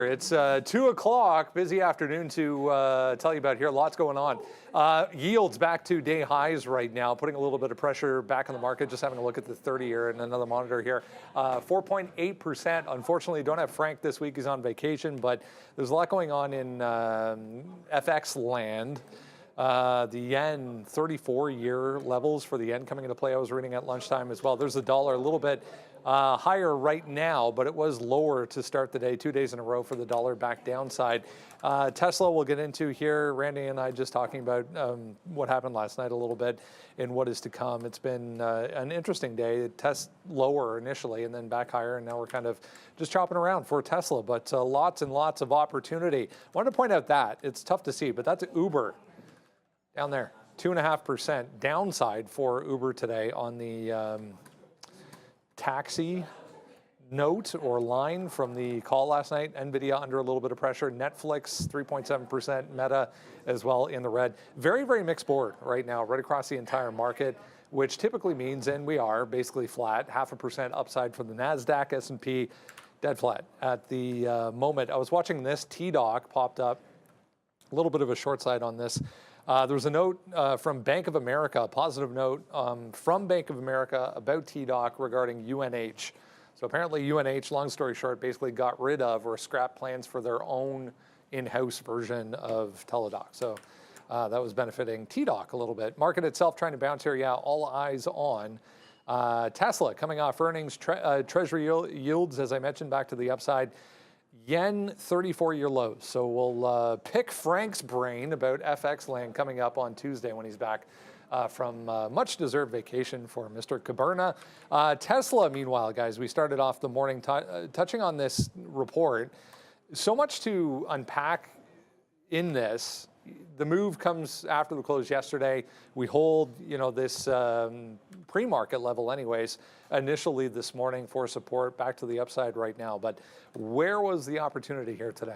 It's 2 o'clock, busy afternoon to tell you about here. Lots going on. Yields back to day highs right now, putting a little bit of pressure back on the market. Just having a look at the 30-year and another monitor here. 4.8%. Unfortunately, don't have Frank this week. He's on vacation, but there's a lot going on in FX land. The yen, 34-year levels for the yen coming into play. I was reading at lunchtime as well. There's the dollar a little bit higher right now, but it was lower to start the day, 2 days in a row for the dollar back downside. Tesla we'll get into here. Randy and I just talking about what happened last night a little bit and what is to come. It's been an interesting day. It tests lower initially and then back higher, and now we're kind of just chopping around for Tesla, but lots and lots of opportunity. I wanted to point out that it's tough to see, but that's Uber down there, 2.5% downside for Uber today on the taxi note or line from the call last night. Nvidia under a little bit of pressure. Netflix 3.7%. Meta as well in the red. Very, very mixed board right now, right across the entire market, which typically means, and we are basically flat, 0.5% upside from the NASDAQ, S&P, dead flat at the moment. I was watching this. TDOC popped up. A little bit of a short side on this. There was a note from Bank of America, a positive note from Bank of America about TDOC regarding UNH. So apparently UNH, long story short, basically got rid of or scrapped plans for their own in-house version of Teladoc. So that was benefiting TDOC a little bit. Market itself trying to bounce here, yeah, all eyes on Tesla coming off earnings. Treasury yields, as I mentioned, back to the upside. Yen 34-year lows. So we'll pick Frank's brain about FX land coming up on Tuesday when he's back from much-deserved vacation for Mr. Caberna. Tesla, meanwhile, guys, we started off the morning touching on this report. So much to unpack in this. The move comes after the close yesterday. We hold, this pre-market level anyways, initially this morning for support, back to the upside right now. But where was the opportunity here today?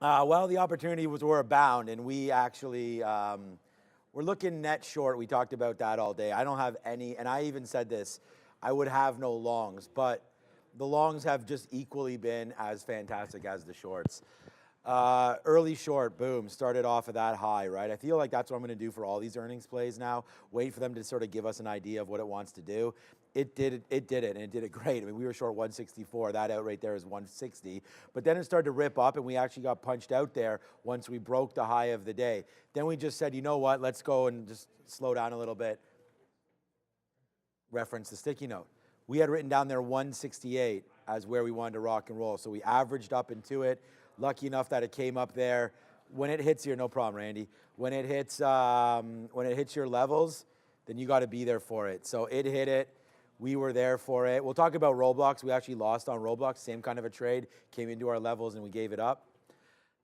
Well, the opportunity was we're abound, and we actually, we're looking net short. We talked about that all day. I don't have any, and I even said this, I would have no longs, but the longs have just equally been as fantastic as the shorts. Early short, boom, started off of that high, right? I feel like that's what I'm going to do for all these earnings plays now. Wait for them to sort of give us an idea of what it wants to do. It did it, and it did it great. I mean, we were short 164. That out right there is 160. But then it started to rip up, and we actually got punched out there once we broke the high of the day. Then we just said, you know what? Let's go and just slow down a little bit. Reference the sticky note. We had written down there 168 as where we wanted to rock and roll. So we averaged up into it. Lucky enough that it came up there. When it hits here, no problem, Randy. When it hits your levels, then you got to be there for it. So it hit it. We were there for it. We'll talk about Roblox. We actually lost on Roblox. Same kind of a trade. Came into our levels and we gave it up.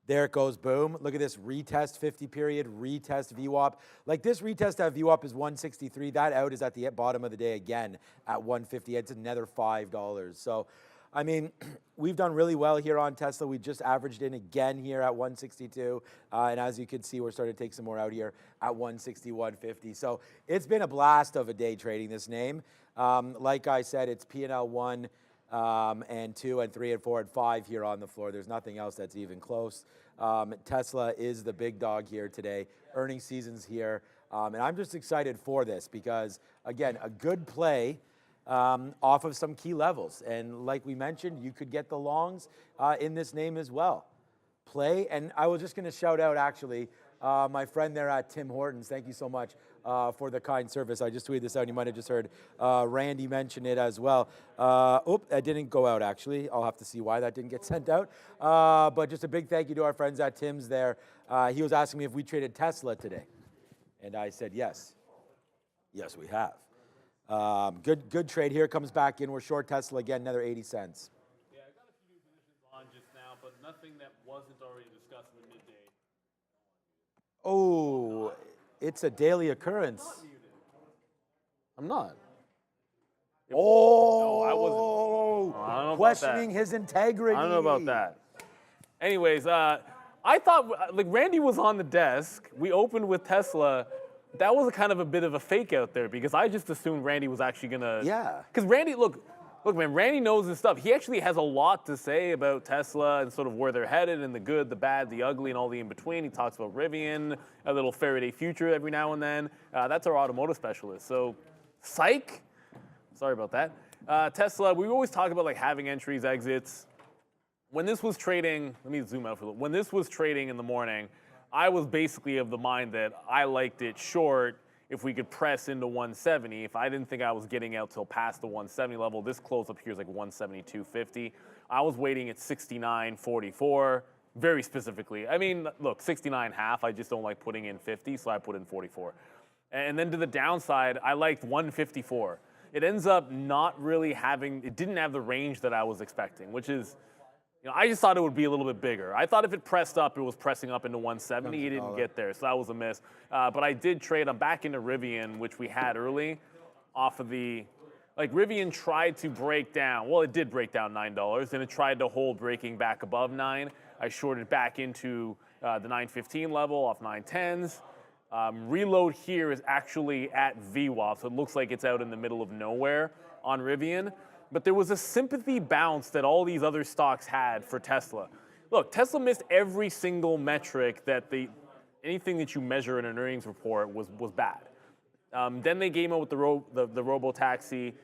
There it goes, boom. Look at this, retest 50 period, retest VWAP. Like this retest at VWAP is 163. That out is at the bottom of the day again at 150. It's another $5. So, I mean, we've done really well here on Tesla. We just averaged in again here at 162. And as you can see, we're starting to take some more out here at 160, 150. So it's been a blast of a day trading this name. Like I said, it's P&L 1. And 2 and 3 and 4 and 5 here on the floor. There's nothing else that's even close. Tesla is the big dog here today. Earnings season's here. And I'm just excited for this because, again, a good play off of some key levels. And like we mentioned, you could get the longs in this name as well. Play, and I was just going to shout out, actually, my friend there at Tim Hortons. Thank you so much for the kind service. I just tweeted this out, and you might have just heard Randy mention it as well. That didn't go out, actually. I'll have to see why that didn't get sent out. But just a big thank you to our friends at Tim's there. He was asking me if we traded Tesla today. And I said, yes. Yes, we have. Good trade here. Comes back in. We're short Tesla again, another 80 cents. Yeah, I got a few positions on just now, but nothing that wasn't already discussed in the midday. Oh, it's a daily occurrence. I'm not. Oh, no, I wasn't. I don't know questioning his integrity. I don't know about that. Anyways, I thought, like, Randy was on the desk. We opened with Tesla. That was a kind of a bit of a fake out there because I just assumed Randy was actually going to. Yeah. Because Randy, look, Look, man, Randy knows his stuff. He actually has a lot to say about Tesla and sort of where they're headed and the good, the bad, the ugly, and all the in-between. He talks about Rivian, a little Faraday future every now and then. That's our automotive specialist. So, psych. Sorry about that. Tesla, we always talk about like having entries, exits. When this was trading, let me zoom out for a little. When this was trading in the morning, I was basically of the mind that I liked it short if we could press into 170. If I didn't think I was getting out till past the 170 level, this close up here is like 172.50. I was waiting at 69.44, very specifically. I mean, look, 69.5, I just don't like putting in 50, so I put in 44. And then to the downside, I liked 154. It ends up not really having, it didn't have the range that I was expecting, which is, you know, I just thought it would be a little bit bigger. I thought if it pressed up, it was pressing up into 170. It didn't get there, so that was a miss. But I did trade. I'm back into Rivian, which we had early off of the, like Rivian tried to break down. Well, it did break down $9, and it tried to hold breaking back above 9. I shorted back into the 915 level off 910s. Reload here is actually at VWAP, so it looks like it's out in the middle of nowhere on Rivian. But there was a sympathy bounce that all these other stocks had for Tesla. Look, Tesla missed every single metric that anything that you measure in an earnings report was bad. Then they came out with the robo-taxi.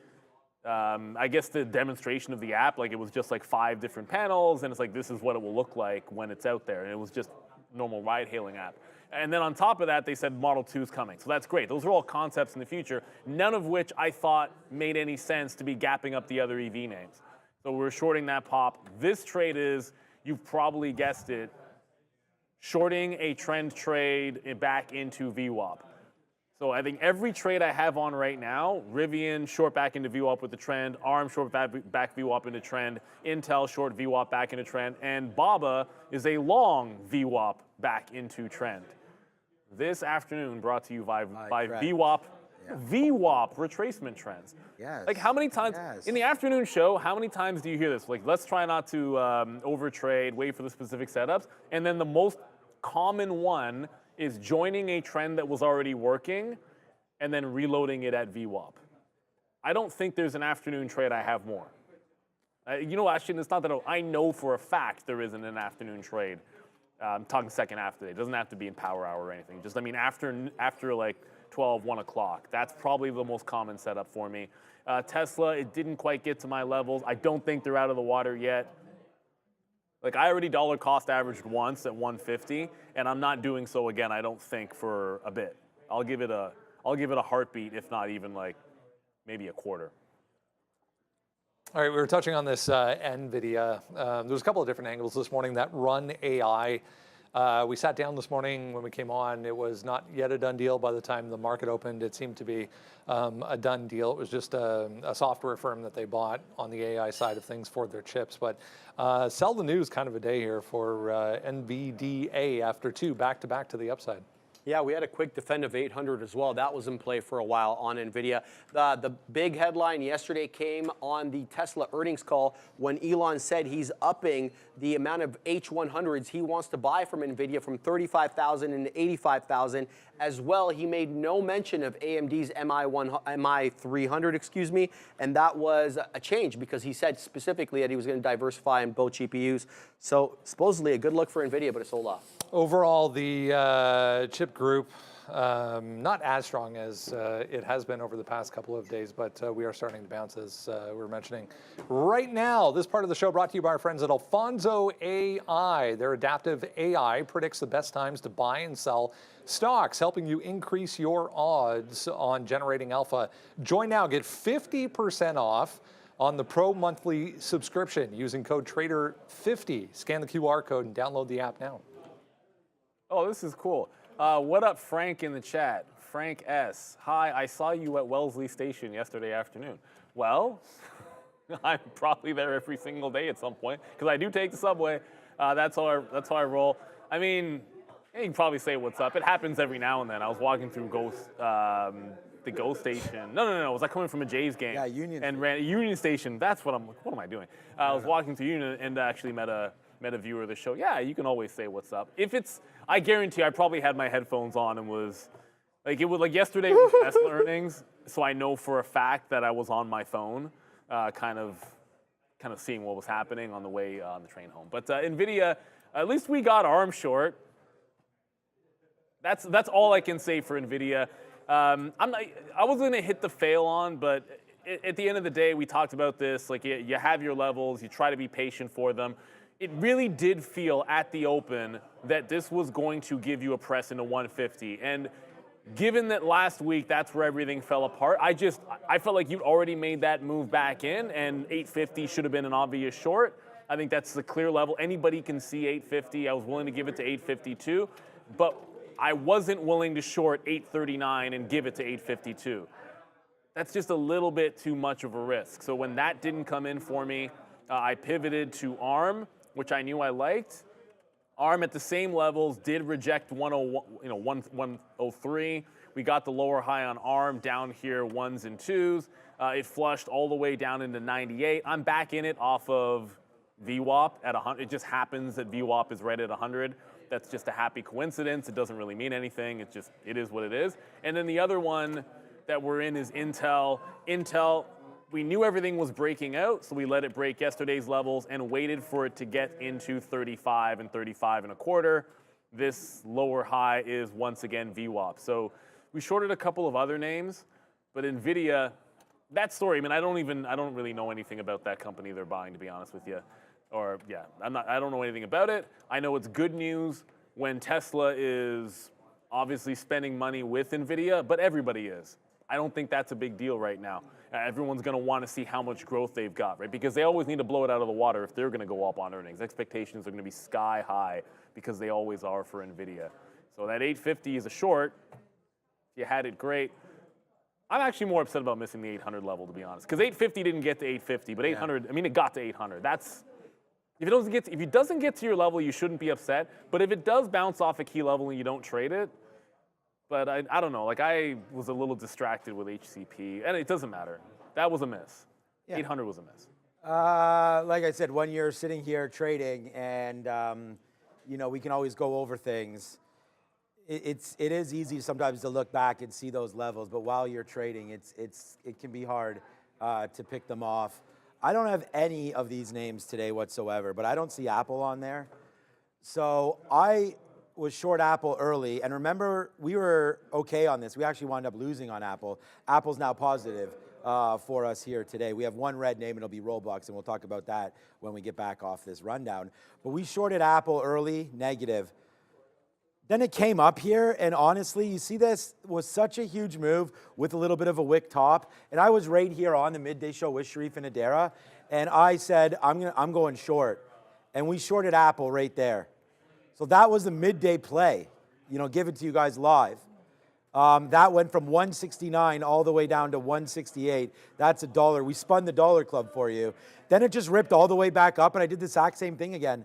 I guess the demonstration of the app, like it was just like 5 different panels, and it's like this is what it will look like when it's out there. And it was just normal ride-hailing app. And then on top of that, they said Model 2 is coming. So that's great. Those are all concepts in the future, none of which I thought made any sense to be gapping up the other EV names. So we're shorting that pop. This trade is, you've probably guessed it, shorting a trend trade back into VWAP. So I think every trade I have on right now, Rivian short back into VWAP with the trend, ARM short back VWAP into trend, Intel short VWAP back into trend, and BABA is a long VWAP back into trend. This afternoon brought to you by VWAP, VWAP retracement trends. Yes. Like how many times, in the afternoon show, how many times do you hear this? Like let's try not to overtrade, wait for the specific setups. And then the most common one is joining a trend that was already working and then reloading it at VWAP. I don't think there's an afternoon trade I have more. You know, actually, it's not that I know for a fact there isn't an afternoon trade. I'm talking second half today. It doesn't have to be in power hour or anything. Just, I mean, after like 12, 1 o'clock. That's probably the most common setup for me. Tesla, it didn't quite get to my levels. I don't think they're out of the water yet. Like I already dollar cost averaged once at 150, and I'm not doing so again, I don't think, for a bit. I'll give it a heartbeat, if not even like maybe a quarter. All right, we were touching on this NVIDIA. There was a couple of different angles this morning. That run AI. We sat down this morning when we came on. It was not yet a done deal. By the time the market opened, it seemed to be a done deal. It was just a software firm that they bought on the AI side of things for their chips. But sell the news kind of a day here for NVDA after 2 back-to-back to the upside. Yeah, we had a quick defend of 800 as well. That was in play for a while on NVIDIA. The big headline yesterday came on the Tesla earnings call when Elon said he's upping the amount of H100s he wants to buy from NVIDIA from 35,000 into 85,000. As well, he made no mention of AMD's MI300, excuse me, and that was a change because he said specifically that he was going to diversify in both GPUs. So supposedly a good look for NVIDIA, but it sold off. Overall, the chip group, not as strong as it has been over the past couple of days, but we are starting to bounce, as we were mentioning. Right now, this part of the show brought to you by our friends at Alfonso AI. Their adaptive AI predicts the best times to buy and sell stocks, helping you increase your odds on generating alpha. Join now, get 50% off on the Pro monthly subscription using code TRADER50. Scan the QR code and download the app now. Oh, this is cool. What up, Frank in the chat? Frank S. Hi, I saw you at Wellesley Station yesterday afternoon. Well, I'm probably there every single day at some point because I do take the subway. That's how I roll. I mean, you can probably say what's up. It happens every now and then. I was walking through the Go Station. No. Was I coming from a Jays game? Yeah, Union. And ran Union Station. That's what what am I doing? I was walking through Union and actually met a viewer of the show. Yeah, you can always say what's up. If it's, I guarantee I probably had my headphones on and was, like, it was like yesterday was Tesla earnings, so I know for a fact that I was on my phone. kind of seeing what was happening on the way on the train home. But NVIDIA, at least we got ARM short. That's all I can say for NVIDIA. I wasn't going to hit the fail on, but at the end of the day, we talked about this. Like you have your levels, you try to be patient for them. It really did feel at the open that this was going to give you a press into 150. And given that last week, that's where everything fell apart, I felt like you'd already made that move back in, and 850 should have been an obvious short. I think that's the clear level. Anybody can see 850. I was willing to give it to 852, but I wasn't willing to short 839 and give it to 852. That's just a little bit too much of a risk. So when that didn't come in for me, I pivoted to ARM, which I knew I liked. ARM at the same levels did reject 103. We got the lower high on ARM down here, ones and twos. It flushed all the way down into 98. I'm back in it off of VWAP at 100. It just happens that VWAP is right at 100. That's just a happy coincidence. It doesn't really mean anything. It is what it is. And then the other one that we're in is Intel. Intel, we knew everything was breaking out, so we let it break yesterday's levels and waited for it to get into 35 and 35 and a quarter. This lower high is once again VWAP. So we shorted a couple of other names, but NVIDIA, that story, I mean, I don't really know anything about that company they're buying, to be honest with you. Or yeah, I don't know anything about it. I know it's good news when Tesla is obviously spending money with NVIDIA, but everybody is. I don't think that's a big deal right now. Everyone's going to want to see how much growth they've got, right? Because they always need to blow it out of the water if they're going to go up on earnings. Expectations are going to be sky high because they always are for NVIDIA. So that 850 is a short. If you had it, great. I'm actually more upset about missing the 800 level, to be honest, because 850 didn't get to 850, but 800, I mean, it got to 800. That's, if it doesn't get to your level, you shouldn't be upset. But if it does bounce off a key level and you don't trade it, but I don't know, like I was a little distracted with HCP, and it doesn't matter. That was a miss. Yeah. 800 was a miss. Like I said, when you're sitting here trading and, you know, we can always go over things. It is easy sometimes to look back and see those levels, but while you're trading, it can be hard to pick them off. I don't have any of these names today whatsoever, but I don't see Apple on there. So I was short Apple early, and remember, we were okay on this. We actually wound up losing on Apple. Apple's now positive for us here today. We have one red name, and it'll be Roblox, and we'll talk about that when we get back off this rundown. But we shorted Apple early, negative. Then it came up here, and honestly, you see this was such a huge move with a little bit of a wick top. And I was right here on the midday show with Sharif and Adara, and I said, I'm going short. And we shorted Apple right there. So that was the midday play, you know, give it to you guys live. That went from 169 all the way down to 168. That's $1. We spun the dollar club for you. Then it just ripped all the way back up, and I did the exact same thing again.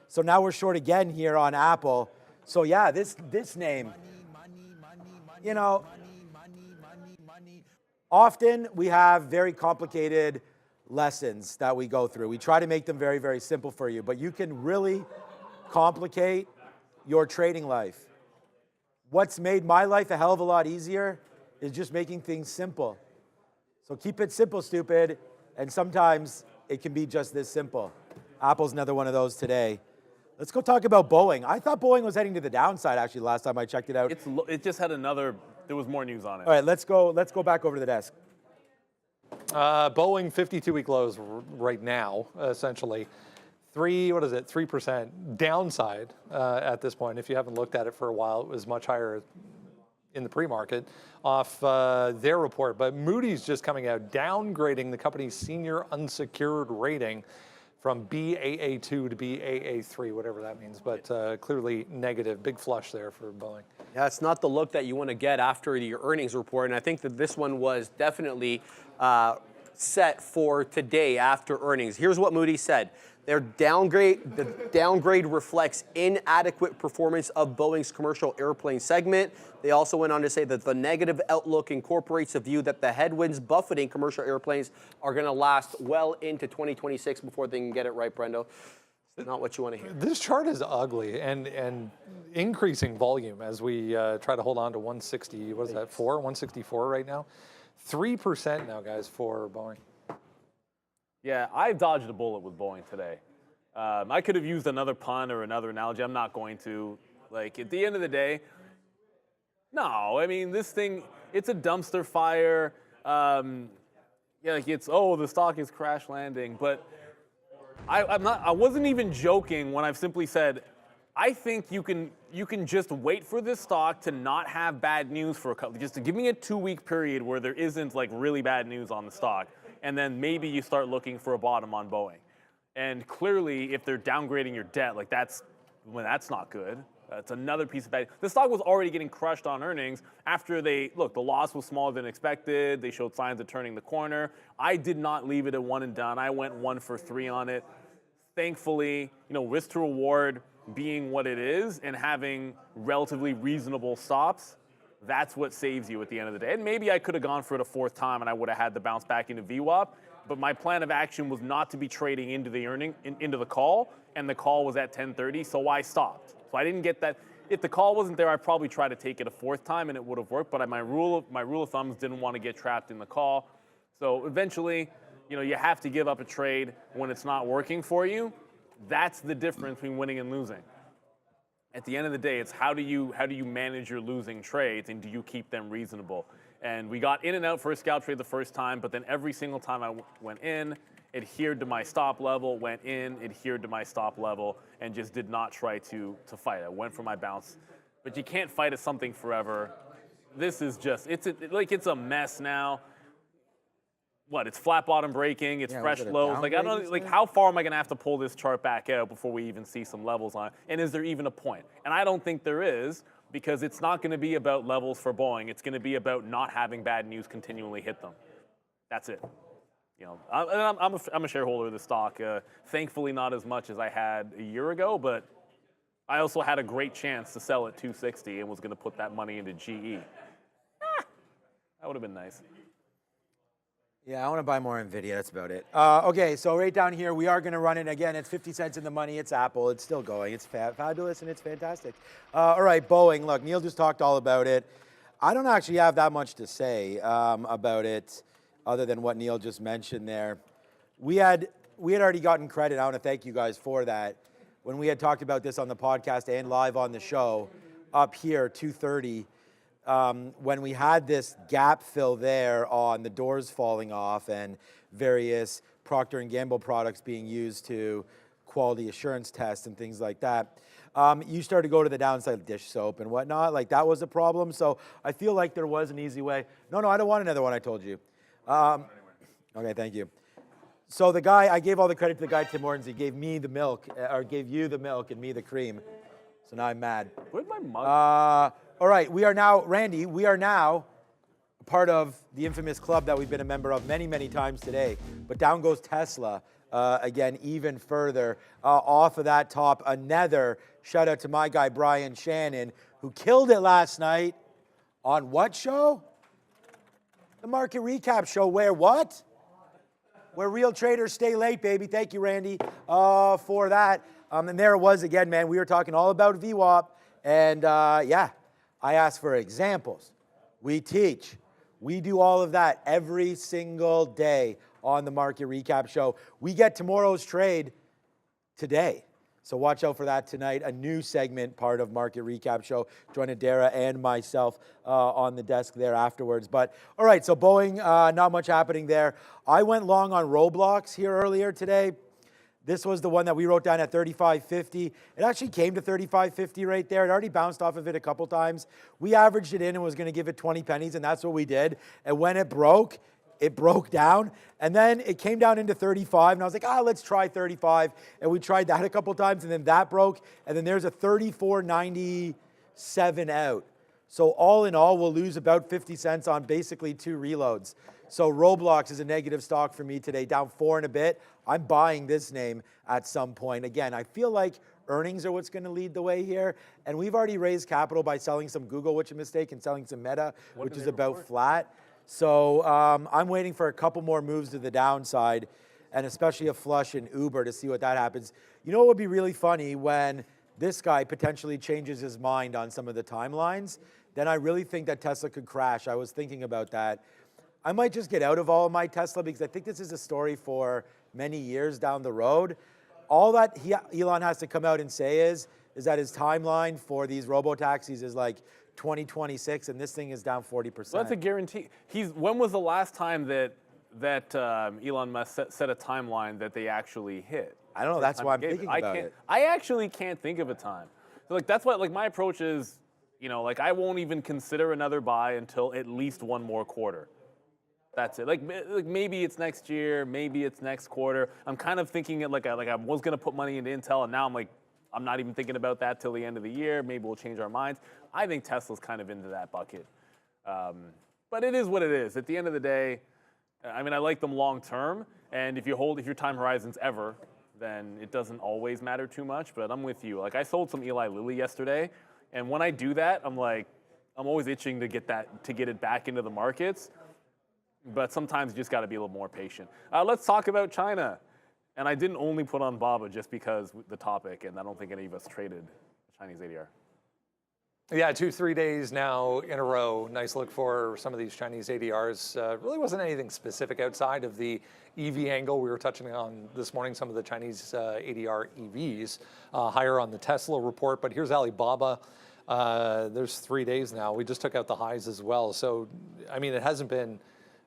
So now we're short again here on Apple. So yeah, this name, you know, often we have very complicated lessons that we go through. We try to make them very, very simple for you, but you can really complicate your trading life. What's made my life a hell of a lot easier is just making things simple. So keep it simple, stupid, and sometimes it can be just this simple. Apple's another one of those today. Let's go talk about Boeing. I thought Boeing was heading to the downside, actually, last time I checked it out. It just had there was more news on it. All right, let's go back over to the desk. Boeing 52-week lows right now, essentially. 3% downside at this point. If you haven't looked at it for a while, it was much higher in the pre-market off their report. But Moody's just coming out, downgrading the company's senior unsecured rating from Baa2 to Baa3, whatever that means, but clearly negative. Big flush there for Boeing. Yeah, it's not the look that you want to get after your earnings report, and I think that this one was definitely set for today after earnings. Here's what Moody's said. The downgrade reflects inadequate performance of Boeing's commercial airplane segment. They also went on to say that the negative outlook incorporates a view that the headwinds buffeting commercial airplanes are going to last well into 2026 before they can get it right, Brendo. Not what you want to hear. This chart is ugly and increasing volume as we try to hold on to 160, what is that, 164 right now? 3% now, guys, for Boeing. Yeah, I dodged a bullet with Boeing today. I could have used another pun or another analogy. I'm not going to. Like, at the end of the day, no, I mean, this thing, it's a dumpster fire. Yeah, like it's, oh, the stock is crash landing. But I wasn't even joking when I've simply said, I think you can just wait for this stock to not have bad news for a couple, just to give me a 2-week period where there isn't like really bad news on the stock. And then maybe you start looking for a bottom on Boeing. And clearly, if they're downgrading your debt, like that's not good. It's another piece of bad. The stock was already getting crushed on earnings after the loss was smaller than expected. They showed signs of turning the corner. I did not leave it at one and done. I went 1 for 3 on it. Thankfully, risk to reward being what it is and having relatively reasonable stops, that's what saves you at the end of the day. And maybe I could have gone for it a 4th time and I would have had the bounce back into VWAP. But my plan of action was not to be trading into the into the call, and the call was at 10:30, so I stopped. So I didn't get that. If the call wasn't there, I'd probably try to take it a 4th time, and it would have worked. But my rule of thumbs didn't want to get trapped in the call. So eventually, you have to give up a trade when it's not working for you. That's the difference between winning and losing. At the end of the day, it's how do you manage your losing trades, and do you keep them reasonable? And we got in and out for a scalp trade the first time, but then every single time I went in, adhered to my stop level, went in, adhered to my stop level, and just did not try to fight. I went for my bounce. But you can't fight at something forever. This is just, it's a mess now. What, it's flat bottom breaking, it's fresh lows. Like, I don't, like, how far am I gonna have to pull this chart back out before we even see some levels on it? And is there even a point? And I don't think there is, because it's not gonna be about levels for Boeing. It's gonna be about not having bad news continually hit them. That's it. I'm a shareholder of the stock. Thankfully, not as much as I had a year ago, but I also had a great chance to sell at 260 and was gonna put that money into GE. That would have been nice. Yeah, I want to buy more NVIDIA. That's about it. Okay, so right down here, we are going to run it again. It's 50 cents in the money. It's Apple. It's still going. It's fabulous, and it's fantastic. All right, Boeing. Look, Neil just talked all about it. I don't actually have that much to say about it other than what Neil just mentioned there. We had already gotten credit. I want to thank you guys for that. When we had talked about this on the podcast and live on the show up here, 2:30, when we had this gap fill there on the doors falling off and various Procter & Gamble products being used to quality assurance tests and things like that, you started to go to the downside, dish soap and whatnot. Like, that was a problem. So I feel like there was an easy way. No, I don't want another one, I told you. Okay, thank you. So the guy, I gave all the credit to the guy, Tim Hortons. He gave me the milk, or gave you the milk and me the cream. So now I'm mad. Where's my mug? All right, we are now, Randy, we are now part of the infamous club that we've been a member of many, many times today. But down goes Tesla, again, even further. Off of that top, another shout out to my guy, Brian Shannon, who killed it last night on what show? The Market Recap Show, where what? Where real traders stay late, baby. Thank you, Randy, for that. And there it was again, man. We were talking all about VWAP. And yeah, I asked for examples. We teach. We do all of that every single day on the Market Recap Show. We get tomorrow's trade today. So watch out for that tonight. A new segment, part of Market Recap Show. Join Adara and myself on the desk there afterwards. But all right, so Boeing, not much happening there. I went long on Roblox here earlier today. This was the one that we wrote down at 35.50. It actually came to 35.50 right there. It already bounced off of it a couple times. We averaged it in and was going to give it 20 pennies, and that's what we did. And when it broke down, and then it came down into 35, and I was like, let's try 35. And we tried that a couple times, and then that broke, and then there's a 34.97 out. So all in all, we'll lose about 50 cents on basically 2 reloads. So Roblox is a negative stock for me today, down 4 and a bit. I'm buying this name at some point. Again, I feel like earnings are what's going to lead the way here. And we've already raised capital by selling some Google, which is a mistake, and selling some Meta, which is about flat. So I'm waiting for a couple more moves to the downside, and especially a flush in Uber to see what that happens. You know what would be really funny? When this guy potentially changes his mind on some of the timelines, then I really think that Tesla could crash. I was thinking about that. I might just get out of all of my Tesla because I think this is a story for many years down the road. All that Elon has to come out and say is that his timeline for these robo-taxis is like 2026, and this thing is down 40%. Well, that's a guarantee. When was the last time that Elon Musk set a timeline that they actually hit? I don't know. That's why I'm thinking about it. I actually can't think of a time. So like that's why like my approach is, you know, like I won't even consider another buy until at least one more quarter. That's it. Like maybe it's next year, maybe it's next quarter. I'm kind of thinking it like I was gonna put money into Intel, and now I'm like, I'm not even thinking about that till the end of the year. Maybe we'll change our minds. I think Tesla's kind of into that bucket. But it is what it is. At the end of the day, I mean, I like them long term, and if your time horizon's ever, then it doesn't always matter too much. But I'm with you. Like I sold some Eli Lilly yesterday, and when I do that, I'm always itching to get it back into the markets. But sometimes you just got to be a little more patient. Let's talk about China. And I didn't only put on BABA just because the topic, and I don't think any of us traded Chinese ADR. Yeah, 2-3 days now in a row. Nice look for some of these Chinese ADRs. Really wasn't anything specific outside of the EV angle we were touching on this morning. Some of the Chinese ADR EVs higher on the Tesla report. But here's Alibaba. There's 3 days now. We just took out the highs as well. So, I mean, it hasn't been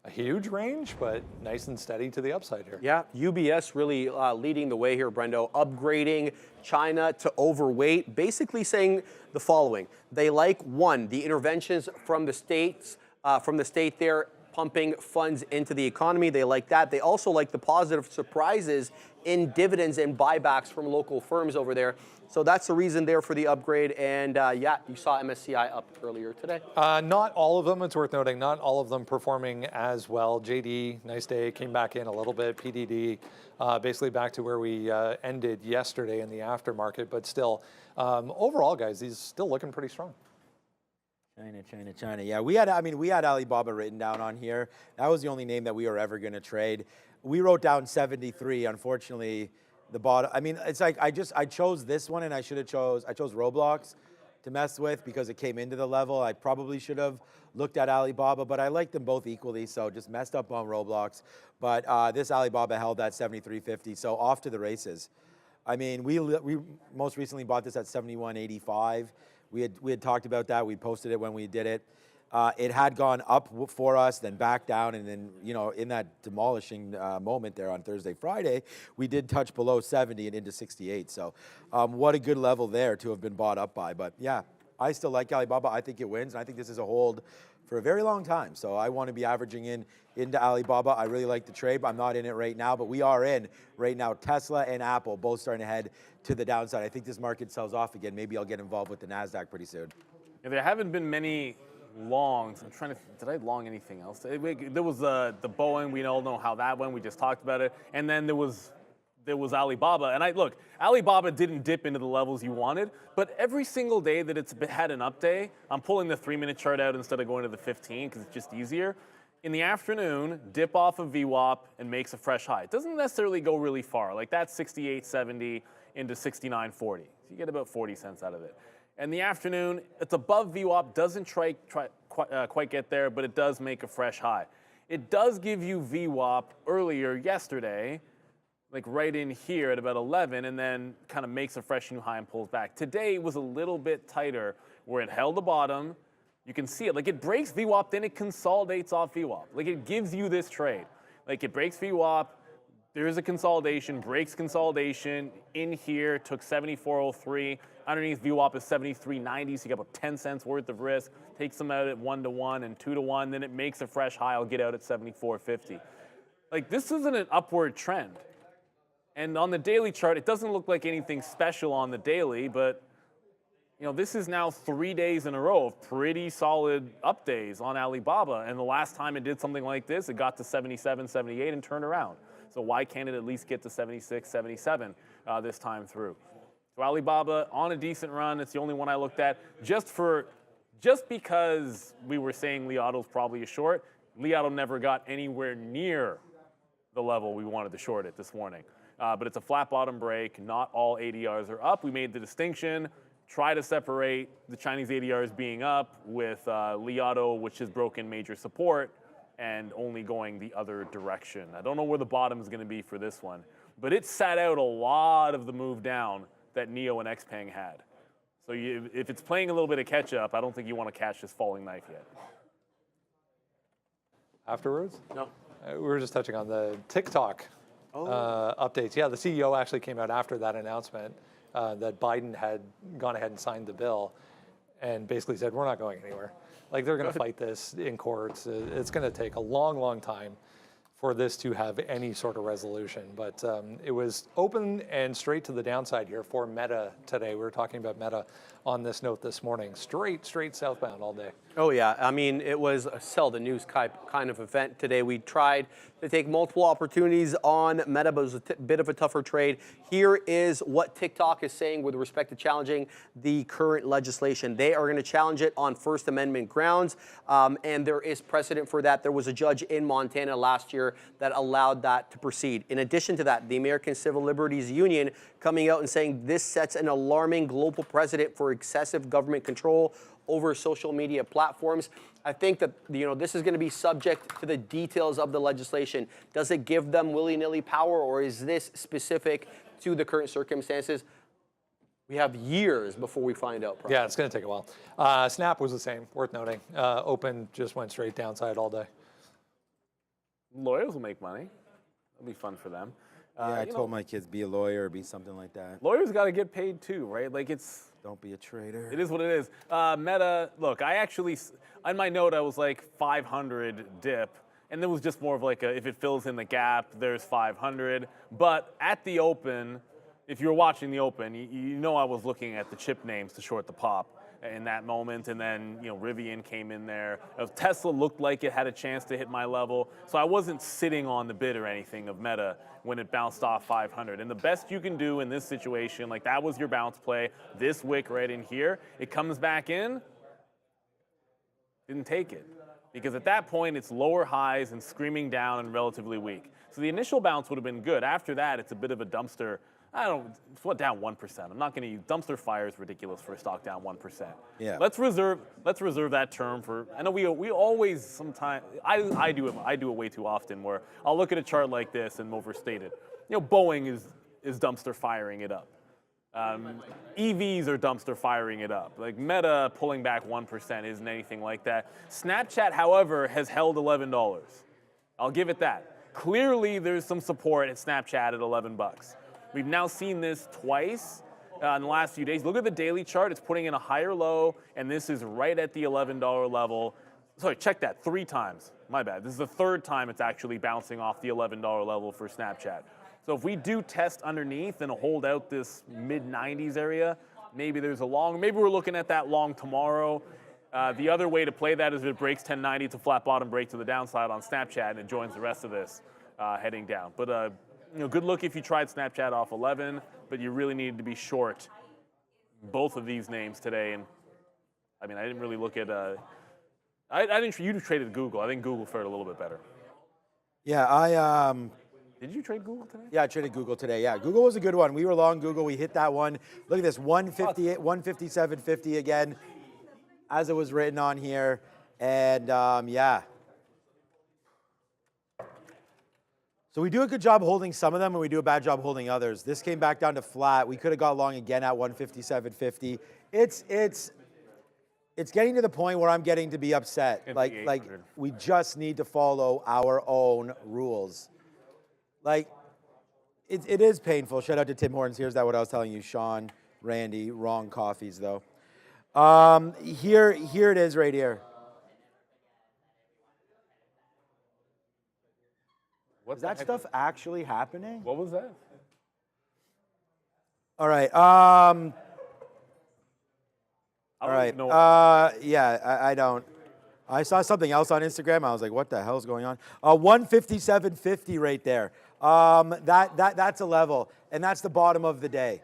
a huge range, but nice and steady to the upside here. Yeah, UBS really leading the way here, Brendo, upgrading China to overweight, basically saying the following. They like, one, the interventions from the states, from the state there, pumping funds into the economy. They like that. They also like the positive surprises in dividends and buybacks from local firms over there. So that's the reason there for the upgrade. And yeah, you saw MSCI up earlier today. Not all of them, it's worth noting, not all of them performing as well. JD, nice day, came back in a little bit. PDD, basically back to where we ended yesterday in the aftermarket, but still, overall, guys, these still looking pretty strong. China. Yeah, we had Alibaba written down on here. That was the only name that we were ever going to trade. We wrote down 73. Unfortunately, the bottom. I mean, it's like I chose this one, and I chose Roblox to mess with because it came into the level. I probably should have looked at Alibaba, but I like them both equally, so just messed up on Roblox. But this Alibaba held at 73.50, so off to the races. I mean, we most recently bought this at 71.85. We had talked about that. We posted it when we did it. It had gone up for us, then back down, and then, you know, in that demolishing moment there on Thursday, Friday, we did touch below 70 and into 68. So what a good level there to have been bought up by. But yeah, I still like Alibaba. I think it wins, and I think this is a hold for a very long time. So I want to be averaging into Alibaba. I really like the trade, but I'm not in it right now. But we are in right now. Tesla and Apple both starting to head to the downside. I think this market sells off again. Maybe I'll get involved with the NASDAQ pretty soon. Yeah, there haven't been many longs. I'm trying to, did I long anything else? There was the Boeing. We all know how that went. We just talked about it. And then there was Alibaba. And look, Alibaba didn't dip into the levels you wanted, but every single day that it's had an up day, I'm pulling the 3-minute chart out instead of going to the 15 because it's just easier. In the afternoon, dip off of VWAP and makes a fresh high. It doesn't necessarily go really far. Like that's 68.70 into 69.40. So you get about 40 cents out of it. In the afternoon, it's above VWAP, doesn't quite get there, but it does make a fresh high. It does give you VWAP earlier yesterday, like right in here at about 11, and then kind of makes a fresh new high and pulls back. Today it was a little bit tighter where it held the bottom. You can see it, like it breaks VWAP, then it consolidates off VWAP. Like it gives you this trade. Like it breaks VWAP, there's a consolidation, breaks consolidation in here, took 74.03. Underneath VWAP is 73.90, so you get about 10 cents worth of risk. Takes them out at 1-to-1 and 2-to-1, then it makes a fresh high. I'll get out at 74.50. Like this isn't an upward trend. And on the daily chart, it doesn't look like anything special on the daily, but you know, this is now 3 days in a row of pretty solid up days on Alibaba. And the last time it did something like this, it got to 77, 78 and turned around. So why can't it at least get to 76, 77 this time through? So Alibaba on a decent run. It's the only one I looked at just because we were saying Li Auto's probably a short. Li Auto never got anywhere near the level we wanted to short it this morning. But it's a flat bottom break. Not all ADRs are up. We made the distinction. Try to separate the Chinese ADRs being up with Li Auto, which has broken major support, and only going the other direction. I don't know where the bottom is going to be for this one, but it sat out a lot of the move down that NEO and XPeng had. So if it's playing a little bit of catch up, I don't think you want to catch this falling knife yet. Afterwards? No. We were just touching on the TikTok updates. Yeah, the CEO actually came out after that announcement that Biden had gone ahead and signed the bill and basically said, we're not going anywhere. Like, they're going to fight this in courts. It's going to take a long, long time for this to have any sort of resolution. But it was open and straight to the downside here for Meta today. We were talking about Meta on this note this morning. Straight southbound all day. Oh, yeah. I mean, it was a sell the news kind of event today. We tried to take multiple opportunities on Meta, but it was a bit of a tougher trade. Here is what TikTok is saying with respect to challenging the current legislation. They are going to challenge it on First Amendment grounds, and there is precedent for that. There was a judge in Montana last year that allowed that to proceed. In addition to that, the American Civil Liberties Union coming out and saying this sets an alarming global precedent for excessive government control over social media platforms. I think that this is going to be subject to the details of the legislation. Does it give them willy-nilly power, or is this specific to the current circumstances? We have years before we find out. Probably. Yeah, it's going to take a while. Snap was the same, worth noting. Open just went straight downside all day. Lawyers will make money. It'll be fun for them. Yeah, I told my kids, be a lawyer or be something like that. Lawyers got to get paid too, right? Like Don't be a trader. It is what it is. Meta, look, I actually, on my note, I was like 500 dip. And it was just more of like if it fills in the gap, there's 500. But at the open, if you're watching the open, you know I was looking at the chip names to short the pop in that moment, and then Rivian came in there. Tesla looked like it had a chance to hit my level, so I wasn't sitting on the bid or anything of Meta when it bounced off 500. And the best you can do in this situation, like that was your bounce play, this wick right in here, it comes back in, didn't take it. Because at that point, it's lower highs and screaming down and relatively weak. So the initial bounce would have been good. After that, it's a bit of a dumpster. It's down 1%. I'm not going to use dumpster fire is ridiculous for a stock down 1%. Yeah. Let's reserve that term for. I know we always sometimes I do it way too often where I'll look at a chart like this and overstate it. Boeing is dumpster firing it up. EVs are dumpster firing it up. Like Meta pulling back 1% isn't anything like that. Snapchat, however, has held $11. I'll give it that. Clearly, there's some support at Snapchat at $11. We've now seen this twice in the last few days. Look at the daily chart. It's putting in a higher low, and this is right at the $11 level. Sorry, check that 3 times. My bad. This is the 3rd time it's actually bouncing off the $11 level for Snapchat. So if we do test underneath and hold out this mid-90s area, maybe there's a long. Maybe we're looking at that long tomorrow. The other way to play that is if it breaks 1090, it's a flat bottom break to the downside on Snapchat, and it joins the rest of this heading down. But good look if you tried Snapchat off 11, but you really needed to be short both of these names today. And I mean, I didn't really look at. You traded Google. I think Google fared a little bit better. Yeah, Did you trade Google today? Yeah, I traded Google today. Yeah, Google was a good one. We were long Google. We hit that one. Look at this, 158, 157.50 again, as it was written on here. And yeah. So we do a good job holding some of them, and we do a bad job holding others. This came back down to flat. We could have got long again at 157.50. It's getting to the point where I'm getting to be upset. Like we just need to follow our own rules. Like, it is painful. Shout out to Tim Hortons. Here's what I was telling you, Sean, Randy. Wrong coffees, though. Here it is right here. Is that stuff actually happening? What was that? All right. All right. Yeah, I don't. I saw something else on Instagram. I was like, what the hell's going on? 157.50 right there. That's a level, and that's the bottom of the day.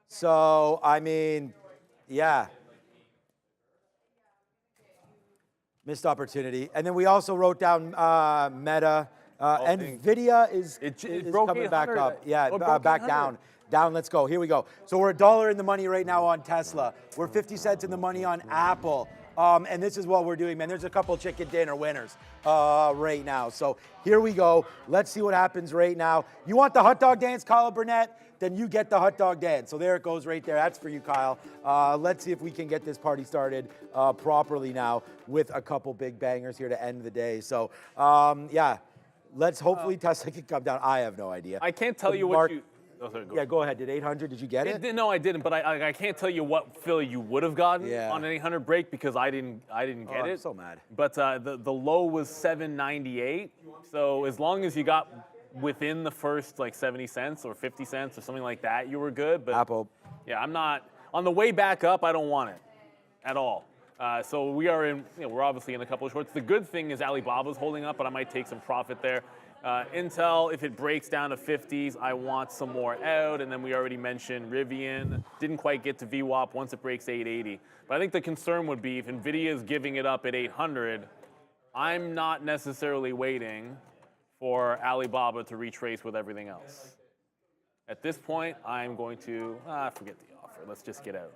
So, I mean, yeah. Missed opportunity. And then we also wrote down Meta. NVIDIA is coming back up. Yeah, back down. Down, let's go. Here we go. So we're $1 in the money right now on Tesla. We're 50 cents in the money on Apple. And this is what we're doing, man. There's a couple chicken dinner winners right now. So here we go. Let's see what happens right now. You want the hot dog dance, Kyle Burnett? Then you get the hot dog dance. So there it goes right there. That's for you, Kyle. Let's see if we can get this party started properly now with a couple big bangers here to end the day. So, yeah, let's hopefully Tesla can come down. I have no idea. I can't tell you what you... Oh, sorry, yeah, go ahead. Did 800, did you get it? No, I didn't, but I can't tell you what fill you would have gotten on an 800 break because I didn't get it. I'm so mad. But the low was 798. So as long as you got within the first like 70 cents or 50 cents or something like that, you were good. But Apple. Yeah, I'm not on the way back up. I don't want it at all. So we are in. We're obviously in a couple of shorts. The good thing is Alibaba's holding up, but I might take some profit there. Intel, if it breaks down to 50s, I want some more out. And then we already mentioned Rivian. Didn't quite get to VWAP once it breaks 880. But I think the concern would be if NVIDIA is giving it up at 800, I'm not necessarily waiting for Alibaba to retrace with everything else. At this point, I'm going to, forget the offer. Let's just get out.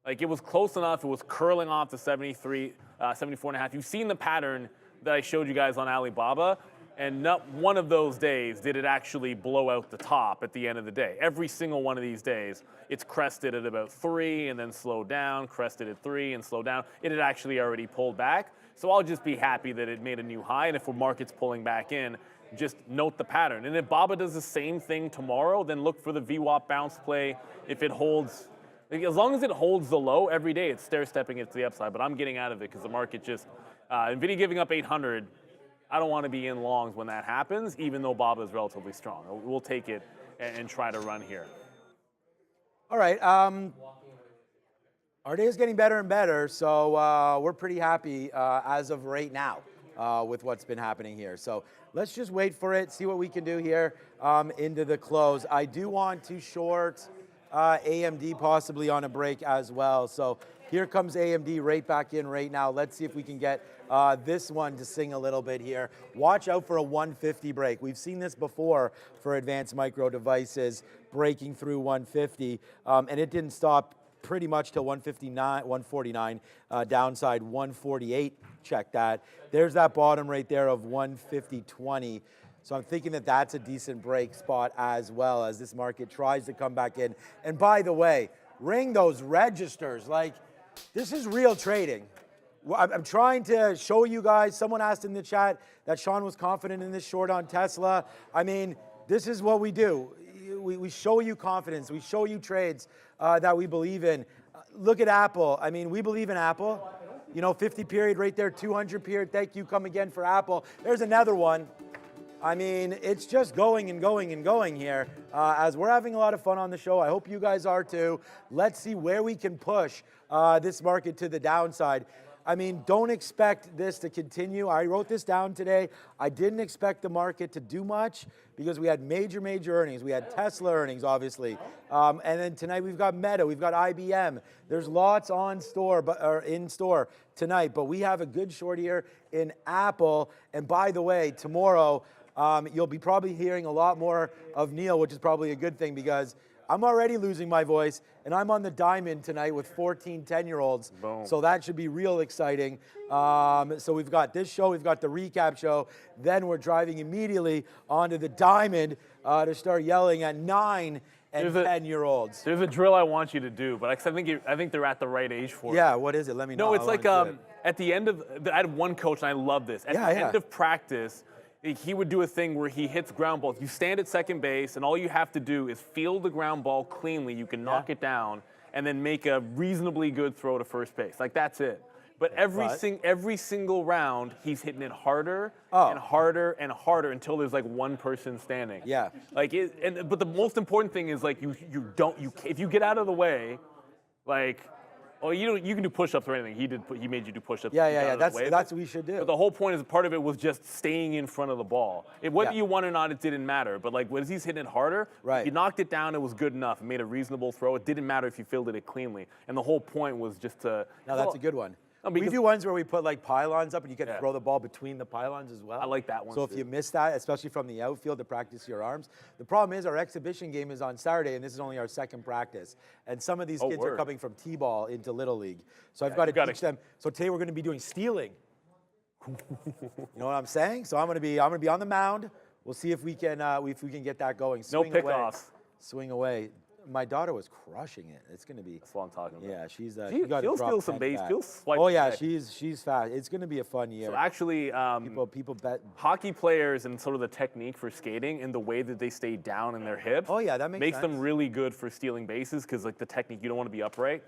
Like, it was close enough. It was curling off to 73, 74.5. You've seen the pattern that I showed you guys on Alibaba. And not one of those days did it actually blow out the top at the end of the day. Every single one of these days, it's crested at about 3 and then slowed down, crested at 3 and slowed down. It had actually already pulled back. So I'll just be happy that it made a new high. And if the market's pulling back in, just note the pattern. And if BABA does the same thing tomorrow, then look for the VWAP bounce play. If it holds, as long as it holds the low every day, it's stair-stepping it to the upside. But I'm getting out of it because the market just, NVIDIA giving up 800, I don't want to be in longs when that happens, even though BABA is relatively strong. We'll take it and try to run here. All right. Our day is getting better and better, so we're pretty happy as of right now with what's been happening here. So let's just wait for it, see what we can do here into the close. I do want to short AMD possibly on a break as well. So here comes AMD right back in right now. Let's see if we can get this one to sing a little bit here. Watch out for a 150 break. We've seen this before for advanced micro devices breaking through 150, and it didn't stop pretty much till 159, 149, downside 148. Check that. There's that bottom right there of 150.20. So I'm thinking that that's a decent break spot as well as this market tries to come back in. And by the way, ring those registers. Like, this is real trading. I'm trying to show you guys. Someone asked in the chat that Sean was confident in this short on Tesla. I mean, this is what we do. We show you confidence. We show you trades that we believe in. Look at Apple. I mean, we believe in Apple. You know, 50 period right there, 200 period. Thank you. Come again for Apple. There's another one. I mean, it's just going and going and going here as we're having a lot of fun on the show. I hope you guys are too. Let's see where we can push this market to the downside. I mean, don't expect this to continue. I wrote this down today. I didn't expect the market to do much because we had major earnings. We had Tesla earnings, obviously. And then tonight we've got Meta, we've got IBM. There's lots on store, or in store tonight, but we have a good short here in Apple. And by the way, tomorrow, you'll be probably hearing a lot more of Neil, which is probably a good thing because I'm already losing my voice, and I'm on the diamond tonight with 14 10-year-olds. Boom. So that should be real exciting. So we've got this show, we've got the recap show, then we're driving immediately onto the diamond to start yelling at 9 and 10-year-olds. There's a drill I want you to do, but I think they're at the right age for it. Yeah, what is it? Let me know. No, it's like at the end of, I had one coach, and I love this. At the end of practice, he would do a thing where he hits ground balls. You stand at second base, and all you have to do is field the ground ball cleanly. You can knock it down, and then make a reasonably good throw to first base. Like, that's it. But every single round, he's hitting it harder and harder and harder until there's like one person standing. Yeah. Like, but the most important thing is like if you get out of the way, like. Oh, you can do push-ups or anything. He made you do push-ups. Yeah. That's what we should do. But the whole point is part of it was just staying in front of the ball. Whether you won or not, it didn't matter. But like when he's hitting it harder, you knocked it down. It was good enough. It made a reasonable throw. It didn't matter if you fielded it cleanly. And the whole point was just to. No, that's a good one. We do ones where we put like pylons up and you can throw the ball between the pylons as well. I like that one So if you miss that, especially from the outfield to practice your arms, the problem is our exhibition game is on Saturday and this is only our second practice. And some of these kids are coming from T-ball into Little League. So I've got to teach them. So today we're going to be doing stealing. You know what I'm saying? So I'm going to be on the mound. We'll see if we can get that going. Swing no pickoffs. Swing away. My daughter was crushing it. It's going to be. That's what I'm talking about. Yeah, she's. She'll steal some base. She'll swipe. Oh yeah, she's fast. It's going to be a fun year. So actually, people bet. Hockey players and sort of the technique for skating and the way that they stay down in their hips. Oh yeah, that makes sense. them really good for stealing bases because like the technique, you don't want to be upright.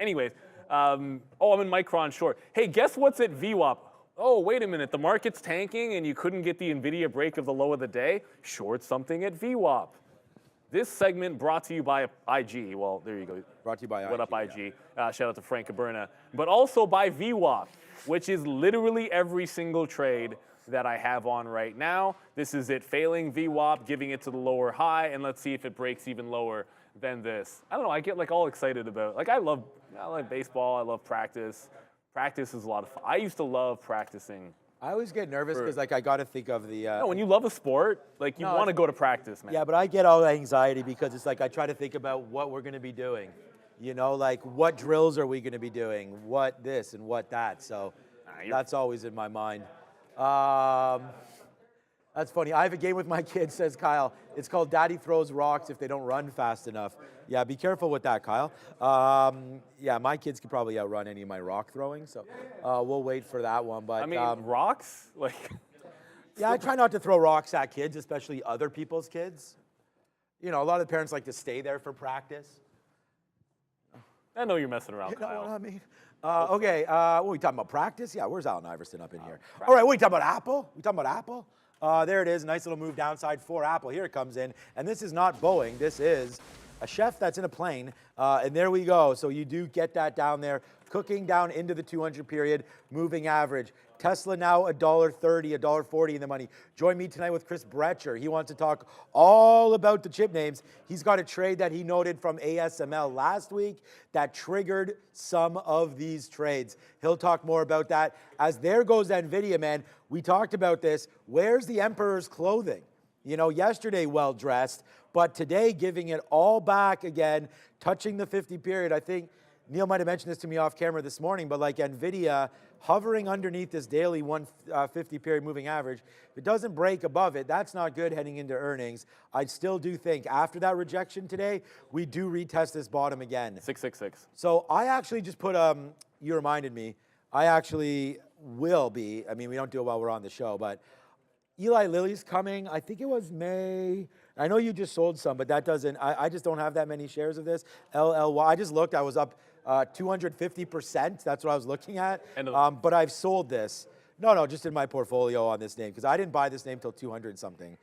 Anyways, I'm in Micron short. Hey, guess what's at VWAP? Oh, wait a minute. The market's tanking and you couldn't get the Nvidia break of the low of the day. Short something at VWAP. This segment brought to you by IG. Well, there you go. Brought to you by IG. What up, IG? Shout out to Frank Caberna. But also by VWAP, which is literally every single trade that I have on right now. This is it failing VWAP, giving it to the lower high, and let's see if it breaks even lower than this. I don't know. I get like all excited about. Like I like baseball. I love practice. Practice is a lot of fun. I used to love practicing. I always get nervous because like I got to think of the. No, when you love a sport, like you want to go to practice, man. Yeah, but I get all anxiety because it's like I try to think about what we're going to be doing. You know, like what drills are we going to be doing? What this and what that. So that's always in my mind. That's funny. I have a game with my kids, says Kyle. It's called Daddy Throws Rocks if they don't run fast enough. Yeah, be careful with that, Kyle. Yeah, my kids could probably outrun any of my rock throwing, so we'll wait for that one. But I mean, rocks? Like, yeah, I try not to throw rocks at kids, especially other people's kids. You know, a lot of the parents like to stay there for practice. I know you're messing around, Kyle. You know Kyle. what I mean? Okay, what are we talking about? Practice? Yeah, where's Allen Iverson up in here? All right, what are we talking about? Apple? We talking about Apple? There it is, nice little move downside for Apple. Here it comes in, and this is not Boeing. This is a chef that's in a plane, and there we go. So you do get that down there, cooking down into the 200 period, moving average. Tesla now $1.30, $1.40 in the money. Join me tonight with Chris Breter. He wants to talk all about the chip names. He's got a trade that he noted from ASML last week that triggered some of these trades. He'll talk more about that. As there goes Nvidia, man. We talked about this. Where's the emperor's clothing? You know, yesterday well-dressed, but today giving it all back again, touching the 50 period. I think Neil might have mentioned this to me off camera this morning, but like Nvidia hovering underneath this daily 150 period moving average. If it doesn't break above it, that's not good heading into earnings. I still do think after that rejection today, we do retest this bottom again. 666. So I actually just put, you reminded me, I actually will be, I mean, we don't do it while we're on the show, but Eli Lilly's coming. I think it was May. I know you just sold some, but that doesn't, I just don't have that many shares of this. LLY, I just looked, I was up 250%. That's what I was looking at. But I've sold this. No, just in my portfolio on this name, because I didn't buy this name till 200 something.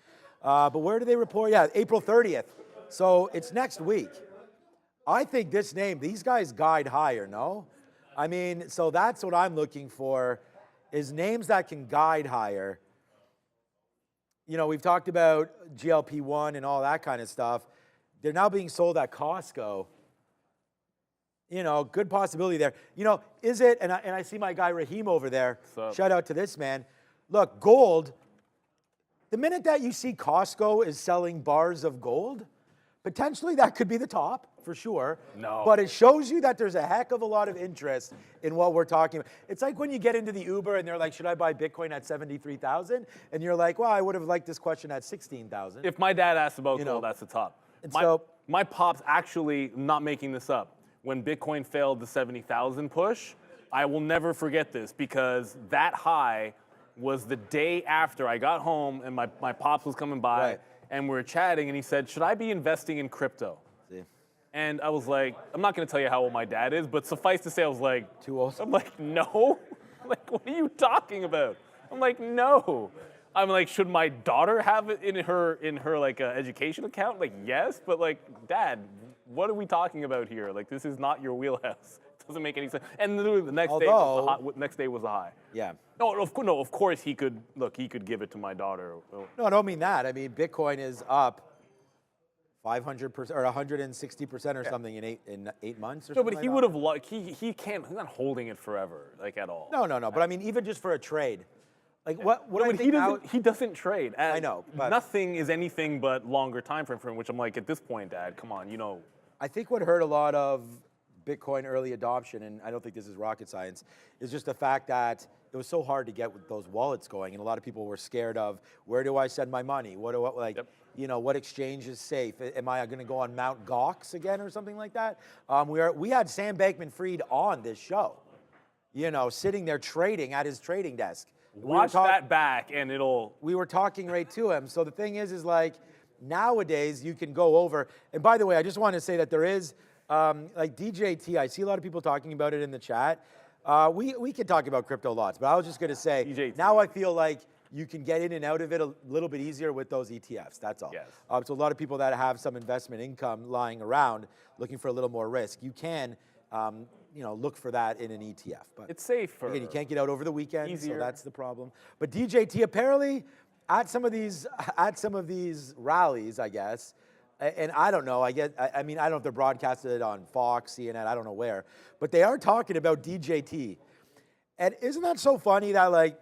But where do they report? Yeah, April 30th. So it's next week. I think this name, these guys guide higher, no? I mean, so that's what I'm looking for, is names that can guide higher. You know, we've talked about GLP-1 and all that kind of stuff. They're now being sold at Costco. You know, good possibility there. You know, is it, and I see my guy Raheem over there. Shout out to this man. Look, gold, the minute that you see Costco is selling bars of gold, potentially that could be the top, for sure. No. But it shows you that there's a heck of a lot of interest in what we're talking about. It's like when you get into the Uber and they're like, should I buy Bitcoin at 73,000? And you're like, well, I would have liked this question at 16,000. If my dad asked about gold, that's the top. My pops actually, not making this up, when Bitcoin failed the 70,000 push, I will never forget this because that high was the day after I got home and my pops was coming by and we were chatting and he said, should I be investing in crypto? And I was like, I'm not going to tell you how old my dad is, but suffice to say, I was like, too old? I'm like, no. Like, what are you talking about? I'm like, no. I'm like, should my daughter have it in her like education account? Like, yes, but like, Dad, what are we talking about here? Like, this is not your wheelhouse. It doesn't make any sense. And the next day was a high. Yeah. No, of course he could give it to my daughter. No, I don't mean that. I mean, Bitcoin is up 500% or 160% or something in 8 months or No, something but he like would that? have like he can't. He's not holding it forever, like at all. No. But I mean, even just for a trade, like what No, I but think he doesn't trade. I know, but nothing is anything but longer time frame for him. Which I'm like, at this point, Dad, come on, you know. I think what hurt a lot of Bitcoin early adoption, and I don't think this is rocket science, is just the fact that it was so hard to get with those wallets going, and a lot of people were scared of, where do I send my money? What exchange is safe? Am I going to go on Mount Gox again or something like that? We had Sam Bankman-Fried on this show, sitting there trading at his trading desk. Watch that back, and it'll. We were talking right to him. So the thing is like nowadays you can go over. And by the way, I just want to say that there is like DJT. I see a lot of people talking about it in the chat. We can talk about crypto lots, but I was just going to say DJT. now I feel like you can get in and out of it a little bit easier with those ETFs. That's all. Yes. So a lot of people that have some investment income lying around looking for a little more risk, you can look for that in an ETF. But It's safer. again, you can't get out over the weekend, Easier. so that's the problem. But DJT apparently at some of these rallies, I guess, and I don't know. I mean, I don't know if they're broadcasted on Fox, CNN, I don't know where, but they are talking about DJT. And isn't that so funny that like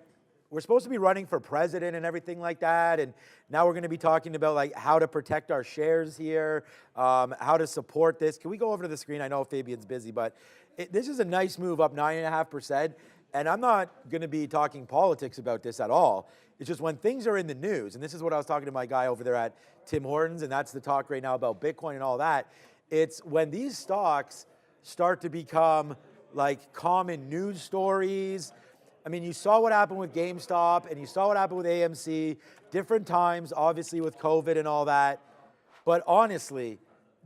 we're supposed to be running for president and everything like that, and now we're going to be talking about like how to protect our shares here, how to support this. Can we go over to the screen? I know Fabian's busy, but this is a nice move, up 9.5%. And I'm not going to be talking politics about this at all. It's just when things are in the news, and this is what I was talking to my guy over there at Tim Hortons, and that's the talk right now about Bitcoin and all that. It's when these stocks start to become like common news stories. I mean, you saw what happened with GameStop, and you saw what happened with AMC, different times, obviously with COVID and all that. But honestly,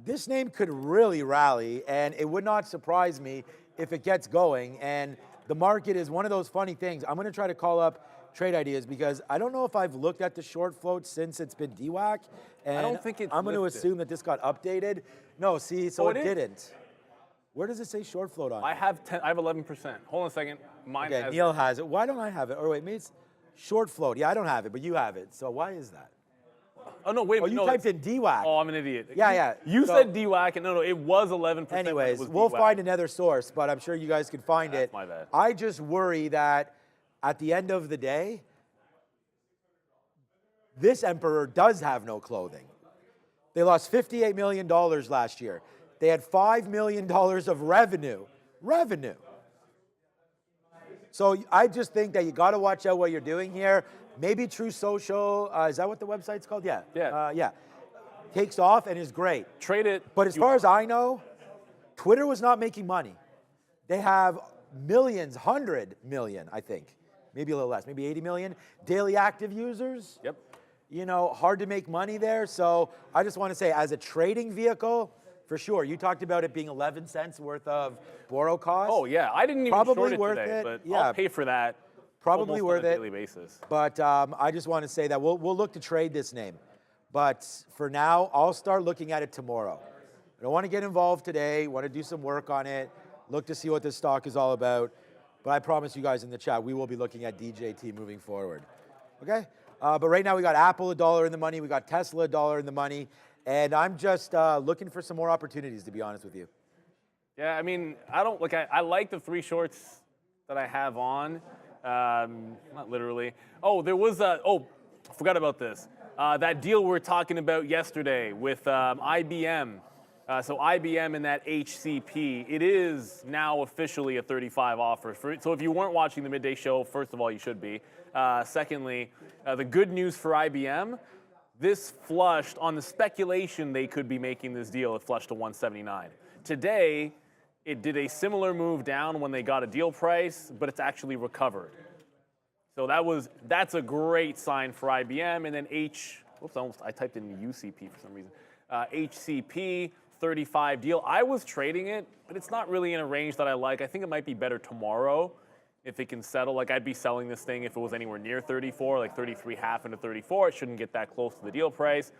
this name could really rally, and it would not surprise me if it gets going. And the market is one of those funny things. I'm going to try to call up Trade Ideas because I don't know if I've looked at the short float since it's been DWAC. And I don't think it's I'm going to lifted. assume that this got updated. No, see, so it it is? didn't. Where does it say short float on it? I have 11%. Hold on a second. Mine Okay, has. Neil has it. Why don't I have it? Or wait, maybe it's short float. Yeah, I don't have it, but you have it. So why is that? Oh no, wait. Oh, you no, typed in DWAC. Oh, I'm an idiot. Yeah. You So- said DWAC, and no, it was 11%. but it Anyways, was we'll DWAC. find another source, but I'm sure you guys can find That's it. my bad. I just worry that at the end of the day, this emperor does have no clothing. They lost $58 million last year. They had $5 million of revenue. So I just think that you got to watch out what you're doing here. Maybe True Social, is that what the website's called? Yeah. Yeah. Takes off and is great. Trade it. But as far as I know, Twitter was not making money. They have millions, 100 million, I think. Maybe a little less, maybe 80 million daily active users. Yep. Hard to make money there. So I just want to say, as a trading vehicle, for sure. You talked about it being 11 cents worth of borrow cost. Oh yeah, I didn't even Probably short it worth today, it. but Yeah. I'll pay for that. Probably almost worth on a it. daily basis. But I just want to say that we'll look to trade this name. But for now, I'll start looking at it tomorrow. I don't want to get involved today. Want to do some work on it. Look to see what this stock is all about. But I promise you guys in the chat, we will be looking at DJT moving forward. Okay? But right now we got Apple $1 in the money. We got Tesla $1 in the money. And I'm just looking for some more opportunities, to be honest with you. Yeah, I mean, I like the 3 shorts that I have on. Not literally. Oh, there was I forgot about this. That deal we were talking about yesterday with IBM. So IBM and that HCP, it is now officially a 35 offer. So if you weren't watching the midday show, first of all, you should be. Secondly, the good news for IBM, this flushed on the speculation they could be making this deal. It flushed to 179. Today, it did a similar move down when they got a deal price, but it's actually recovered. So that's a great sign for IBM. And then I typed in UCP for some reason. HCP 35 deal. I was trading it, but it's not really in a range that I like. I think it might be better tomorrow if it can settle. Like I'd be selling this thing if it was anywhere near 34, like 33.5 into 34. It shouldn't get that close to the deal price.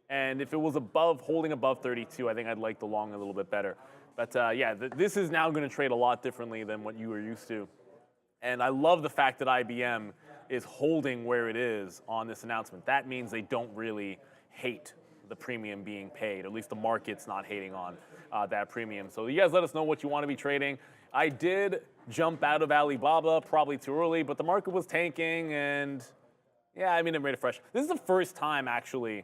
And if it was holding above 32, I think I'd like the long a little bit better. But this is now going to trade a lot differently than what you were used to. And I love the fact that IBM is holding where it is on this announcement. That means they don't really hate the premium being paid. At least the market's not hating on that premium. So you guys let us know what you want to be trading. I did jump out of Alibaba, probably too early, but the market was tanking, and yeah, I mean, it made it fresh. This is the first time, actually,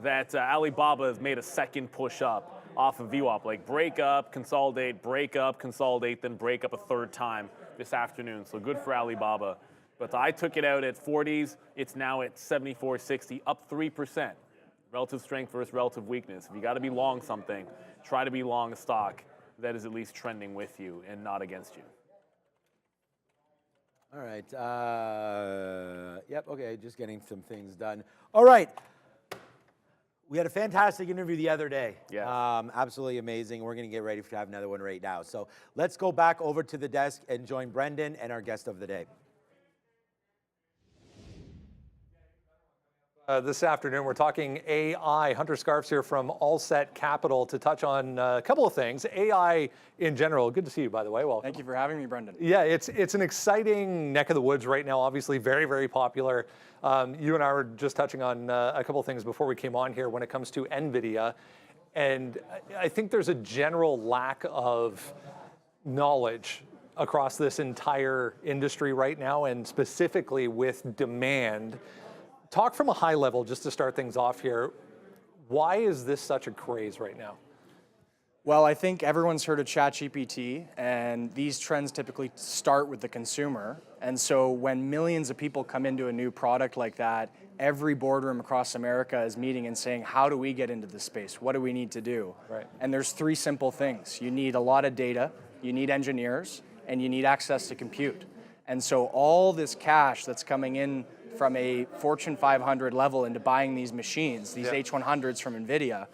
that Alibaba has made a second push up off of VWAP, like break up, consolidate, then break up a third time this afternoon. So good for Alibaba. But I took it out at 40s. It's now at 74.60, up 3%. Relative strength versus relative weakness. If you got to be long something, try to be long a stock that is at least trending with you and not against you. All right. Yep. Okay. Just getting some things done. All right. We had a fantastic interview the other day. Yeah. Absolutely amazing. We're going to get ready to have another one right now. So let's go back over to the desk and join Brendan and our guest of the day. This afternoon, we're talking AI. Hunter Scarf's here from Allset Capital to touch on a couple of things. AI in general. Good to see you, by the way. Welcome. Thank you for having me, Brendan. Yeah, it's an exciting neck of the woods right now. Obviously, very, very popular. You and I were just touching on a couple of things before we came on here when it comes to NVIDIA. And I think there's a general lack of knowledge across this entire industry right now, and specifically with demand. Talk from a high level, just to start things off here. Why is this such a craze right now? Well, I think everyone's heard of ChatGPT, and these trends typically start with the consumer. And so when millions of people come into a new product like that, every boardroom across America is meeting and saying, how do we get into this space? What do we need to do? Right. And there's three simple things. You need a lot of data, you need engineers, and you need access to compute. And so all this cash that's coming in from a Fortune 500 level into buying these machines, these H100s from NVIDIA,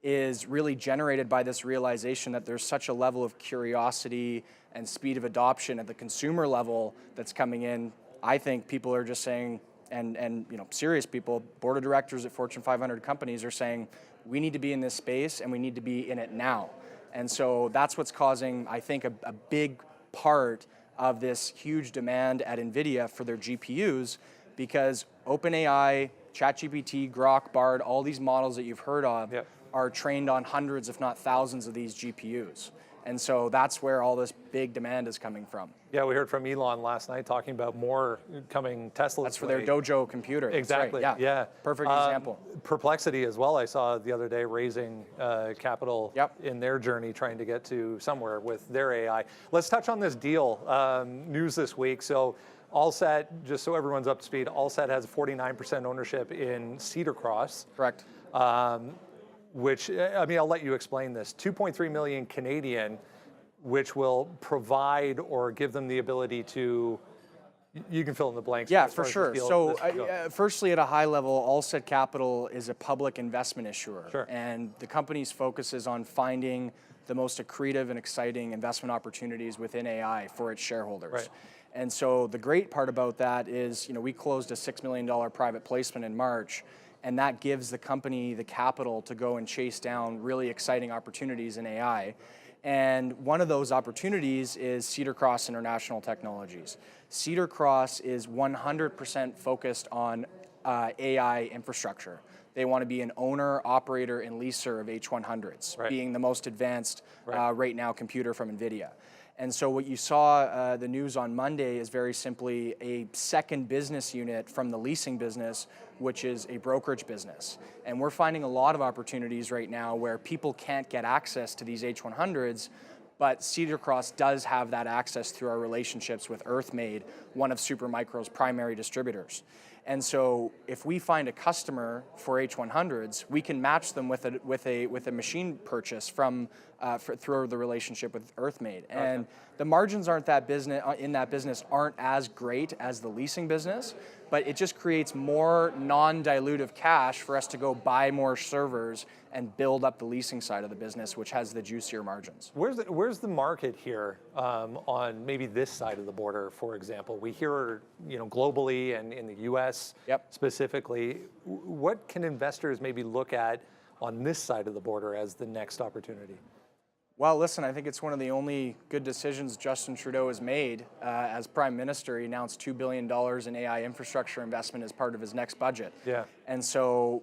is really generated by this realization that there's such a level of curiosity and speed of adoption at the consumer level that's coming in. I think people are just saying, and you know, serious people, board of directors at Fortune 500 companies are saying, we need to be in this space and we need to be in it now. And so that's what's causing, I think, a big part of this huge demand at NVIDIA for their GPUs, because OpenAI, ChatGPT, Grok, Bard, all these models that you've heard of are trained on hundreds, if not thousands, of these GPUs. And so that's where all this big demand is coming from. Yeah, we heard from Elon last night talking about more coming Teslas. That's for their Dojo computer. Exactly. Right. Yeah. Perfect example. Perplexity as well. I saw the other day raising capital in their journey, trying to get to somewhere with their AI. Let's touch on this deal. News this week. So Allset, just so everyone's up to speed, Allset has a 49% ownership in Cedar Cross. Correct. Which, I mean, I'll let you explain this. 2.3 million Canadian, which will provide or give them the ability to, you can fill in the blanks. Yeah, for sure. So firstly, at a high level, Allset Capital is a public investment issuer. Sure. And the company's focus is on finding the most accretive and exciting investment opportunities within AI for its shareholders. Right. And so the great part about that is, you know, we closed a $6 million private placement in March, and that gives the company the capital to go and chase down really exciting opportunities in AI. And one of those opportunities is Cedar Cross International Technologies. Cedar Cross is 100% focused on AI infrastructure. They want to be an owner, operator, and leaser of H100s, being the most advanced right now computer from NVIDIA. And so what you saw, the news on Monday, is very simply a second business unit from the leasing business, which is a brokerage business. And we're finding a lot of opportunities right now where people can't get access to these H100s, but Cedar Cross does have that access through our relationships with Earthmade, one of Supermicro's primary distributors. And so if we find a customer for H100s, we can match them with a machine purchase from through the relationship with Earthmade. And the margins aren't in that business aren't as great as the leasing business, but it just creates more non-dilutive cash for us to go buy more servers and build up the leasing side of the business, which has the juicier margins. Where's the market here on maybe this side of the border, for example? We hear, you know, globally and in the U.S. specifically. What can investors maybe look at on this side of the border as the next opportunity? Well, listen, I think it's one of the only good decisions Justin Trudeau has made. As Prime Minister, he announced $2 billion in AI infrastructure investment as part of his next budget. Yeah. And so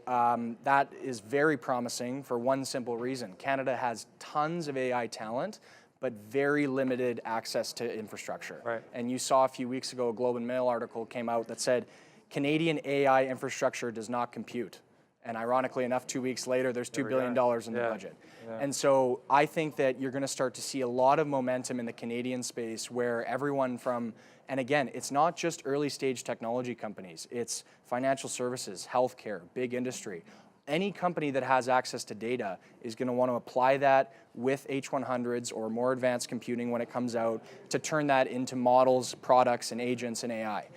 that is very promising for one simple reason. Canada has tons of AI talent, but very limited access to infrastructure. Right. And you saw a few weeks ago, a Globe and Mail article came out that said, Canadian AI infrastructure does not compute. And ironically enough, 2 weeks later, there's $2 billion in the budget. Yeah. And so I think that you're going to start to see a lot of momentum in the Canadian space where everyone from, and again, it's not just early stage technology companies, it's financial services, healthcare, big industry. Any company that has access to data is going to want to apply that with H100s or more advanced computing when it comes out to turn that into models, products, and agents and AI.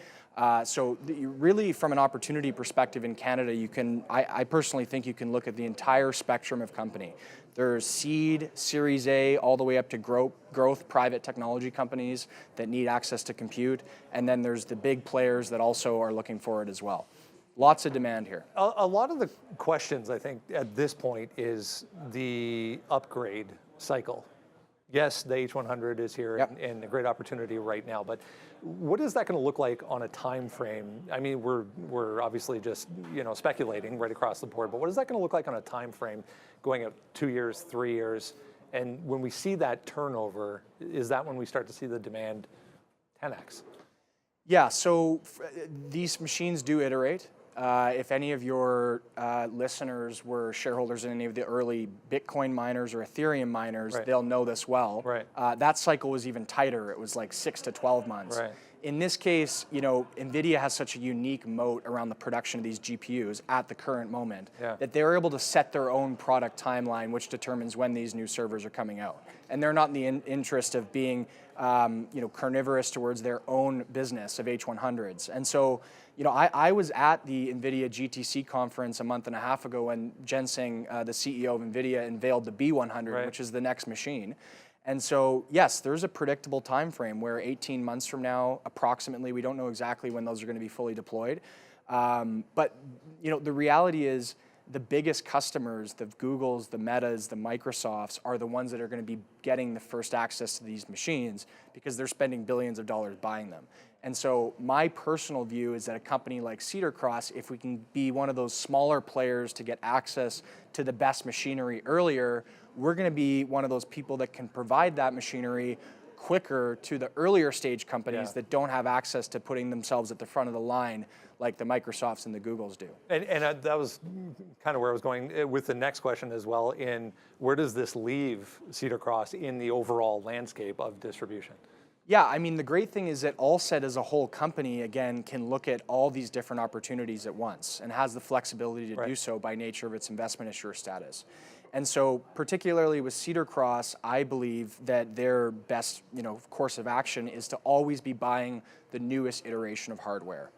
So really, from an opportunity perspective in Canada, you can, I personally think you can look at the entire spectrum of company. There's seed, Series A, all the way up to growth private technology companies that need access to compute. And then there's the big players that also are looking for it as well. Lots of demand here. A lot of the questions, I think, at this point is the upgrade cycle. Yes, the H100 is here and a great opportunity right now, but what is that going to look like on a time frame? I mean, we're obviously just speculating right across the board, but what is that going to look like on a time frame going up 2 years, 3 years? And when we see that turnover, is that when we start to see the demand 10x? Yeah, so these machines do iterate. If any of your listeners were shareholders in any of the early Bitcoin miners or Ethereum miners, they'll know this well. Right. That cycle was even tighter. It was like 6 to 12 months. Right. In this case, NVIDIA has such a unique moat around the production of these GPUs at the current moment that they're able to set their own product timeline, which determines when these new servers are coming out. And they're not in the interest of being carnivorous towards their own business of H100s. And so, I was at the NVIDIA GTC conference a month and a half ago when Jensen, the CEO of NVIDIA, unveiled the B100, which is the next machine. And so, yes, there's a predictable time frame where 18 months from now, approximately, we don't know exactly when those are going to be fully deployed. But the reality is the biggest customers, the Googles, the Metas, the Microsofts, are the ones that are going to be getting the first access to these machines because they're spending billions of dollars buying them. And so my personal view is that a company like Cedar Cross, if we can be one of those smaller players to get access to the best machinery earlier, we're going to be one of those people that can provide that machinery quicker to the earlier stage companies that don't have access to putting themselves at the front of the line like the Microsofts and the Googles do. And that was kind of where I was going with the next question as well, in where does this leave Cedar Cross in the overall landscape of distribution? Yeah, I mean, the great thing is that Allset as a whole company, again, can look at all these different opportunities at once and has the flexibility to do so by nature of its investment issuer status. And so particularly with Cedar Cross, I believe that their best course of action is to always be buying the newest iteration of hardware.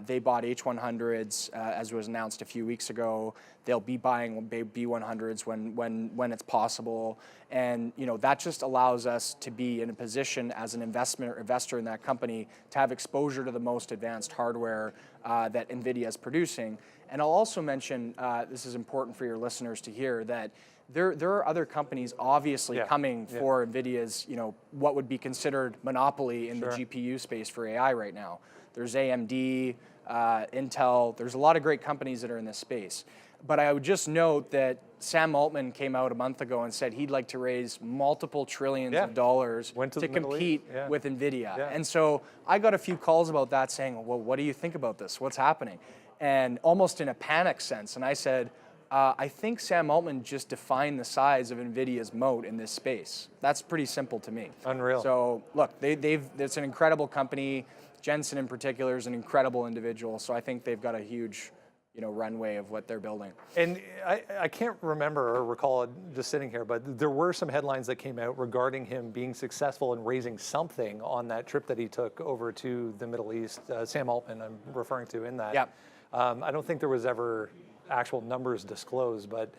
They bought H100s, as was announced a few weeks ago. They'll be buying B100s when it's possible. And that just allows us to be in a position as an investor in that company to have exposure to the most advanced hardware that NVIDIA is producing. And I'll also mention, this is important for your listeners to hear, that there are other companies obviously coming for NVIDIA's, what would be considered monopoly in the GPU space for AI right now. There's AMD, Intel, there's a lot of great companies that are in this space. But I would just note that Sam Altman came out a month ago and said he'd like to raise multiple trillions of dollars to compete with NVIDIA. And so I got a few calls about that saying, well, what do you think about this? What's happening? And almost in a panic sense. And I said, I think Sam Altman just defined the size of NVIDIA's moat in this space. That's pretty simple to me. Unreal. So look, it's an incredible company. Jensen in particular is an incredible individual. So I think they've got a huge runway of what they're building. And I can't remember or recall just sitting here, but there were some headlines that came out regarding him being successful in raising something on that trip that he took over to the Middle East. Sam Altman, I'm referring to in that. Yeah. I don't think there was ever actual numbers disclosed, but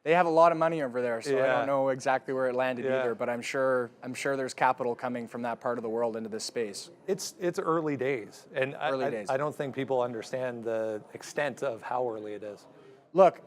they have a lot of money over there, so I don't know exactly where it landed either. But I'm sure there's capital coming from that part of the world into this space. It's early days, and I don't think people understand the extent of how early it is. Look,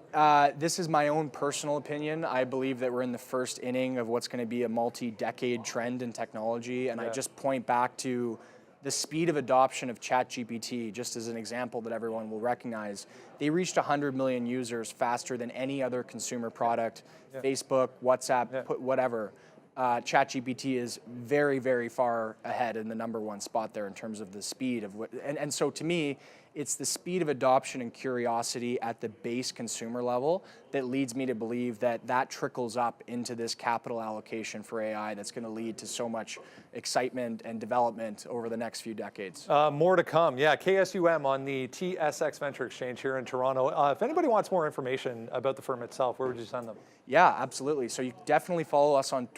this is my own personal opinion. I believe that we're in the first inning of what's going to be a multi-decade trend in technology, and I just point back to the speed of adoption of ChatGPT, just as an example that everyone will recognize. They reached 100 million users faster than any other consumer product, Facebook, WhatsApp, whatever. ChatGPT is very, very far ahead in the #1 spot there in terms of the speed of what, and so to me, it's the speed of adoption and curiosity at the base consumer level that leads me to believe that that trickles up into this capital allocation for AI that's going to lead to so much excitement and development over the next few decades. More to come. Yeah, KSUM on the TSX Venture Exchange here in Toronto. If anybody wants more information about the firm itself, where would you send them? Yeah, absolutely. So you definitely follow us on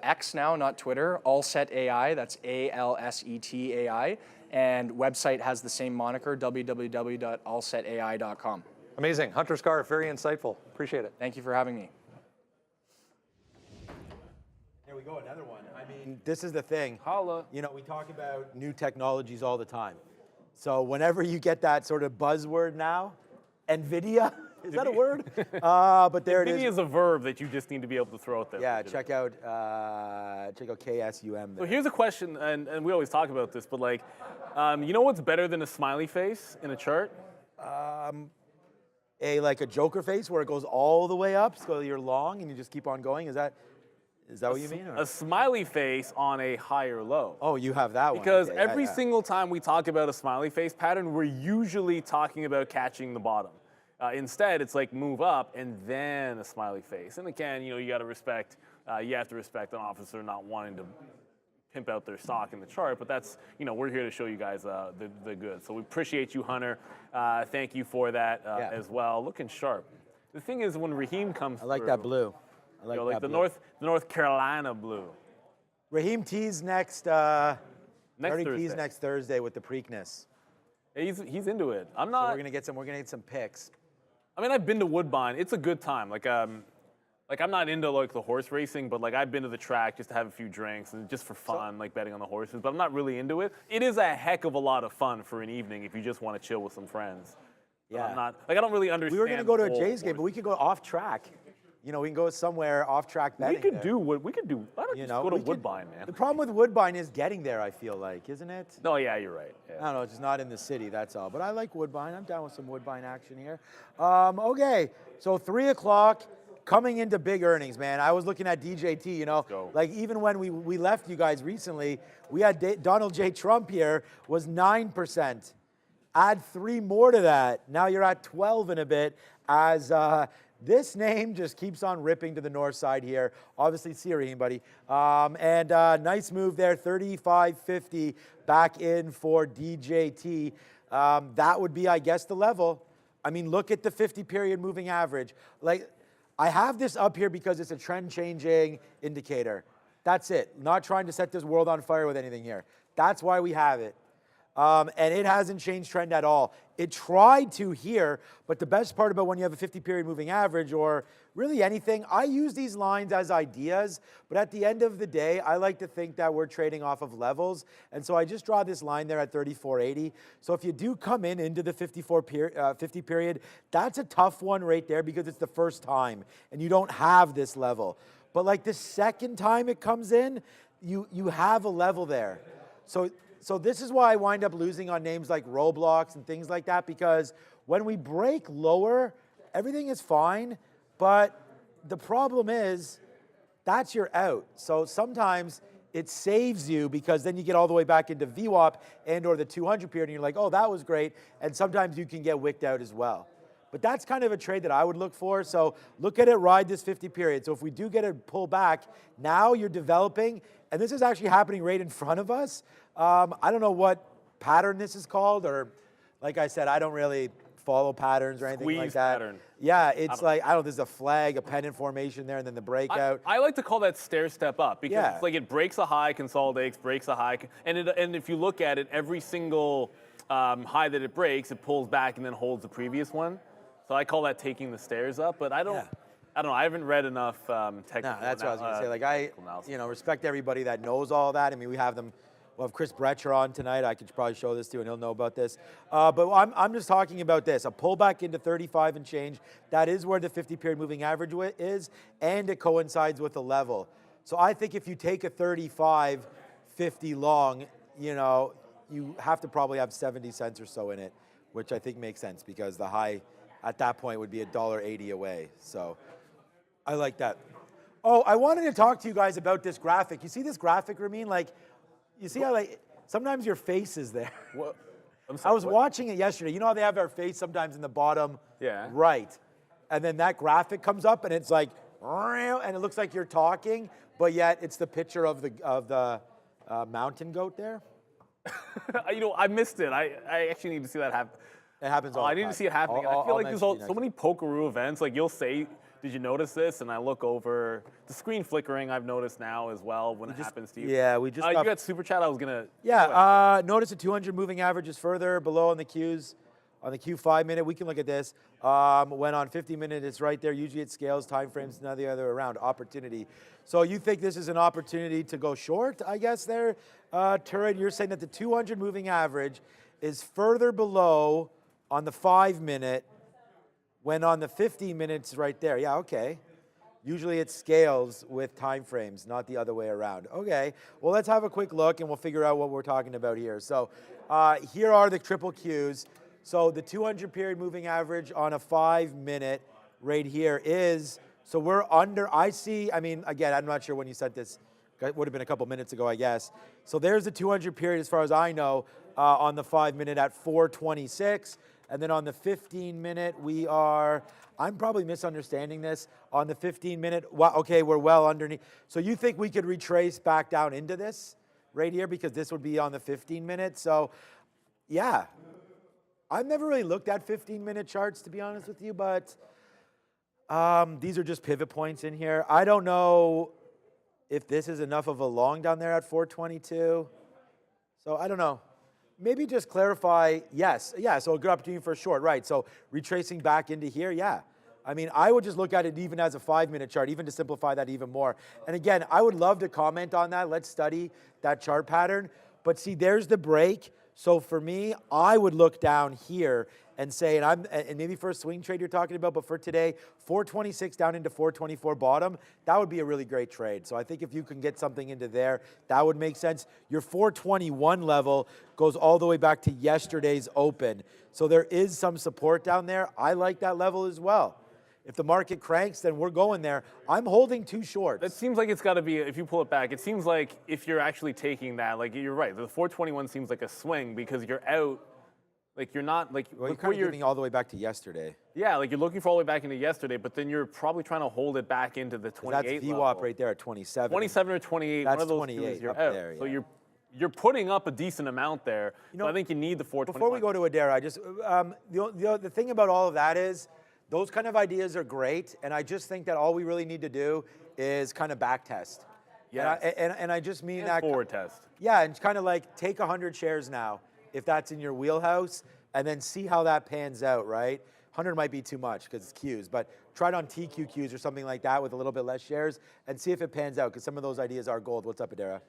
X now, not Twitter, Allset AI, that's ALSET AI. And website has the same moniker, www.allsetai.com. Amazing. Hunter Scarf, very insightful. Appreciate it. Thank you for having me. There we go, another one. I mean, this is the thing. Holla. You know, we talk about new technologies all the time. So whenever you get that sort of buzzword now, NVIDIA, is that a word? But there it is. NVIDIA is a verb that you just need to be able to throw out there. Yeah, check out KSUM there. So here's a question, and we always talk about this, but like, you know what's better than a smiley face in a chart? Like a Joker face where it goes all the way up, so you're long and you just keep on going. Is that what you mean? Or? A smiley face on a higher low. Oh, you have that one. Because Okay, every yeah. single time we talk about a smiley face pattern, we're usually talking about catching the bottom. Instead, it's like move up and then a smiley face. And again, you know, you have to respect an officer not wanting to pimp out their stock in the chart, but that's, you know, we're here to show you guys the good. So we appreciate you, Hunter. Thank you for that as well. Looking sharp. The thing is, when Raheem comes I like through, that blue. I like, you know, like that the blue. North Carolina blue. Raheem tees next Thursday. tees next Thursday with the Preakness. He's into it. I'm So not. we're gonna get some picks. I mean, I've been to Woodbine. It's a good time. Like I'm not into like the horse racing, but like I've been to the track just to have a few drinks and just for fun, like betting on the horses. But I'm not really into it. It is a heck of a lot of fun for an evening if you just want to chill with some friends. But Yeah. I'm not like I don't really understand. We were gonna go to a the whole Jays game, but we could go off track. You know, we can go somewhere off track betting. We could there. do what we could do. Why don't You just know, go to we could- Woodbine, man? The problem with Woodbine is getting there, I feel like, isn't it? No, yeah, you're right. I Yeah. don't know, it's just not in the city, that's all. But I like Woodbine. I'm down with some Woodbine action here. Okay, so 3 o'clock, coming into big earnings, man. I was looking at DJT, you know, go. like even when we left you guys recently, we had Donald J. Trump here, was 9%. Add 3 more to that. Now you're at 12 and a bit as this name just keeps on ripping to the north side here. Obviously, Syrian, buddy. Nice move there, 35.50 back in for DJT. That would be, I guess, the level. I mean, look at the 50-period moving average. Like, I have this up here because it's a trend-changing indicator. That's it. Not trying to set this world on fire with anything here. That's why we have it. And it hasn't changed trend at all. It tried to here, but the best part about when you have a 50-period moving average or really anything, I use these lines as ideas, but at the end of the day, I like to think that we're trading off of levels. And so I just draw this line there at 34.80. So if you do come into the 50 period, that's a tough one right there because it's the first time and you don't have this level. But like the second time it comes in, you have a level there. So this is why I wind up losing on names like Roblox and things like that, because when we break lower, everything is fine, but the problem is that's your out. So sometimes it saves you because then you get all the way back into VWAP and or the 200 period and you're like, oh, that was great. And sometimes you can get wicked out as well. But that's kind of a trade that I would look for. So look at it, ride this 50 period. So if we do get a pull back, now you're developing, and this is actually happening right in front of us. I don't know what pattern this is called, or like I said, I don't really follow patterns or anything like Squeeze that. pattern. Yeah, it's like, I don't know, there's a flag, a pennant formation there, and then the breakout. I like to call that stair step up because Yeah. it's like it breaks a high, consolidates, breaks a high, and if you look at it, every single high that it breaks, it pulls back and then holds the previous one. So I call that taking the stairs up, but I don't know. I haven't read enough technical. No, that's what I was going to say. Like, I analysis. respect everybody that knows all that. I mean, we have them We'll have Chris Breter on tonight. I could probably show this to you, and he'll know about this. But I'm just talking about this, a pullback into 35 and change. That is where the 50-period moving average is, and it coincides with the level. So I think if you take a 35, 50 long, you know, you have to probably have 70 cents or so in it, which I think makes sense because the high at that point would be $1.80 away. So I like that. Oh, I wanted to talk to you guys about this graphic. You see this graphic, Ramin? Like, you see how like sometimes your face is there. What? I was watching it yesterday. You know how they have our face sometimes in the bottom right, and then that graphic comes up and it's like, and it looks like you're talking, but yet it's the picture of the mountain goat there. You know, I missed it. I actually need to see that happen. It happens all the time. I need to see it happening. I feel like there's so many Pokeroo events. Like you'll say, did you notice this? And I look over, the screen flickering I've noticed now as well when it happens to you. Yeah, we just you got super chat. I was gonna. Yeah, notice the 200 moving average is further below on the Qs. On the Q5 minute, we can look at this. When on 50 minute, it's right there. Usually it scales, time frames, none of the other around. Opportunity. So you think this is an opportunity to go short, I guess there, Turin? You're saying that the 200 moving average is further below on the 5 minute when on the 50 minutes right there. Yeah, okay. Usually it scales with time frames, not the other way around. Okay, well, let's have a quick look and we'll figure out what we're talking about here. So here are the triple Qs. So the 200 period moving average on a 5 minute right here is, so we're under, I mean, again, I'm not sure when you sent this, it would have been a couple minutes ago, I guess. So there's the 200 period as far as I know on the 5 minute at 426. And then on the 15 minute, we are, I'm probably misunderstanding this. On the 15 minute, wow, okay, we're well underneath. So you think we could retrace back down into this right here because this would be on the 15 minute? So yeah, I've never really looked at 15-minute charts, to be honest with you, but these are just pivot points in here. I don't know if this is enough of a long down there at 422. So I don't know. Maybe just clarify, yes. Yeah, so a good opportunity for a short, right. So retracing back into here, yeah. I mean, I would just look at it even as a 5-minute chart, even to simplify that even more. And again, I would love to comment on that. Let's study that chart pattern. But see, there's the break. So for me, I would look down here and say, and maybe for a swing trade you're talking about, but for today, 426 down into 424 bottom, that would be a really great trade. So I think if you can get something into there, that would make sense. Your 421 level goes all the way back to yesterday's open. So there is some support down there. I like that level as well. If the market cranks, then we're going there. I'm holding two shorts. It seems like it's got to be, if you pull it back, it seems like if you're actually taking that, like you're right, the 421 seems like a swing because you're out, like you're not, like, well, you're kind of giving all the way back to yesterday. Yeah, like you're looking for all the way back into yesterday, but then you're probably trying to hold it back into the 28 That's VWAP level. right there at 27. 27 or 28, That's one of those 28 two you're up out. there, So yeah. you're putting up a decent amount there. You know, so I think you need the 421. Before we go to Adara, I just, the thing about all of that is, those kind of ideas are great, and I just think that all we really need to do is kind of back test. Yeah. And I just mean and that forward test. Yeah, and kind of like take 100 shares now, if that's in your wheelhouse, and then see how that pans out, right? 100 might be too much because it's Qs, but try it on TQQs or something like that with a little bit less shares and see if it pans out, because some of those ideas are gold. What's up, Adara?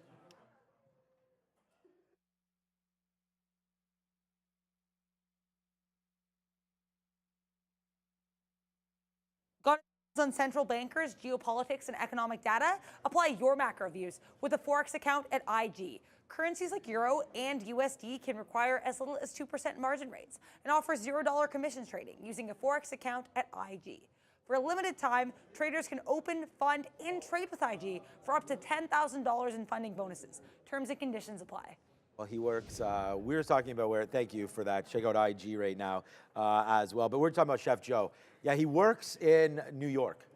On central bankers, geopolitics, and economic data? Apply your macro views with a Forex account at IG. Currencies like Euro and USD can require as little as 2% margin rates and offers $0 commissions trading using a Forex account at IG. For a limited time, traders can open, fund, and trade with IG for up to $10,000 in funding bonuses. Terms and conditions apply. Well, he works, we were talking about where, thank you for that, check out IG right now as well, but we're talking about Chef Joe. Yeah, he works in New York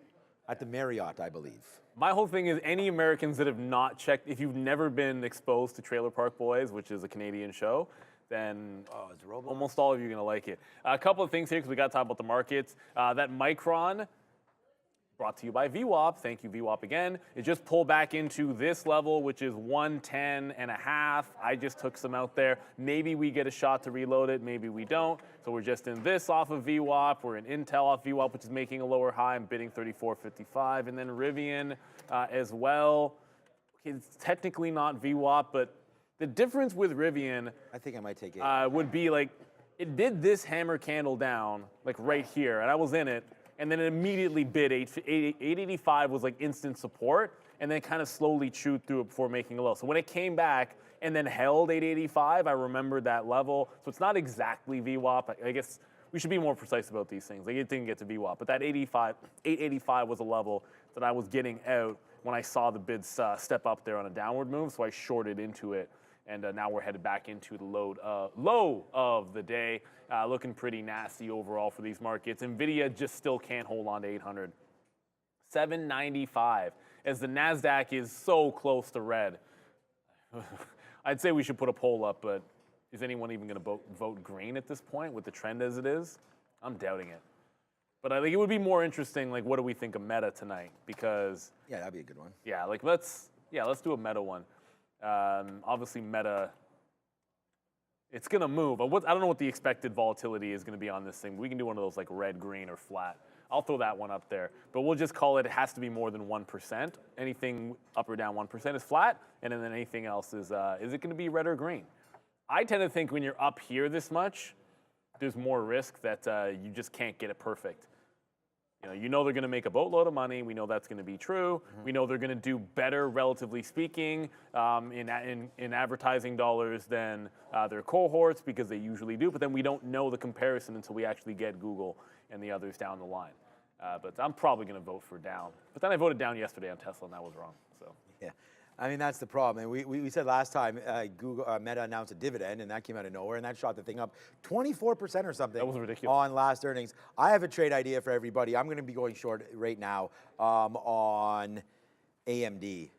at the Marriott, I believe. My whole thing is any Americans that have not checked, if you've never been exposed to Trailer Park Boys, which is a Canadian show, then almost all of you are going to like it. A couple of things here, because we got to talk about the markets. That Micron, brought to you by VWAP. Thank you, VWAP, again. It just pulled back into this level, which is 110.5. I just took some out there. Maybe we get a shot to reload it. Maybe we don't. So we're just in this off of VWAP. We're in Intel off VWAP, which is making a lower high. I'm bidding 34.55. And then Rivian as well. Okay, it's technically not VWAP, but The difference with Rivian I think I might take it. would be like, it did this hammer candle down, like right here, and I was in it, and then it immediately bid 885 was like instant support, and then kind of slowly chewed through it before making a low. So when it came back and then held 885, I remembered that level. So it's not exactly VWAP. I guess we should be more precise about these things. Like, it didn't get to VWAP, but that 885 was a level that I was getting out when I saw the bids step up there on a downward move, so I shorted into it. And now we're headed back into the low of the day. Looking pretty nasty overall for these markets. Nvidia just still can't hold on to 800. 795, as the NASDAQ is so close to red. I'd say we should put a poll up, but is anyone even going to vote green at this point with the trend as it is? I'm doubting it. But I think it would be more interesting, like, what do we think of Meta tonight? Because Yeah, that'd be a good one. yeah, like let's do a Meta one. Obviously, Meta, it's going to move. I don't know what the expected volatility is going to be on this thing. We can do one of those like red, green, or flat. I'll throw that one up there. But we'll just call it has to be more than 1%. Anything up or down 1% is flat, and then anything else is it going to be red or green? I tend to think when you're up here this much, there's more risk that you just can't get it perfect. You know they're going to make a boatload of money. We know that's going to be true. We know they're going to do better, relatively speaking, in advertising dollars than their cohorts, because they usually do. But then we don't know the comparison until we actually get Google and the others down the line. But I'm probably going to vote for down. But then I voted down yesterday on Tesla, and that was wrong. So Yeah, I mean, that's the problem. And we said last time Meta announced a dividend, and that came out of nowhere, and that shot the thing up 24% or something. That was ridiculous. On last earnings. I have a trade idea for everybody. I'm going to be going short right now on AMD.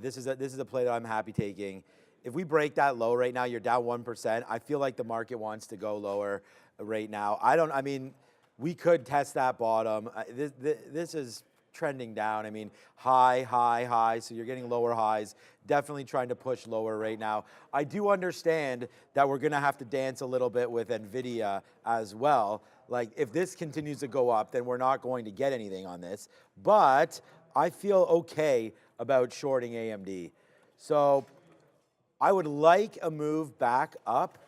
This is a play that I'm happy taking. If we break that low right now, you're down 1%. I feel like the market wants to go lower right now. I mean, we could test that bottom. This is trending down. I mean, high, so you're getting lower highs. Definitely trying to push lower right now. I do understand that we're gonna have to dance a little bit with Nvidia as well. Like, if this continues to go up, then we're not going to get anything on this. But I feel okay about shorting AMD. So I would like a move back up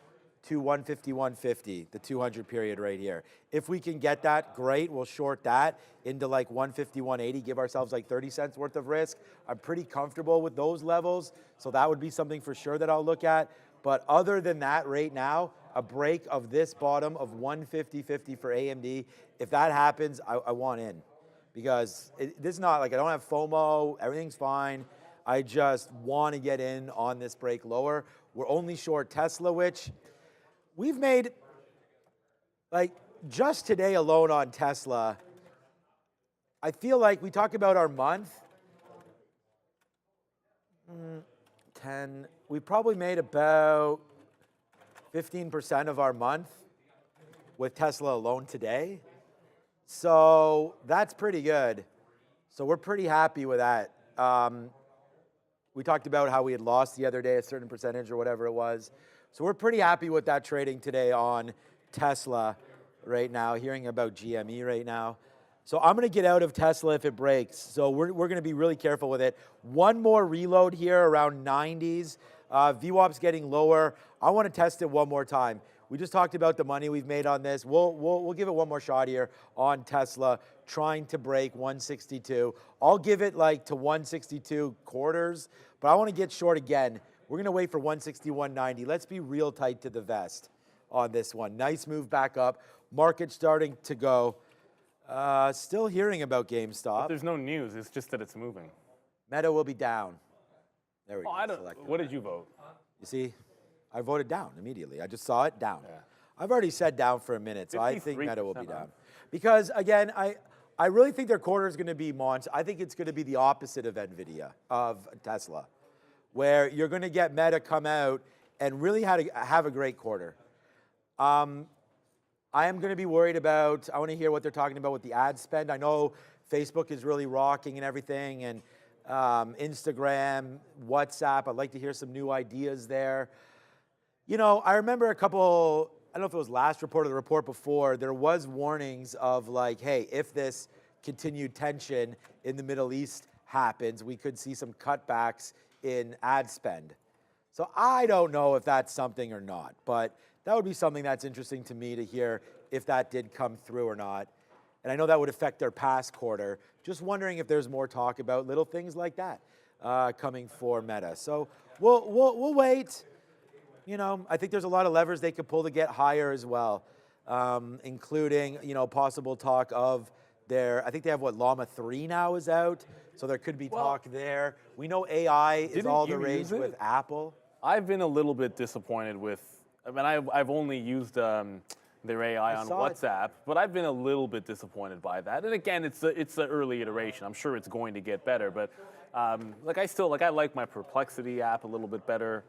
to 150, 150, the 200 period right here. If we can get that, great. We'll short that into like 150, 180, give ourselves like 30 cents worth of risk. I'm pretty comfortable with those levels, so that would be something for sure that I'll look at. But other than that, right now, a break of this bottom of 150.50 for AMD, if that happens, I want in. Because this is not like I don't have FOMO, everything's fine. I just want to get in on this break lower. We're only short Tesla, which we've made, like, just today alone on Tesla, I feel like we talk about our month, 10, we probably made about 15% of our month with Tesla alone today. So that's pretty good. So we're pretty happy with that. We talked about how we had lost the other day a certain percentage or whatever it was. So we're pretty happy with that trading today on Tesla right now, hearing about GME right now. So I'm going to get out of Tesla if it breaks. So we're going to be really careful with it. One more reload here around 90s. VWAP's getting lower. I want to test it one more time. We just talked about the money we've made on this. We'll give it one more shot here on Tesla, trying to break 162. I'll give it like to 162 quarters, but I want to get short again. We're going to wait for 161.90. Let's be real tight to the vest on this one. Nice move back up. Market starting to go. Still hearing about GameStop. But there's no news. It's just that it's moving. Meta will be down. There we go. What did you vote? You see, I voted down immediately. I just saw it down. Yeah. I've already said down for a minute, so I think 53% Meta will be on. down. Because, again, I really think their quarter is going to be monster. I think it's going to be the opposite of Nvidia, of Tesla, where you're going to get Meta come out and really have a great quarter. I am going to be worried about, I want to hear what they're talking about with the ad spend. I know Facebook is really rocking and everything, and Instagram, WhatsApp. I'd like to hear some new ideas there. You know, I remember a couple, I don't know if it was last report or the report before, there was warnings of like, hey, if this continued tension in the Middle East happens, we could see some cutbacks in ad spend. So I don't know if that's something or not, but that would be something that's interesting to me to hear if that did come through or not. And I know that would affect their past quarter. Just wondering if there's more talk about little things like that coming for Meta. So we'll wait. You know, I think there's a lot of levers they could pull to get higher as well, including, you know, possible talk of their, I think they have what, Llama 3 now is out, so there could be talk there. We know AI is all the rage with Apple. I've been a little bit disappointed with, I mean, I've only used their AI on WhatsApp, but I've been a little bit disappointed by that. And again, it's the early iteration. I'm sure it's going to get better, but I like my Perplexity app a little bit better,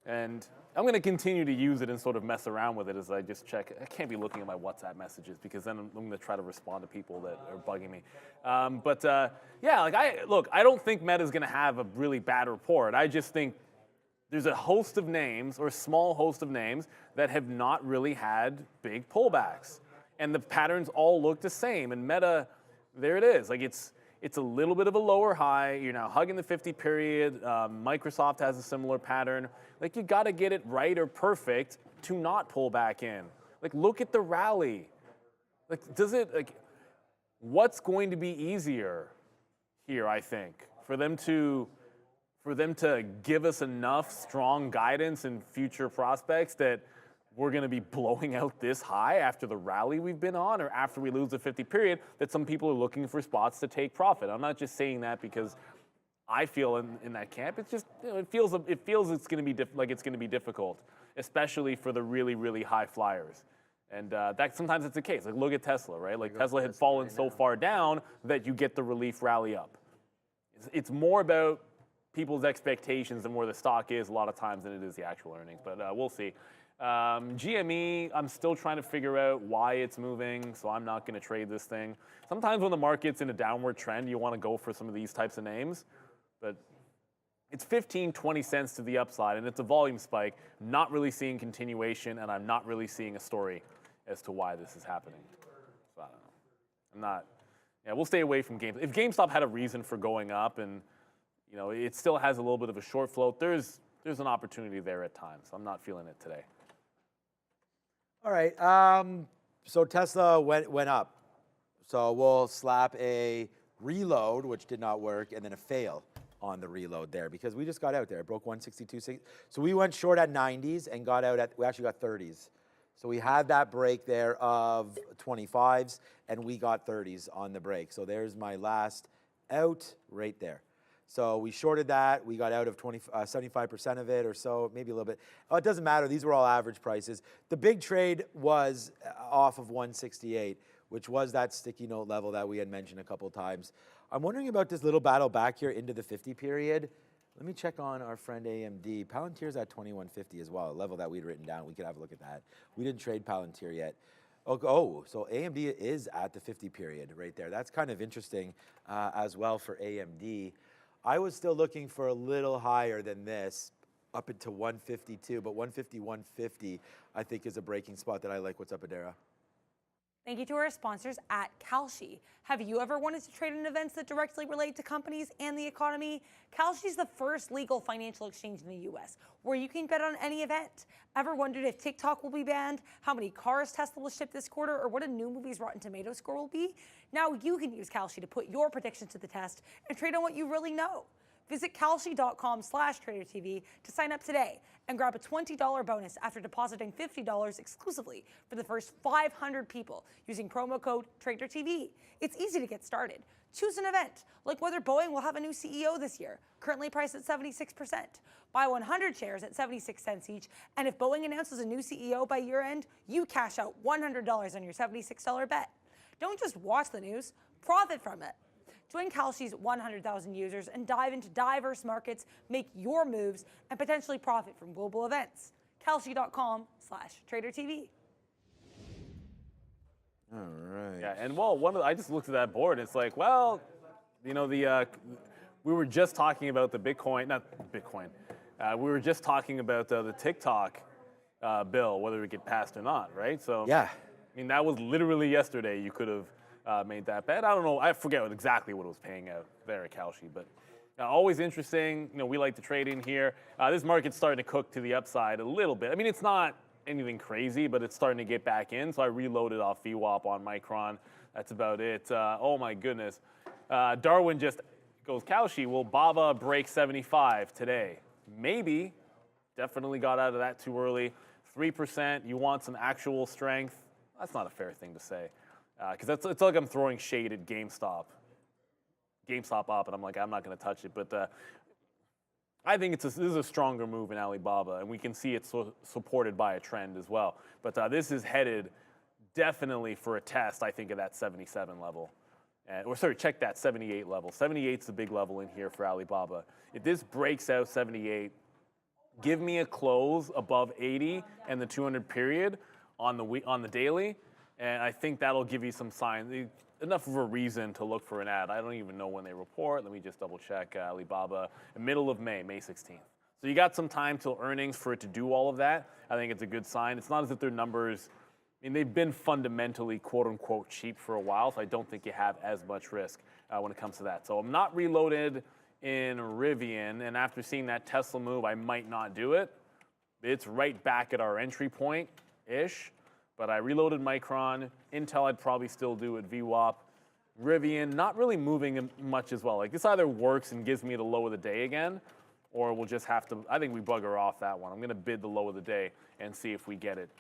and I'm going to continue to use it and sort of mess around with it as I just check. I can't be looking at my WhatsApp messages because then I'm going to try to respond to people that are bugging me. I don't think Meta's going to have a really bad report. I just think there's a host of names, or a small host of names, that have not really had big pullbacks. And the patterns all look the same. And Meta, there it is. Like it's a little bit of a lower high. You're now hugging the 50 period. Microsoft has a similar pattern. Like, you got to get it right or perfect to not pull back in. Like, look at the rally. Like, what's going to be easier here, I think, for them to give us enough strong guidance and future prospects that we're going to be blowing out this high after the rally we've been on, or after we lose the 50 period, that some people are looking for spots to take profit. I'm not just saying that because I feel in that camp. It's just, you know, it feels it's going to be it's going to be difficult, especially for the really, really high flyers. And that sometimes it's the case. Like, look at Tesla, right? Like, Tesla had fallen so far down that you get the relief rally up. It's more about people's expectations and where the stock is a lot of times than it is the actual earnings. But we'll see. GME, I'm still trying to figure out why it's moving, so I'm not going to trade this thing. Sometimes when the market's in a downward trend, you want to go for some of these types of names. But it's 15, 20 cents to the upside, and it's a volume spike. Not really seeing continuation, and I'm not really seeing a story as to why this is happening. So I don't know. I'm not. Yeah, we'll stay away from GameStop. If GameStop had a reason for going up, and you know it still has a little bit of a short float, there's an opportunity there at times. I'm not feeling it today. All right. So Tesla went up. So we'll slap a reload, which did not work, and then a fail on the reload there because we just got out there. It broke 162.6. So we went short at 90s and got out we actually got 30s. So we had that break there of 25s, and we got 30s on the break. So there's my last out right there. So we shorted that. We got out of 75% of it or so, maybe a little bit. Oh, it doesn't matter. These were all average prices. The big trade was off of 168, which was that sticky note level that we had mentioned a couple times. I'm wondering about this little battle back here into the 50 period. Let me check on our friend AMD. Palantir's at 2150 as well, a level that we'd written down. We could have a look at that. We didn't trade Palantir yet. Oh, so AMD is at the 50 period right there. That's kind of interesting as well for AMD. I was still looking for a little higher than this, up into 152, but 150, 150, I think is a breaking spot that I like. What's up, Adara? Thank you to our sponsors at Kalshi. Have you ever wanted to trade in events that directly relate to companies and the economy? Kalshi is the first legal financial exchange in the U.S. where you can bet on any event. Ever wondered if TikTok will be banned, how many cars Tesla will ship this quarter, or what a new movie's Rotten Tomatoes score will be? Now you can use Kalshi to put your predictions to the test and trade on what you really know. Visit kalshi.com/tradertv to sign up today and grab a $20 bonus after depositing $50 exclusively for the first 500 people using promo code TraderTV. It's easy to get started. Choose an event, like whether Boeing will have a new CEO this year, currently priced at 76%. Buy 100 shares at 76 cents each, and if Boeing announces a new CEO by year-end, you cash out $100 on your $76 bet. Don't just watch the news, profit from it. Join Kalshi's 100,000 users and dive into diverse markets, make your moves, and potentially profit from global events. Kalshi.com/TraderTV. All right. Yeah, and well, I just looked at that board. And it's like, well, you know, we were just talking about the Bitcoin, not Bitcoin. We were just talking about the TikTok bill, whether it get passed or not, right? So Yeah. I mean, that was literally yesterday. You could have made that bet. I don't know. I forget exactly what it was paying out there at Kalshi, but Always interesting. We like to trade in here. This market's starting to cook to the upside a little bit. I mean, it's not anything crazy, but it's starting to get back in. So I reloaded off VWAP on Micron. That's about it. Oh my goodness. Darwin just goes Kaushi. Will BAVA break 75 today? Maybe. Definitely got out of that too early. 3%. You want some actual strength? That's not a fair thing to say. Because it's like I'm throwing shade at GameStop. GameStop up, and I'm like, I'm not going to touch it. But I think this is a stronger move in Alibaba, and we can see it's supported by a trend as well. But this is headed definitely for a test, I think, of that 77 level. Check that 78 level. 78's the big level in here for Alibaba. If this breaks out 78, give me a close above 80 and the 200 period on the daily, and I think that'll give you some signs. Enough of a reason to look for an ad. I don't even know when they report. Let me just double check. Alibaba, middle of May 16th. So you got some time till earnings for it to do all of that. I think it's a good sign. It's not as if their numbers, I mean, they've been fundamentally quote unquote cheap for a while, so I don't think you have as much risk when it comes to that. So I'm not reloaded in Rivian, and after seeing that Tesla move, I might not do it. It's right back at our entry point-ish. But I reloaded Micron. Intel I'd probably still do at VWAP. Rivian, not really moving much as well. Like this either works and gives me the low of the day again, or we'll just have to, I think we bugger off that one. I'm gonna bid the low of the day and see if we get it.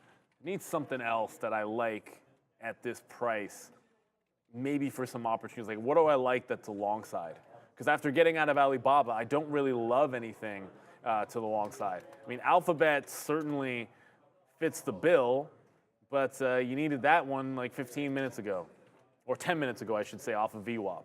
Need something else that I like at this price, maybe for some opportunities. Like what do I like that's a long side? Because after getting out of Alibaba, I don't really love anything to the long side. I mean, Alphabet certainly fits the bill, but you needed that one like 15 minutes ago, or 10 minutes ago, I should say, off of VWAP.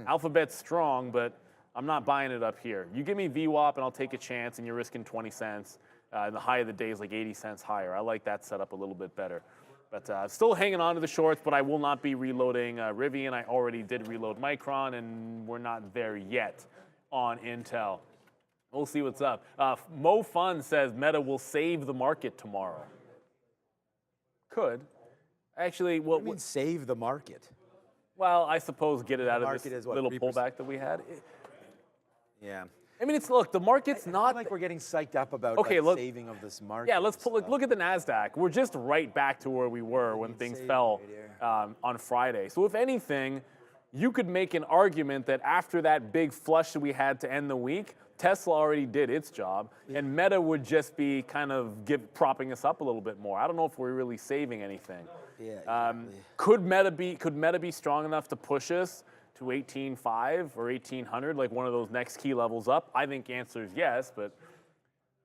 Alphabet's strong, but I'm not buying it up here. You give me VWAP and I'll take a chance, and you're risking 20 cents. And the high of the day is like 80 cents higher. I like that setup a little bit better. But still hanging on to the shorts, but I will not be reloading Rivian. I already did reload Micron, and we're not there yet on Intel. We'll see what's up. Mo Fun says Meta will save the market tomorrow. Could. Actually, What do you mean save the market? Well, I suppose get it out of market this is what, little 3%? pullback that we had. Yeah. I mean, look, the market's I not feel like we're getting psyched up about saving of this market. Yeah, let's look at the NASDAQ. We're just right back to where we were when things fell on Friday. So if anything, you could make an argument that after that big flush that we had to end the week, Tesla already did its job, and Meta would just be kind of propping us up a little bit more. I don't know if we're really saving anything. Yeah, exactly. Could Meta be strong enough to push us to 18.5 or 1800, like one of those next key levels up? I think the answer is yes, but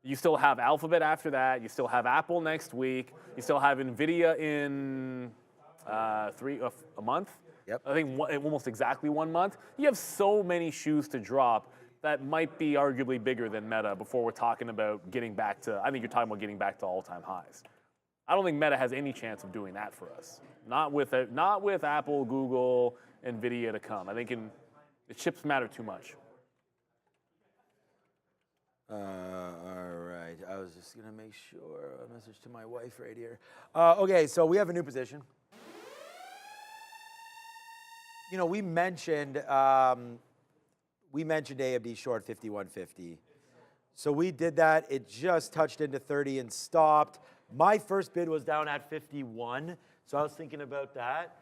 you still have Alphabet after that. You still have Apple next week. You still have Nvidia in a month. Yep. I think almost exactly 1 month. You have so many shoes to drop that might be arguably bigger than Meta before we're talking about getting back to, I think you're talking about getting back to all-time highs. I don't think Meta has any chance of doing that for us. Not with Apple, Google, Nvidia to come. I think the chips matter too much. All right. I was just going to make sure, a message to my wife right here. Okay, so we have a new position. You know, we mentioned AMD short 5150. So we did that. It just touched into 30 and stopped. My first bid was down at 51, so I was thinking about that.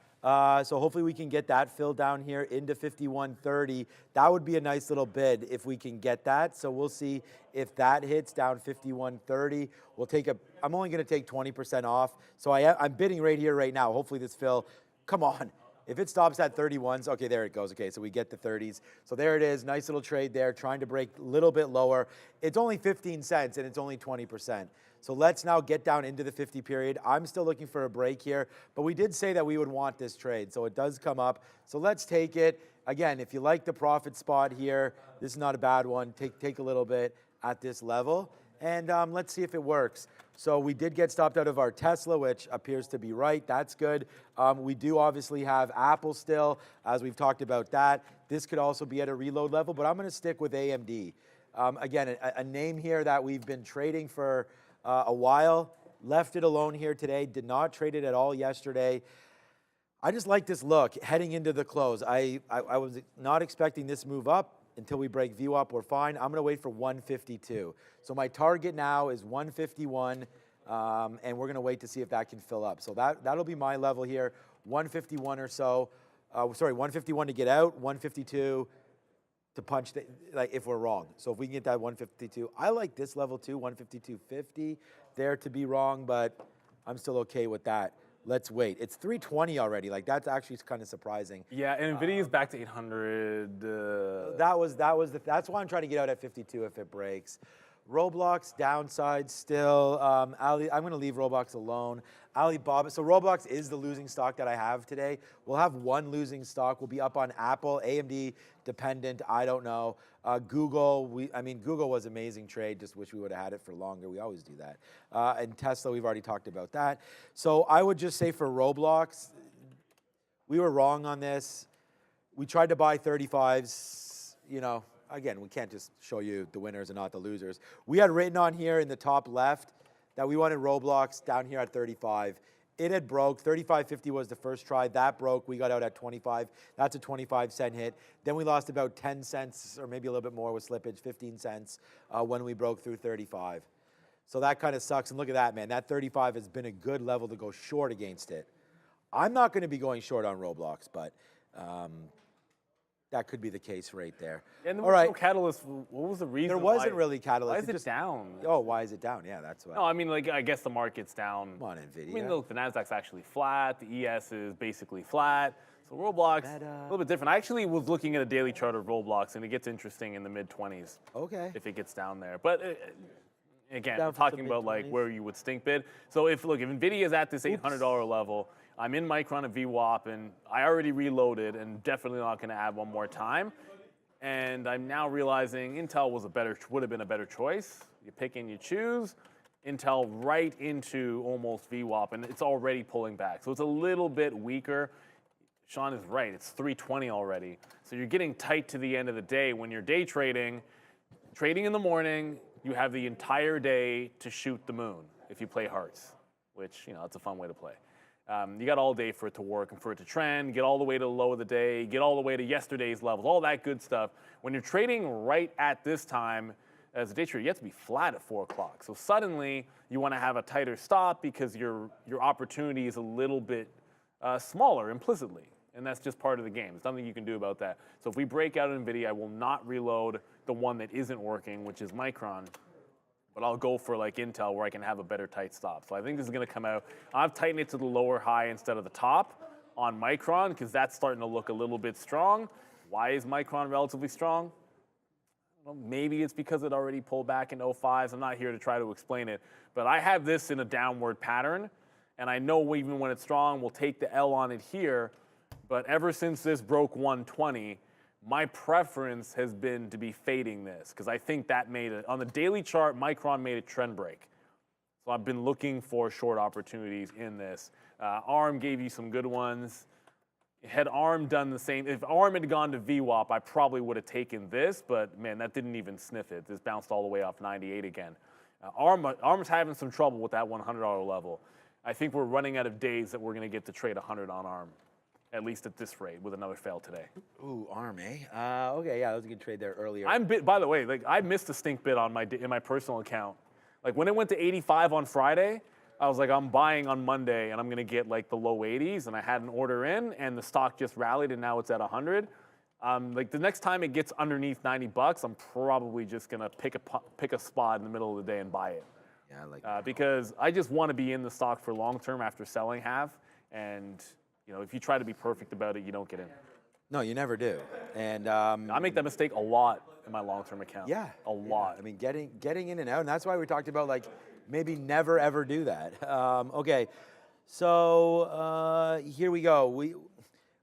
So hopefully we can get that filled down here into 51.30. That would be a nice little bid if we can get that. So we'll see if that hits down 51.30. We'll take I'm only going to take 20% off. So I'm bidding right here, right now. Hopefully this fill. Come on. If it stops at 31s, okay, there it goes. Okay, so we get the 30s. So there it is. Nice little trade there, trying to break a little bit lower. It's only 15 cents, and it's only 20%. So let's now get down into the 50 period. I'm still looking for a break here, but we did say that we would want this trade, so it does come up. So let's take it. Again, if you like the profit spot here, this is not a bad one. Take a little bit at this level, and let's see if it works. So we did get stopped out of our Tesla, which appears to be right. That's good. We do obviously have Apple still, as we've talked about that. This could also be at a reload level, but I'm going to stick with AMD. Again, a name here that we've been trading for a while. Left it alone here today. Did not trade it at all yesterday. I just like this look heading into the close. I was not expecting this move up. until we break VWAP, we're fine. I'm gonna wait for 152. So my target now is 151, and we're gonna wait to see if that can fill up. So that'll be my level here, 151 or so. 151 to get out, 152 to punch, like if we're wrong. So if we can get that 152, I like this level too, 152.50 there to be wrong, but I'm still okay with that. Let's wait. It's 320 already. Like that's actually kind of surprising. Yeah, and Nvidia is back to 800. That's why I'm trying to get out at 52 if it breaks. Roblox downside still. I'm going to leave Roblox alone. Alibaba. So Roblox is the losing stock that I have today. We'll have one losing stock. We'll be up on Apple, AMD dependent. I don't know. Google. Google was amazing trade. Just wish we would have had it for longer. We always do that. And Tesla. We've already talked about that. So I would just say for Roblox, we were wrong on this. We tried to buy 35s. You know. Again, we can't just show you the winners and not the losers. We had written on here in the top left that we wanted Roblox down here at 35. It had broke. 35.50 was the first try. That broke. We got out at 25. That's a 25-cent hit. Then we lost about 10 cents or maybe a little bit more with slippage, 15 cents when we broke through 35. So that kind of sucks. And look at that, man. That 35 has been a good level to go short against it. I'm not going to be going short on Roblox, but that could be the case right there. And there All was right. no catalyst. What was the reason? There wasn't really catalyst. Why is it down? Oh, why is it down? Yeah, that's why. No, I mean, like, I guess the market's down. Come on, NVIDIA. I mean, look, the NASDAQ's actually flat. The ES is basically flat. So Roblox, a little bit different. I actually was looking at a daily chart of Roblox, and it gets interesting in the mid-20s. Okay. If it gets down there. But again, Down we're for talking some about like mid-20s. where you would stink bid. So if NVIDIA is at this $800 level, I'm in Micron at VWAP, and I already reloaded, and definitely not going to add one more time. And I'm now realizing Intel would have been a better choice. You pick and you choose. Intel right into almost VWAP, and it's already pulling back. So it's a little bit weaker. Sean is right. It's 320 already. So you're getting tight to the end of the day. When you're day trading in the morning, you have the entire day to shoot the moon if you play hearts, which, it's a fun way to play. You got all day for it to work and for it to trend, get all the way to the low of the day, get all the way to yesterday's levels, all that good stuff. When you're trading right at this time, as a day trader, you have to be flat at 4 o'clock. So suddenly, you want to have a tighter stop because your opportunity is a little bit smaller implicitly. And that's just part of the game. There's nothing you can do about that. So if we break out NVIDIA, I will not reload the one that isn't working, which is Micron. But I'll go for like Intel where I can have a better tight stop. So I think this is going to come out. I've tightened it to the lower high instead of the top on Micron because that's starting to look a little bit strong. Why is Micron relatively strong? Well, maybe it's because it already pulled back in 05s. I'm not here to try to explain it. But I have this in a downward pattern. And I know even when it's strong, we'll take the L on it here. But ever since this broke 120, my preference has been to be fading this because I think that made it. On the daily chart, Micron made a trend break. So I've been looking for short opportunities in this. ARM gave you some good ones. Had ARM done the same, if ARM had gone to VWAP, I probably would have taken this, but man, that didn't even sniff it. This bounced all the way off 98 again. ARM's having some trouble with that $100 level. I think we're running out of days that we're going to get to trade 100 on ARM. At least at this rate, with another fail today. Ooh, ARM, eh? Okay, yeah, that was a good trade there earlier. By the way, I missed a stink bid on in my personal account. Like when it went to 85 on Friday, I was like, I'm buying on Monday, and I'm gonna get like the low 80s, and I had an order in, and the stock just rallied, and now it's at 100. Like the next time it gets underneath 90 bucks, I'm probably just gonna pick a spot in the middle of the day and buy it. Yeah, I like that. Because I just want to be in the stock for long term after selling half, and if you try to be perfect about it, you don't get in. No, you never do. And I make that mistake a lot in my long-term account. Yeah, a lot. I mean, getting in and out, and that's why we talked about like maybe never ever do that. Okay, so here we go. We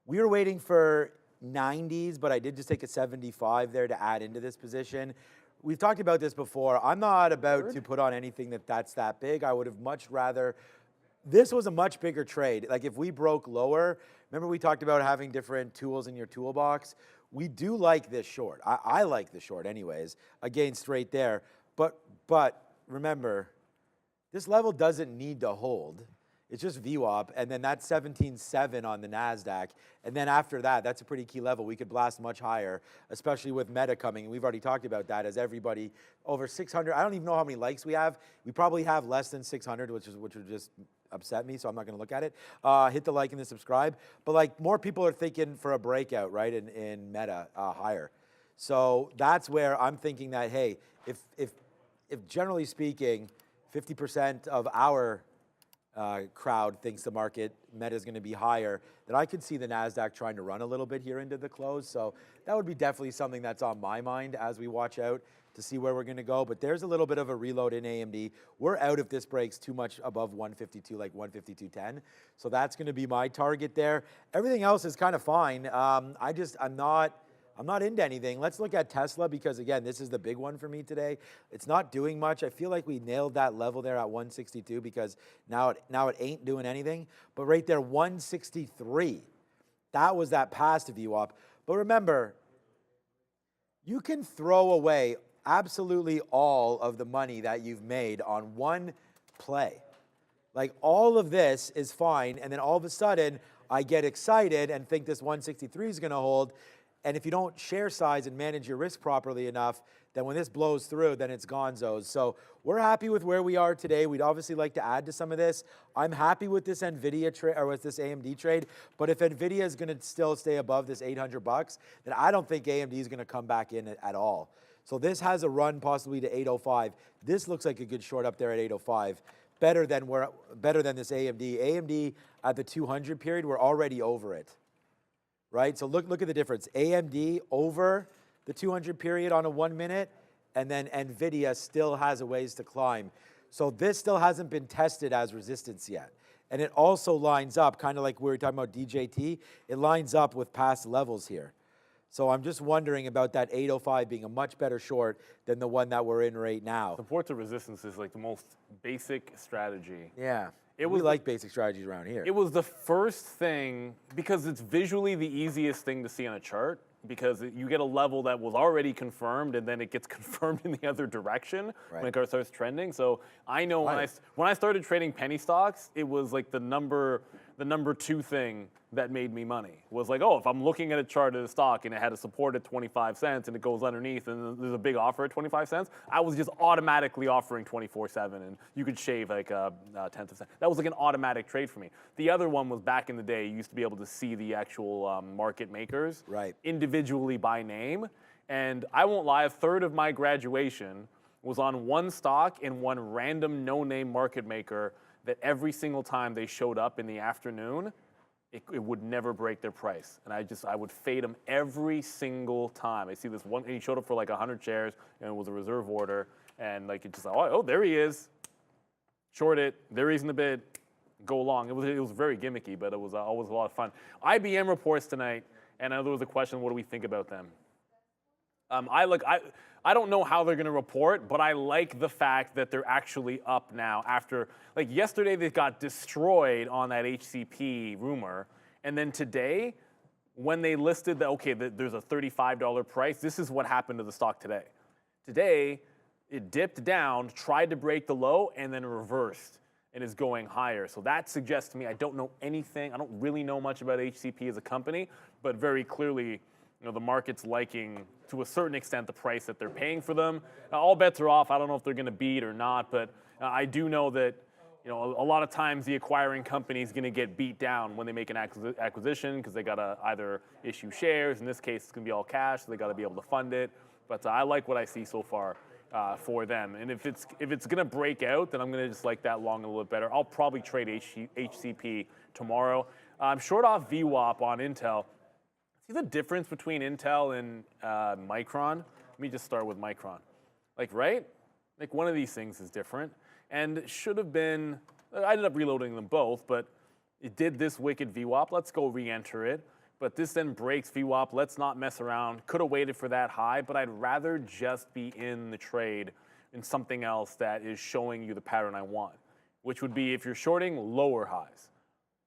were waiting for 90s, but I did just take a 75 there to add into this position. We've talked about this before. I'm not about to put on anything that's that big. I would have much rather. This was a much bigger trade. Like if we broke lower, remember we talked about having different tools in your toolbox? We do like this short. I like the short anyways, against right there. But remember, this level doesn't need to hold. It's just VWAP, and then that's 17.7 on the NASDAQ. And then after that, that's a pretty key level. We could blast much higher, especially with Meta coming. And we've already talked about that as everybody over 600. I don't even know how many likes we have. We probably have less than 600, which would just upset me, so I'm not going to look at it. Hit the like and the subscribe. But like more people are thinking for a breakout, right, in Meta higher. So that's where I'm thinking that, hey, if generally speaking, 50% of our crowd thinks the market Meta is going to be higher, then I could see the NASDAQ trying to run a little bit here into the close. So that would be definitely something that's on my mind as we watch out to see where we're going to go. But there's a little bit of a reload in AMD. We're out if this breaks too much above 152, like 152.10. So that's going to be my target there. Everything else is kind of fine. I'm not into anything. Let's look at Tesla because, again, this is the big one for me today. It's not doing much. I feel like we nailed that level there at 162 because now it ain't doing anything. But right there, 163, that was that past VWAP. But remember, you can throw away absolutely all of the money that you've made on one play. Like all of this is fine, and then all of a sudden, I get excited and think this 163 is going to hold. And if you don't share size and manage your risk properly enough, then when this blows through, then it's gonzos. So we're happy with where we are today. We'd obviously like to add to some of this. I'm happy with this Nvidia trade or with this AMD trade. But if Nvidia is going to still stay above this $800, then I don't think AMD is going to come back in at all. So this has a run possibly to 805. This looks like a good short up there at 805. Better than this AMD. AMD at the 200 period, we're already over it. Right, so look at the difference. AMD over the 200 period on a 1 minute, and then Nvidia still has a ways to climb. So this still hasn't been tested as resistance yet. And it also lines up, kind of like we were talking about DJT, it lines up with past levels here. So I'm just wondering about that 805 being a much better short than the one that we're in right now. Support to resistance is like the most basic strategy. Yeah. We like basic strategies around here. It was the first thing, because it's visually the easiest thing to see on a chart, because you get a level that was already confirmed, and then it gets confirmed in the other direction when it starts trending. So I know when I started trading penny stocks, it was like the number 2 thing that made me money. Was like, oh, if I'm looking at a chart of the stock and it had a support at 25 cents and it goes underneath and there's a big offer at 25 cents, I was just automatically offering 24/7, and you could shave like a tenth of a cent. That was like an automatic trade for me. The other one was back in the day, you used to be able to see the actual market makers individually by name. And I won't lie, a third of my graduation was on one stock and one random no-name market maker that every single time they showed up in the afternoon, it would never break their price. And I would fade them every single time. I see this one, and he showed up for like 100 shares, and it was a reserve order, and like it just, oh, there he is. Short it, there he's in the bid, go long. It was very gimmicky, but it was always a lot of fun. IBM reports tonight, and there was a question, what do we think about them? I don't know how they're going to report, but I like the fact that they're actually up now after, like yesterday they got destroyed on that HCP rumor, and then today, when they listed that, okay, there's a $35 price, this is what happened to the stock today. Today, it dipped down, tried to break the low, and then reversed, and is going higher. So that suggests to me, I don't know anything, I don't really know much about HCP as a company, but very clearly, the market's liking, to a certain extent, the price that they're paying for them. All bets are off. I don't know if they're going to beat or not, but I do know that a lot of times the acquiring company is going to get beat down when they make an acquisition because they got to either issue shares. In this case, it's going to be all cash, so they got to be able to fund it. But I like what I see so far for them. And if it's going to break out, then I'm going to just like that long a little bit better. I'll probably trade HCP tomorrow. I'm short off VWAP on Intel. See the difference between Intel and Micron? Let me just start with Micron. Like one of these things is different. And it should have been, I ended up reloading them both, but it did this wicked VWAP. Let's go re-enter it. But this then breaks VWAP. Let's not mess around. Could have waited for that high, but I'd rather just be in the trade in something else that is showing you the pattern I want, which would be if you're shorting, lower highs.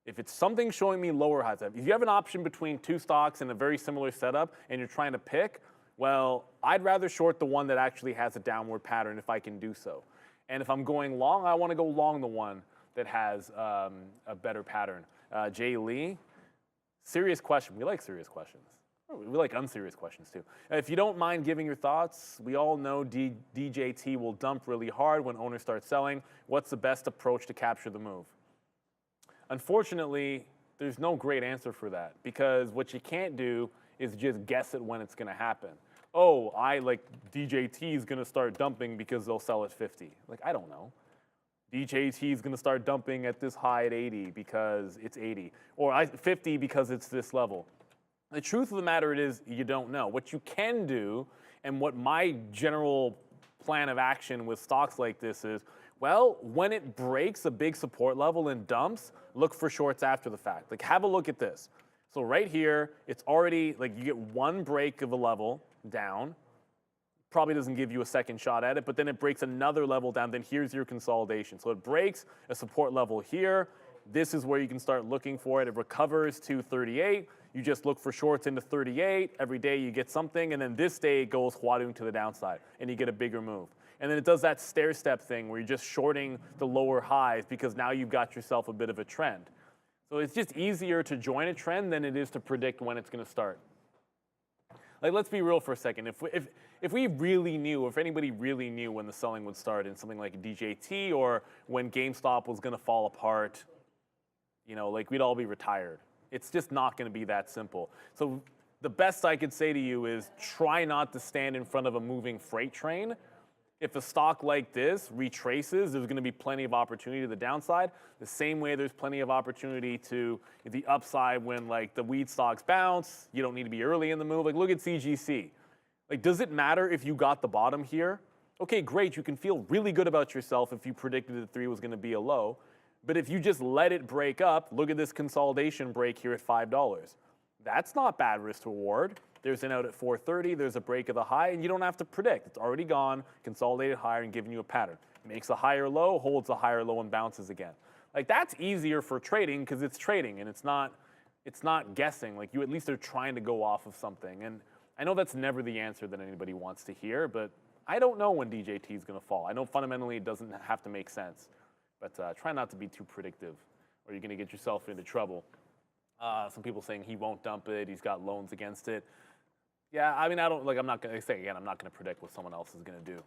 If it's something showing me lower highs, if you have an option between two stocks in a very similar setup and you're trying to pick, well, I'd rather short the one that actually has a downward pattern if I can do so. And if I'm going long, I want to go long the one that has a better pattern. Jay Lee, serious question. We like serious questions. We like unserious questions too. If you don't mind giving your thoughts, we all know DJT will dump really hard when owners start selling. What's the best approach to capture the move? Unfortunately, there's no great answer for that, because what you can't do is just guess at when it's going to happen. Oh, DJT is going to start dumping because they'll sell at 50. Like, I don't know. DJT is going to start dumping at this high at 80 because it's 80, or 50 because it's this level. The truth of the matter is you don't know. What you can do, and what my general plan of action with stocks like this is, well, when it breaks a big support level and dumps, look for shorts after the fact. Like, have a look at this. So right here, it's already, like, you get one break of a level down. Probably doesn't give you a second shot at it, but then it breaks another level down, then here's your consolidation. So it breaks a support level here. This is where you can start looking for it. It recovers to 38. You just look for shorts into 38. Every day you get something, and then this day it goes huadong to the downside, and you get a bigger move. And then it does that stair-step thing where you're just shorting the lower highs because now you've got yourself a bit of a trend. So it's just easier to join a trend than it is to predict when it's going to start. Like, let's be real for a second. If we really knew, if anybody really knew when the selling would start in something like DJT, or when GameStop was going to fall apart, you know, like, we'd all be retired. It's just not going to be that simple. So the best I could say to you is try not to stand in front of a moving freight train. If a stock like this retraces, there's going to be plenty of opportunity to the downside. The same way there's plenty of opportunity to the upside when, like, the weed stocks bounce. You don't need to be early in the move. Like, look at CGC. Like, does it matter if you got the bottom here? Okay, great. You can feel really good about yourself if you predicted that 3 was going to be a low. But if you just let it break up, look at this consolidation break here at $5. That's not bad risk to reward. There's an out at 430, there's a break of the high, and you don't have to predict. It's already gone, consolidated higher, and giving you a pattern. Makes a higher low, holds a higher low, and bounces again. Like, that's easier for trading because it's trading, and it's not guessing. Like, you at least are trying to go off of something. And I know that's never the answer that anybody wants to hear, but I don't know when DJT is going to fall. I know fundamentally it doesn't have to make sense. But try not to be too predictive, or you're going to get yourself into trouble. Some people saying he won't dump it, he's got loans against it. Yeah, I mean, I'm not going to say again, I'm not going to predict what someone else is going to do.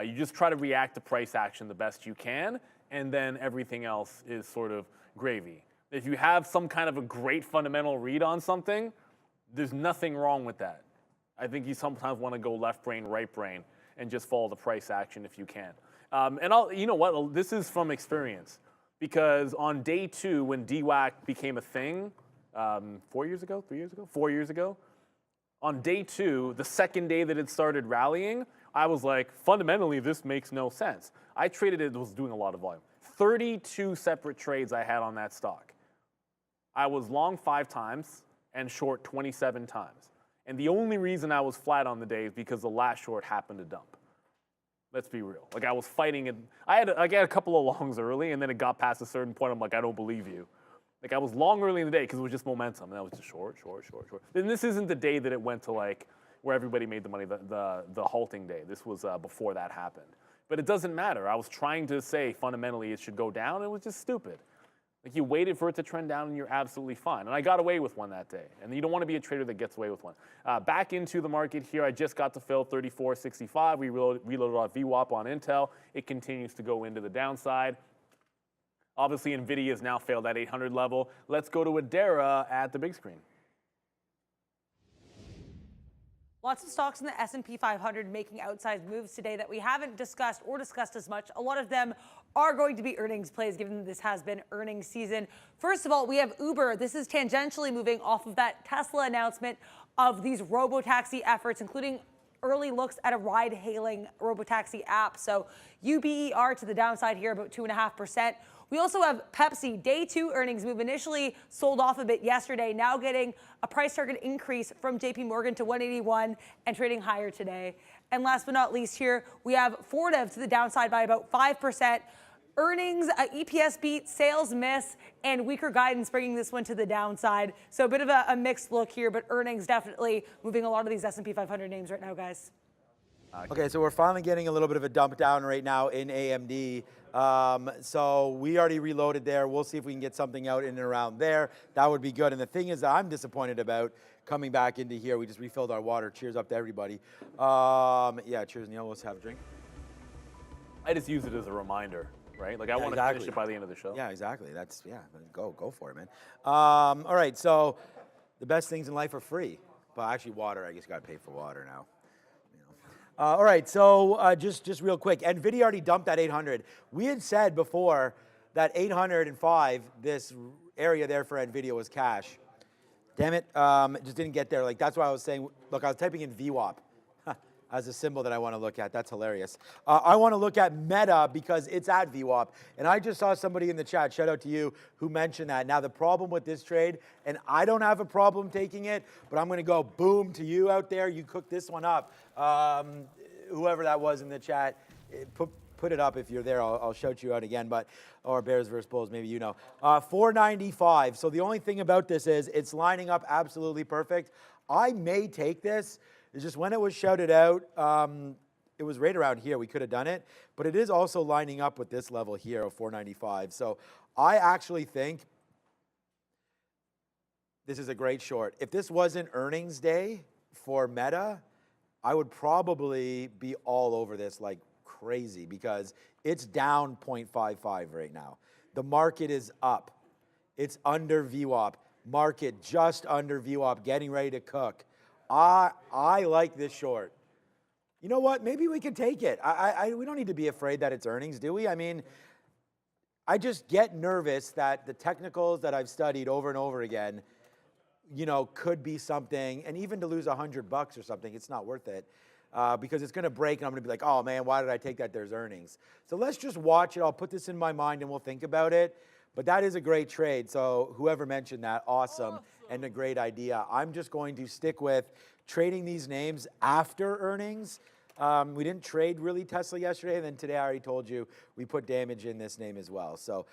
You just try to react to price action the best you can, and then everything else is sort of gravy. If you have some kind of a great fundamental read on something, there's nothing wrong with that. I think you sometimes want to go left brain, right brain, and just follow the price action if you can. You know what? This is from experience, because on day 2, when DWAC became a thing, 4 years ago, 3 years ago, 4 years ago, on day 2, the second day that it started rallying, I was like, fundamentally, this makes no sense. I traded it, was doing a lot of volume. 32 separate trades I had on that stock. I was long 5 times and short 27 times. And the only reason I was flat on the day is because the last short happened to dump. Let's be real. Like, I was fighting it. I got a couple of longs early, and then it got past a certain point. I'm like, I don't believe you. Like, I was long early in the day because it was just momentum, and I was just short. And this isn't the day that it went to, like, where everybody made the money, the halting day. This was before that happened. But it doesn't matter. I was trying to say fundamentally it should go down, and it was just stupid. Like, you waited for it to trend down, and you're absolutely fine. And I got away with one that day. And you don't want to be a trader that gets away with one. Back into the market here, I just got to fill 34.65. We reloaded our VWAP on Intel. It continues to go into the downside. Obviously, NVIDIA has now failed that 800 level. Let's go to Adara at the big screen. Lots of stocks in the S&P 500 making outsized moves today that we haven't discussed as much. A lot of them are going to be earnings plays, given that this has been earnings season. First of all, we have Uber. This is tangentially moving off of that Tesla announcement of these robotaxi efforts, including early looks at a ride-hailing robotaxi app. So UBER to the downside here, about 2.5%. We also have Pepsi, day 2 earnings move, initially sold off a bit yesterday, now getting a price target increase from JP Morgan to 181 and trading higher today. And last but not least here, we have Fortive to the downside by about 5%. Earnings, EPS beat, sales miss, and weaker guidance bringing this one to the downside. So a bit of a mixed look here, but earnings definitely moving a lot of these S&P 500 names right now, guys. Okay, so we're finally getting a little bit of a dump down right now in AMD. So we already reloaded there. We'll see if we can get something out in and around there. That would be good. And the thing is that I'm disappointed about coming back into here. We just refilled our water. Cheers up to everybody. Yeah, cheers, Neil. Let's have a drink. I just use it as a reminder, right? Like I want to exactly. finish it by the end of the show. Yeah, exactly. That's, yeah, go for it, man. All right, so the best things in life are free. But actually water, I guess you got to pay for water now. All right, so just real quick, NVIDIA already dumped that 800. We had said before that 805, this area there for NVIDIA was cash. Damn it, it just didn't get there. Like that's why I was saying, look, I was typing in VWAP as a symbol that I want to look at. That's hilarious. I want to look at Meta because it's at VWAP. And I just saw somebody in the chat, shout out to you, who mentioned that. Now the problem with this trade, and I don't have a problem taking it, but I'm going to go boom to you out there. You cook this one up. Whoever that was in the chat, put it up if you're there. I'll shout you out again. But or Bears versus Bulls, maybe you know. 495. So the only thing about this is it's lining up absolutely perfect. I may take this. It's just when it was shouted out, it was right around here. We could have done it. But it is also lining up with this level here of 495. So I actually think this is a great short. If this wasn't earnings day for Meta, I would probably be all over this like crazy because it's down 0.55 right now. The market is up. It's under VWAP. Market just under VWAP, getting ready to cook. I like this short. You know what? Maybe we can take it. We don't need to be afraid that it's earnings, do we? I mean, I just get nervous that the technicals that I've studied over and over again, you know, could be something, and even to lose $100 or something, it's not worth it because it's going to break, and I'm going to be like, oh man, why did I take that? There's earnings. So let's just watch it. I'll put this in my mind, and we'll think about it. But that is a great trade. So whoever mentioned that, awesome and a great idea. I'm just going to stick with trading these names after earnings. We didn't trade really Tesla yesterday, and then today I already told you we put damage in this name as well. So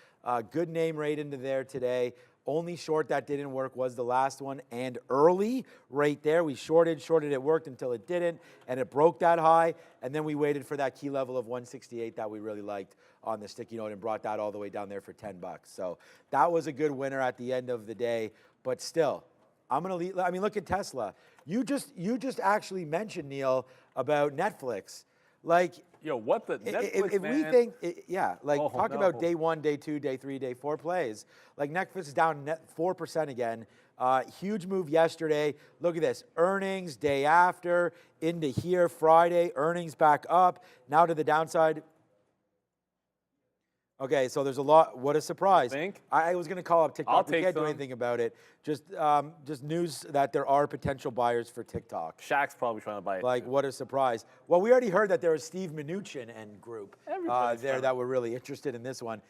good name right into there today. Only short that didn't work was the last one, and early right there. We shorted, it worked until it didn't, and it broke that high, and then we waited for that key level of 168 that we really liked on the sticky note and brought that all the way down there for 10 bucks. So that was a good winner at the end of the day, but still, I'm gonna leave. I mean, look at Tesla. You just actually mentioned, Neil, about Netflix. Like, yo, what the Netflix, if man. we think, yeah, like talk no. about day 1, day 2, day 3, day 4 plays. Like Netflix is down 4% again. Huge move yesterday. Look at this, earnings day after into here Friday, earnings back up. Now to the downside. Okay, so there's a lot. What a surprise! I was going to call up TikTok. We can't do anything about it. Just news that there are potential buyers for TikTok. Shaq's probably trying to buy it. Like, what a surprise! Well, we already heard that there was Steve Mnuchin and group there that were really interested in this one.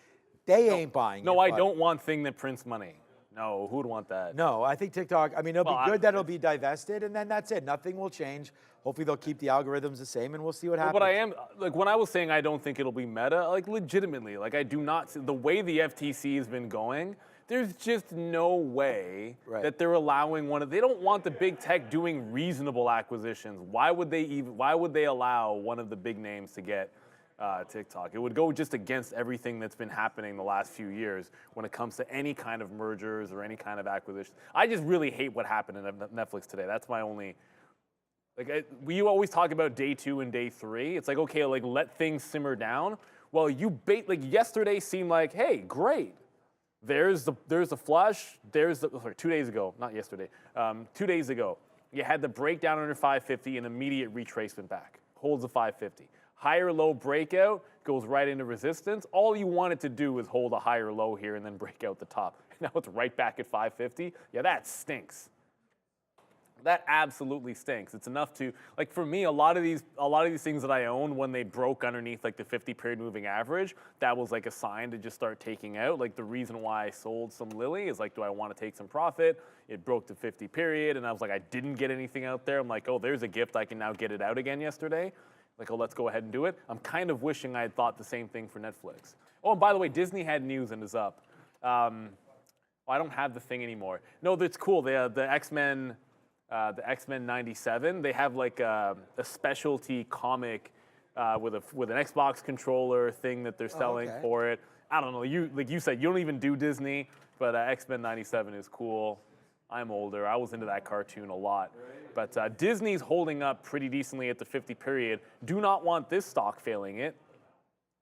They ain't buying. No, I don't want thing that prints money. No, who would want that? No, I think TikTok. I mean, it'll be good that it'll be divested, and then that's it. Nothing will change. Hopefully, they'll keep the algorithms the same, and we'll see what happens. But I am like when I was saying I don't think it'll be Meta, like legitimately, like I do not see the way the FTC has been going. There's just no way that they're allowing one of. They don't want the big tech doing reasonable acquisitions. Why would they allow one of the big names to get TikTok? It would go just against everything that's been happening the last few years when it comes to any kind of mergers or any kind of acquisition. I just really hate what happened in Netflix today. That's my only. Like we always talk about day 2 and day 3. It's like, okay, like let things simmer down. Well, like yesterday seemed like, hey, great. There's the flush. Sorry, 2 days ago, not yesterday. 2 days ago, you had the breakdown under 550 and immediate retracement back. Holds the 550. Higher low breakout goes right into resistance. All you wanted to do is hold a higher low here and then break out the top. Now it's right back at 550. Yeah, that stinks. That absolutely stinks. It's enough to, like for me, a lot of these things that I own, when they broke underneath like the 50-period moving average, that was like a sign to just start taking out. Like the reason why I sold some Lily is like, do I want to take some profit? It broke the 50-period, and I was like, I didn't get anything out there. I'm like, oh, there's a gift. I can now get it out again yesterday. Like, oh, let's go ahead and do it. I'm kind of wishing I had thought the same thing for Netflix. Oh, and by the way, Disney had news and is up. I don't have the thing anymore. No, that's cool. The X-Men. the X-Men 97. They have like a specialty comic with an Xbox controller thing that they're selling okay. for it. I don't know. Like you said, you don't even do Disney, but X-Men 97 is cool. I'm older. I was into that cartoon a lot. But Disney's holding up pretty decently at the 50 period. Do not want this stock failing it.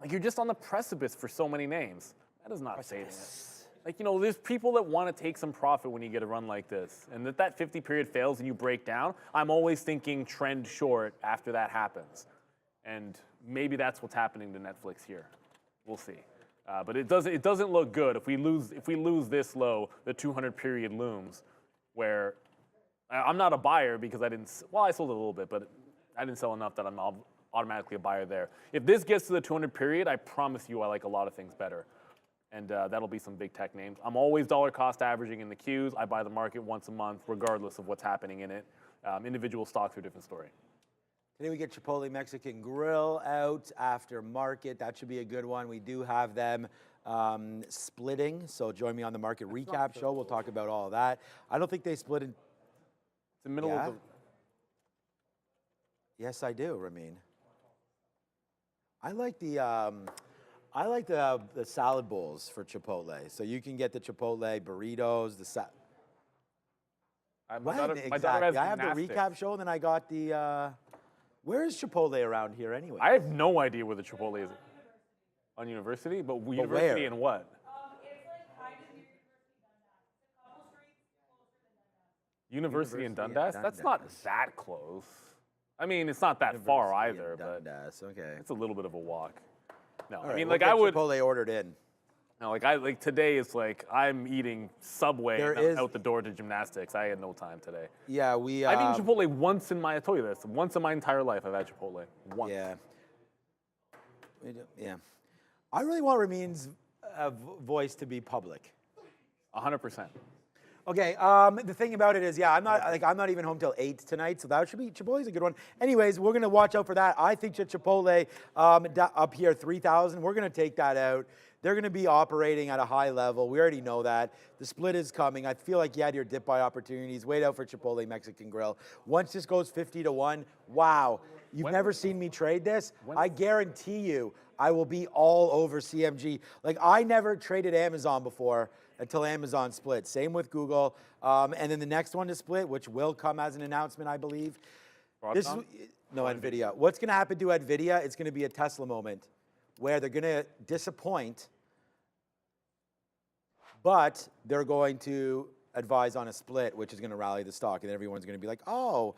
Like, you're just on the precipice for so many names. That is not saving it. Like, you know, there's people that want to take some profit when you get a run like this. And that 50 period fails and you break down, I'm always thinking trend short after that happens. And maybe that's what's happening to Netflix here. We'll see. But it doesn't look good. If we lose this low, the 200 period looms, where I'm not a buyer because I sold a little bit, but I didn't sell enough that I'm automatically a buyer there. If this gets to the 200 period, I promise you I like a lot of things better. And that'll be some big tech names. I'm always dollar cost averaging in the queues. I buy the market once a month, regardless of what's happening in it. Individual stocks are a different story. Today we get Chipotle Mexican Grill out after market. That should be a good one. We do have them splitting, so join me on the market recap show. We'll talk about all of that. I don't think they split in. It's the middle of the. Yes, I do, Ramin. I like the salad bowls for Chipotle. So you can get the Chipotle burritos, My daughter has exactly. I have the gymnastics. recap show, and then I got the. Where is Chipotle around here anyway? I have no idea where the Chipotle is. On University? But University where? and what? It's like kind of near University in University Dundas? in That's not Dundas. that close. I mean, it's not that far University either, in but Dundas, okay. it's a little bit of a walk. No, All I right, mean, we'll like get I would. Chipotle ordered in. No, like today is like I'm eating Subway There and is- out the door to gymnastics. I had no time today. Yeah, we. I've eaten Chipotle once in my. I told you this. Once in my entire life, I've had Chipotle. Once. Yeah. Yeah. I really want Ramin's voice to be public. 100%. Okay, the thing about it is, yeah, I'm not even home till 8 tonight, so that should be, Chipotle's a good one. Anyways, we're gonna watch out for that. I think that Chipotle up here 3,000, we're gonna take that out. They're gonna be operating at a high level. We already know that. The split is coming. I feel like you had your dip buy opportunities. Wait out for Chipotle Mexican Grill. Once this goes 50 to 1, wow. You've never seen me trade this? I guarantee you, I will be all over CMG. Like, I never traded Amazon before until Amazon split. Same with Google. And then the next one to split, which will come as an announcement, I believe. Broadcom? No, NVIDIA. What's gonna happen to NVIDIA? It's gonna be a Tesla moment where they're gonna disappoint, but they're going to advise on a split, which is gonna rally the stock, and everyone's gonna be like, oh,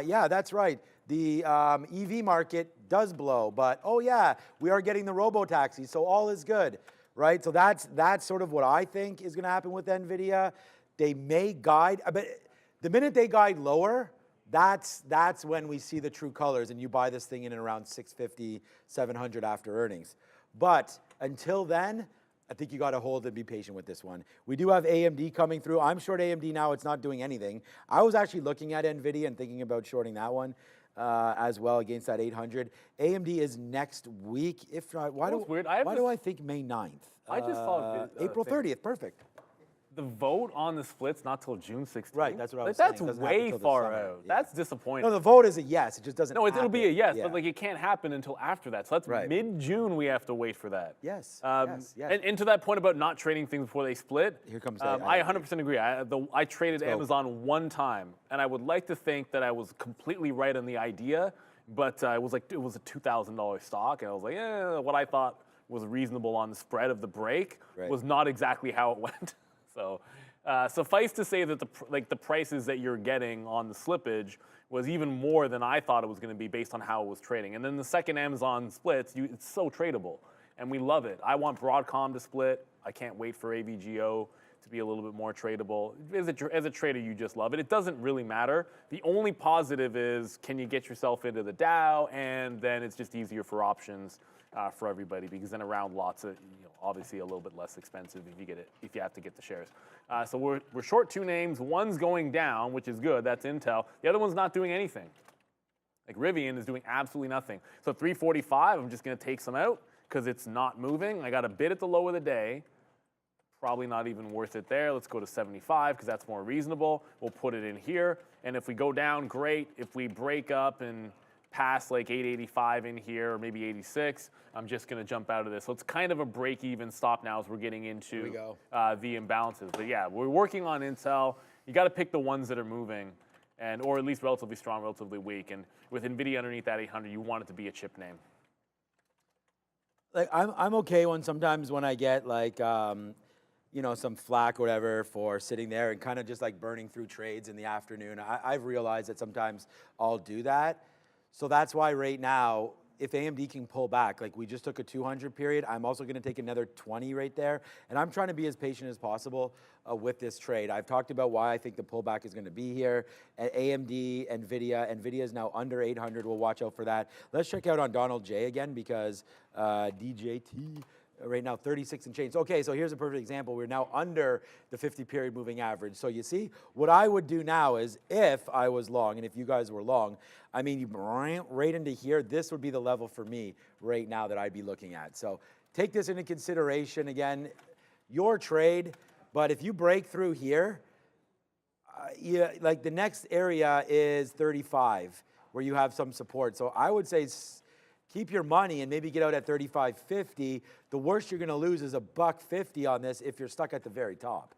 yeah, that's right. The EV market does blow, but oh yeah, we are getting the robo-taxi, so all is good, right? So that's sort of what I think is gonna happen with NVIDIA. They may guide, but the minute they guide lower, that's when we see the true colors, and you buy this thing in and around 650, 700 after earnings. But until then, I think you got to hold and be patient with this one. We do have AMD coming through. I'm short AMD now. It's not doing anything. I was actually looking at NVIDIA and thinking about shorting that one as well against that 800. AMD is next week. If not, why do I think May 9th? I just saw April 30th. Perfect. the vote on the split's not till June 16th. Right, that's what I was That's saying. It doesn't happen way till the far summer. out. Yeah. That's disappointing. No, the vote is a yes. It just doesn't. No, it'll be a happen. yes, Yeah. but like it can't happen until after that. So that's Right. mid-June we have to wait for that. Yes, yes. And to that point about not trading things before they split, Here comes the I 100% agree. I traded go. Amazon one time, and I would like to think that I was completely right on the idea, but it was a $2,000 stock, and I was like, what I thought was reasonable on the spread of the break was not exactly how it went. So suffice to say that the prices that you're getting on the slippage was even more than I thought it was going to be based on how it was trading. And then the second Amazon splits, it's so tradable, and we love it. I want Broadcom to split. I can't wait for AVGO to be a little bit more tradable. As a trader, you just love it. It doesn't really matter. The only positive is, can you get yourself into the Dow, and then it's just easier for options for everybody, because then around lots of, obviously a little bit less expensive if you have to get the shares. So we're short two names. One's going down, which is good. That's Intel. The other one's not doing anything. Like Rivian is doing absolutely nothing. So 345, I'm just going to take some out because it's not moving. I got a bid at the low of the day. Probably not even worth it there. Let's go to 75 because that's more reasonable. We'll put it in here. And if we go down, great. If we break up and pass like 885 in here, or maybe 86, I'm just going to jump out of this. So it's kind of a break-even stop now as we're getting into the imbalances. But yeah, we're working on Intel. You got to pick the ones that are moving, or at least relatively strong, relatively weak. And with Nvidia underneath that 800, you want it to be a chip name. Like I'm okay sometimes when I get like you know, some flack or whatever for sitting there and kind of just like burning through trades in the afternoon. I've realized that sometimes I'll do that. So that's why right now, if AMD can pull back, like we just took a 200 period, I'm also going to take another 20 right there. And I'm trying to be as patient as possible with this trade. I've talked about why I think the pullback is going to be here. At AMD, NVIDIA is now under 800. We'll watch out for that. Let's check out on Donald J again because DJT. Right now, 36 and change. Okay, so here's a perfect example. We're now under the 50-period moving average. So you see, what I would do now is if I was long, and if you guys were long, I mean, you right into here, this would be the level for me right now that I'd be looking at. So take this into consideration. Again, your trade, but if you break through here, like the next area is 35, where you have some support. So I would say keep your money and maybe get out at 35.50. The worst you're going to lose is $1.50 on this if you're stuck at the very top.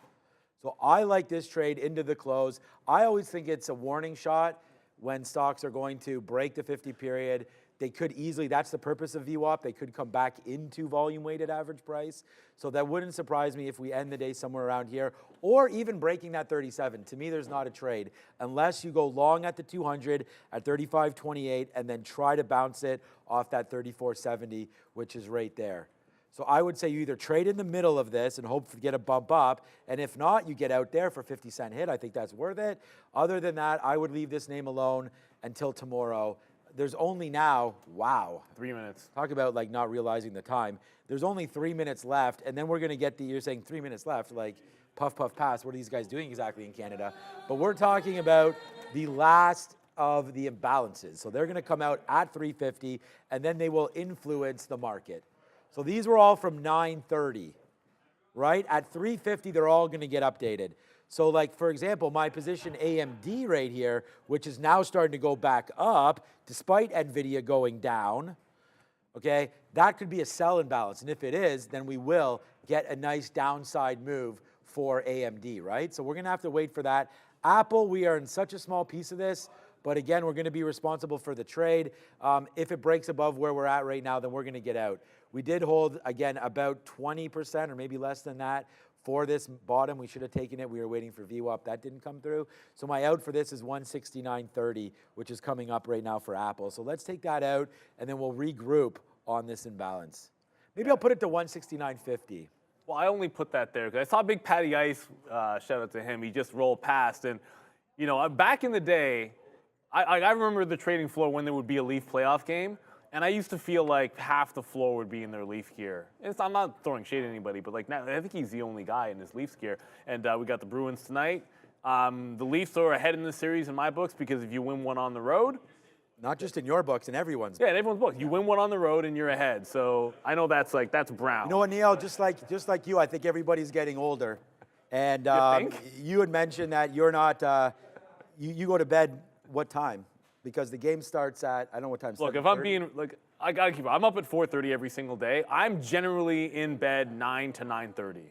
So I like this trade into the close. I always think it's a warning shot when stocks are going to break the 50 period. They could easily, that's the purpose of VWAP, they could come back into volume weighted average price. So that wouldn't surprise me if we end the day somewhere around here, or even breaking that 37. To me, there's not a trade unless you go long at the 200 at 35.28 and then try to bounce it off that 34.70, which is right there. So I would say you either trade in the middle of this and hope to get a bump up, and if not, you get out there for 50-cent hit. I think that's worth it. Other than that, I would leave this name alone until tomorrow. There's only now, wow. 3 minutes. Talk about like not realizing the time. There's only 3 minutes left, and then we're gonna get you're saying 3 minutes left, like puff, puff, pass. What are these guys doing exactly in Canada? But we're talking about the last of the imbalances. So they're gonna come out at 350, and then they will influence the market. So these were all from 9:30, right? At 350, they're all gonna get updated. So like, for example, my position AMD right here, which is now starting to go back up, despite NVIDIA going down, okay? That could be a sell imbalance. And if it is, then we will get a nice downside move for AMD, right? So we're gonna have to wait for that. Apple, we are in such a small piece of this, but again, we're gonna be responsible for the trade. If it breaks above where we're at right now, then we're gonna get out. We did hold, again, about 20% or maybe less than that for this bottom. We should have taken it. We were waiting for VWAP. That didn't come through. So my out for this is 169.30, which is coming up right now for Apple. So let's take that out, and then we'll regroup on this imbalance. Maybe I'll put it to 169.50. Well, I only put that there because I saw Big Patty Ice, shout out to him. He just rolled past. And, you know, back in the day, I remember the trading floor when there would be a Leaf playoff game. And I used to feel like half the floor would be in their Leaf gear. I'm not throwing shade at anybody, but like now, I think he's the only guy in his Leafs gear. And we got the Bruins tonight. The Leafs are ahead in the series in my books because if you win one on the road. Not just in your books, in everyone's. Yeah, in everyone's books. You win one on the road and you're ahead. So I know that's brown. You know what, Neil, just like you, I think everybody's getting older. And you had mentioned that you're not, you go to bed what time? Because the game starts at, I don't know what time. Look, if I'm being, like, I gotta keep it. I'm up at 4:30 every single day. I'm generally in bed 9 to 9:30.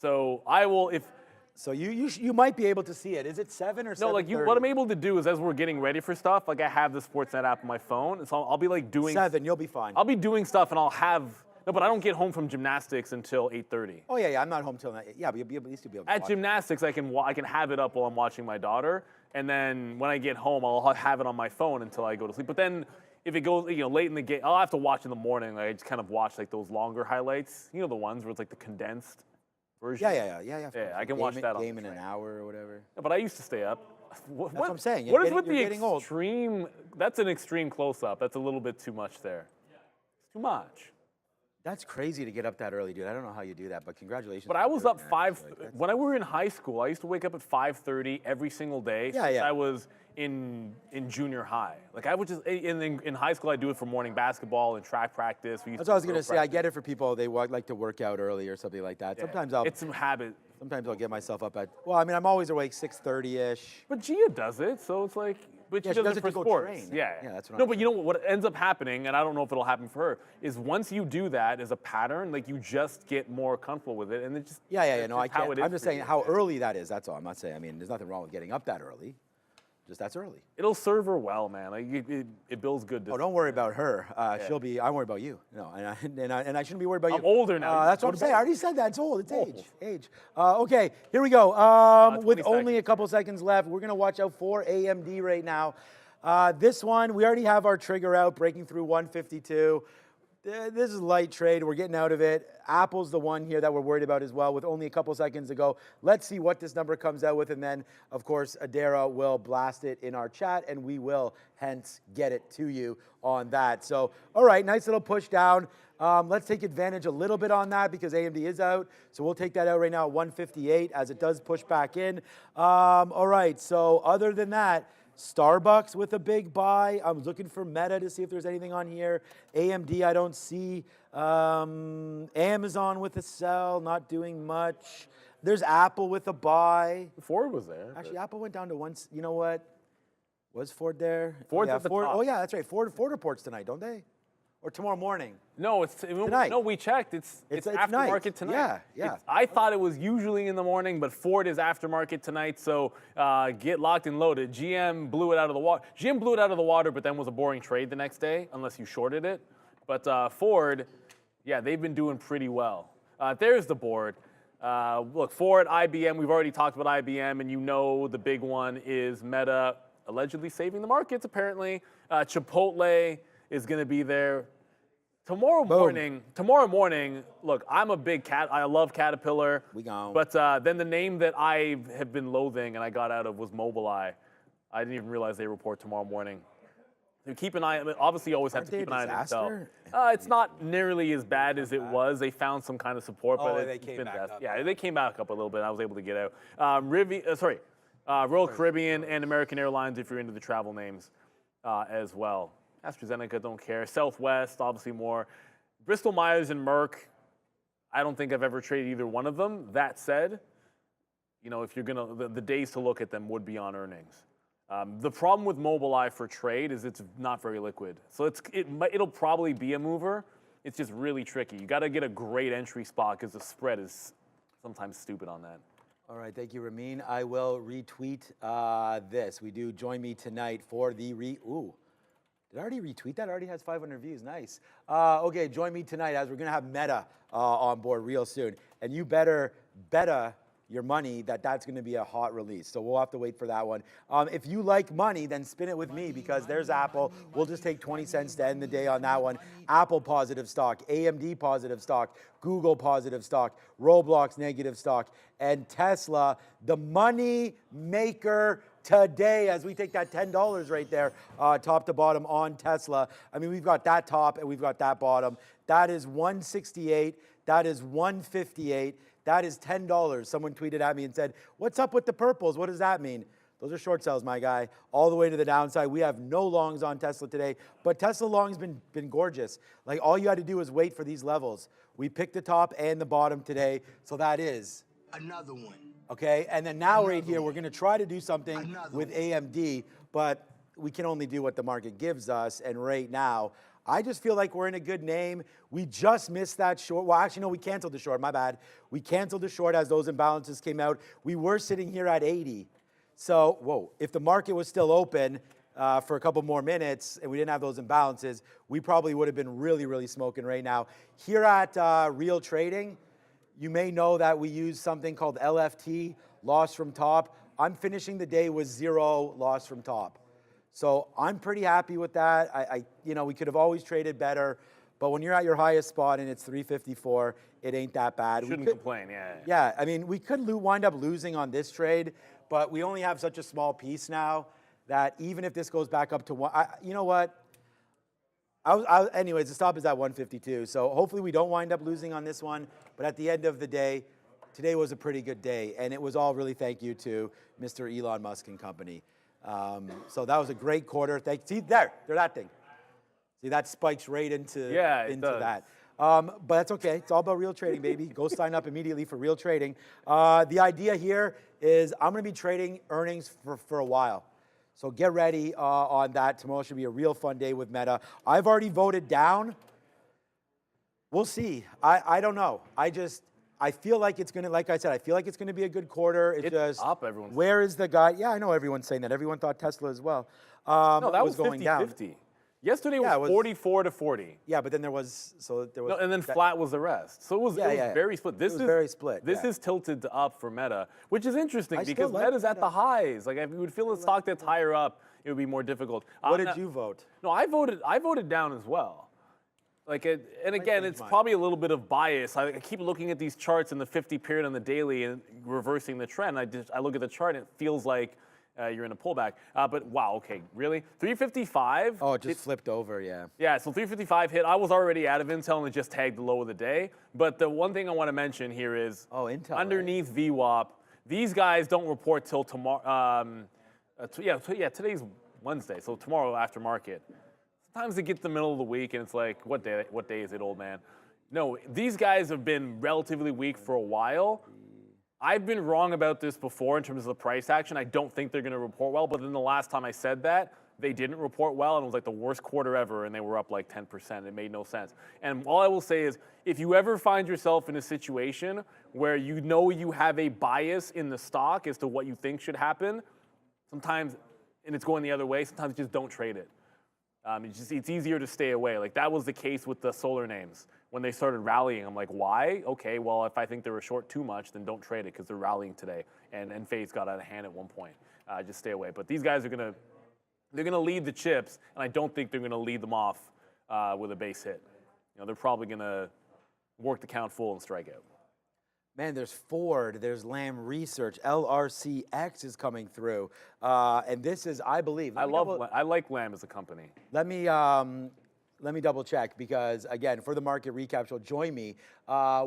So I will, if. So you might be able to see it. Is it 7 or 7:30? No, like what I'm able to do is as we're getting ready for stuff, like I have the Sportsnet app on my phone, and so I'll be like doing. 7, you'll be fine. I'll be doing stuff and I'll have. No, but I don't get home from gymnastics until 8:30. Oh yeah, I'm not home till 9. Yeah, but you'll be at least be able to At gymnastics, I can have it up while I'm watching my daughter, and then when I get home, I'll have it on my phone until I go to sleep. But then if it goes, late in the game, I'll have to watch in the morning. Like I just kind of watch like those longer highlights. You know the ones where it's like the condensed version. Yeah. Yeah, I can watch that on game the in an train. hour or whatever. Yeah, but I used to stay up. That's what I'm saying. What is with the old. extreme? That's an extreme close-up. That's a little bit too much there. It's too much. That's crazy to get up that early, dude. I don't know how you do that, but congratulations. But I was up when I were in high school. I used to wake up at 5:30 every single day. Yeah. I was in junior high. Like I would just in high school. I do it for morning basketball and track practice. That's what I was gonna say. I get it for people they like to work out early or something like that. Yeah. Sometimes it's some habit Sometimes I'll get myself up at, well, I mean, I'm always awake 6:30-ish. But Gia does it, so it's like, but Yeah, she she does does it it for to go sports. train. Yeah, Yeah, that's what no, I'm but you know what ends up happening, and I don't know if it'll happen for her, is once you do that as a pattern, like you just get more comfortable with it, and it just Yeah, it's no, I just how can't. it is I'm just for saying you. how early that is, that's all. I'm not saying, I mean, there's nothing wrong with getting up that early. Just that's early. It'll serve her well, man. Like it builds good. Oh, don't worry about her. She'll be, I'm worried about you. No, and I shouldn't be worried about you. I'm older now. That's what I'm saying. I already said that. It's old. It's age. Okay, here we go. With 20 only a seconds. couple seconds left, we're going to watch out for AMD right now. This one, we already have our trigger out, breaking through 152. This is light trade. We're getting out of it. Apple's the one here that we're worried about as well with only a couple seconds to go. Let's see what this number comes out with. And then, of course, Adara will blast it in our chat, and we will hence get it to you on that. So, all right, nice little push down. Let's take advantage a little bit on that because AMD is out. So we'll take that out right now at 158 as it does push back in. All right, so other than that, Starbucks with a big buy. I'm looking for Meta to see if there's anything on here. AMD, I don't see. Amazon with a sell, not doing much. There's Apple with a buy. Ford was there. Actually, Apple went down to one. You know what? Was Ford there? Ford's yeah, at the Ford. top. Oh yeah, that's right. Ford reports tonight, don't they? Or tomorrow morning? No, it's Tonight. No, we checked. It's aftermarket night. tonight. Yeah. I thought it was usually in the morning, but Ford is aftermarket tonight. So get locked and loaded. GM blew it out of the water. GM blew it out of the water, but then was a boring trade the next day, unless you shorted it. But Ford, yeah, they've been doing pretty well. There's the board. Look, Ford, IBM. We've already talked about IBM, and you know the big one is Meta, allegedly saving the markets. Apparently, Chipotle is going to be there tomorrow morning. Look, I'm a big cat. I love Caterpillar. We gone. But then the name that I have been loathing and I got out of was Mobileye. I didn't even realize they report tomorrow morning. So keep an eye. Obviously, you always have to keep an eye on themselves. It's not nearly as bad as it was. They found some kind of support, but they it's came been back best. up. Yeah, they came back up a little bit. I was able to get out. Royal Caribbean and American Airlines, if you're into the travel names, as well. AstraZeneca, don't care. Southwest, obviously more. Bristol Myers and Merck, I don't think I've ever traded either one of them. That said, you know, if you're gonna, the days to look at them would be on earnings. The problem with Mobileye for trade is it's not very liquid. So it'll probably be a mover. It's just really tricky. You got to get a great entry spot because the spread is sometimes stupid on that. All right, thank you, Ramin. I will retweet this. We do join me tonight for the Ooh. Did I already retweet that? It already has 500 views. Nice. Okay, join me tonight as we're going to have Meta on board real soon. And you better your money that's going to be a hot release. So we'll have to wait for that one. If you like money, then spin it with me because there's Apple. We'll just take 20 cents to end the day on that one. Apple positive stock, AMD positive stock, Google positive stock, Roblox negative stock, and Tesla, the money maker today as we take that $10 right there, top to bottom on Tesla. I mean, we've got that top and we've got that bottom. That is 168. That is 158. That is $10. Someone tweeted at me and said, what's up with the purples? What does that mean? Those are short sells, my guy, all the way to the downside. We have no longs on Tesla today, but Tesla longs been gorgeous. Like all you had to do was wait for these levels. We picked the top and the bottom today, so that is another one. Okay, and then now right here, we're gonna try to do something with AMD, but we can only do what the market gives us, and right now, I just feel like we're in a good name. We just missed that short. Well, actually, no, we canceled the short, my bad. We canceled the short as those imbalances came out. We were sitting here at 80. So, whoa, if the market was still open for a couple more minutes and we didn't have those imbalances, we probably would have been really, really smoking right now. Here at Real Trading, you may know that we use something called LFT, loss from top. I'm finishing the day with 0 loss from top. So I'm pretty happy with that. You know, we could have always traded better, but when you're at your highest spot and it's 354, it ain't that bad. Shouldn't complain, yeah. Yeah, I mean, we could wind up losing on this trade, but we only have such a small piece now that even if this goes back up to one, you know what? Anyways, the stop is at 152, so hopefully we don't wind up losing on this one, but at the end of the day, today was a pretty good day, and it was all really thank you to Mr. Elon Musk and company. So that was a great quarter. See, they're that thing. See, that spikes right into Yeah, it does. that. But that's okay. It's all about real trading, baby. Go sign up immediately for real trading. The idea here is I'm going to be trading earnings for a while. So get ready on that. Tomorrow should be a real fun day with Meta. I've already voted down. We'll see. I don't know. I feel like it's going to, like I said, I feel like it's going to be a good quarter. It's just up, everyone's where is the guy? Yeah, I know everyone's saying that. Everyone thought Tesla as well. No, that was going 50-50. down. Yesterday Yeah, was it was 44-40. Yeah, but then there was No, and then flat was the rest. So it was very split. This was very split, This yeah. is tilted to up for Meta, which is interesting I still because like Meta's at Meta. the highs. Like if you would feel a stock that's higher up, it would be more difficult. What did you vote? No, I voted down as well. Like, and again, change it's mine. probably a little bit of bias. I keep looking at these charts in the 50 period on the daily and reversing the trend. I look at the chart and it feels like you're in a pullback. But wow, okay, really? 355. Oh, it just flipped over, yeah. Yeah, so 355 hit. I was already out of Intel and it just tagged the low of the day. But the one thing I want to mention here is Intel, underneath VWAP, these guys don't report till tomorrow. Today's Wednesday, so tomorrow after market. Sometimes they get the middle of the week and it's like, what day is it, old man? No, these guys have been relatively weak for a while. I've been wrong about this before in terms of the price action. I don't think they're going to report well, but then the last time I said that, they didn't report well, and it was like the worst quarter ever, and they were up like 10%. It made no sense. And all I will say is, if you ever find yourself in a situation where you know you have a bias in the stock as to what you think should happen, sometimes, and it's going the other way, sometimes just don't trade it. It's easier to stay away. Like that was the case with the solar names. When they started rallying, I'm like, why? Okay, well, if I think they were short too much, then don't trade it because they're rallying today. And Enphase got out of hand at one point. Just stay away. But these guys are they're gonna lead the chips, and I don't think they're gonna lead them off with a base hit. You know, they're probably gonna work the count full and strike out. Man, there's Ford, there's Lam Research, LRCX is coming through, and this is, I believe. I like Lam as a company. Let me double check because again, for the market recap show, join me.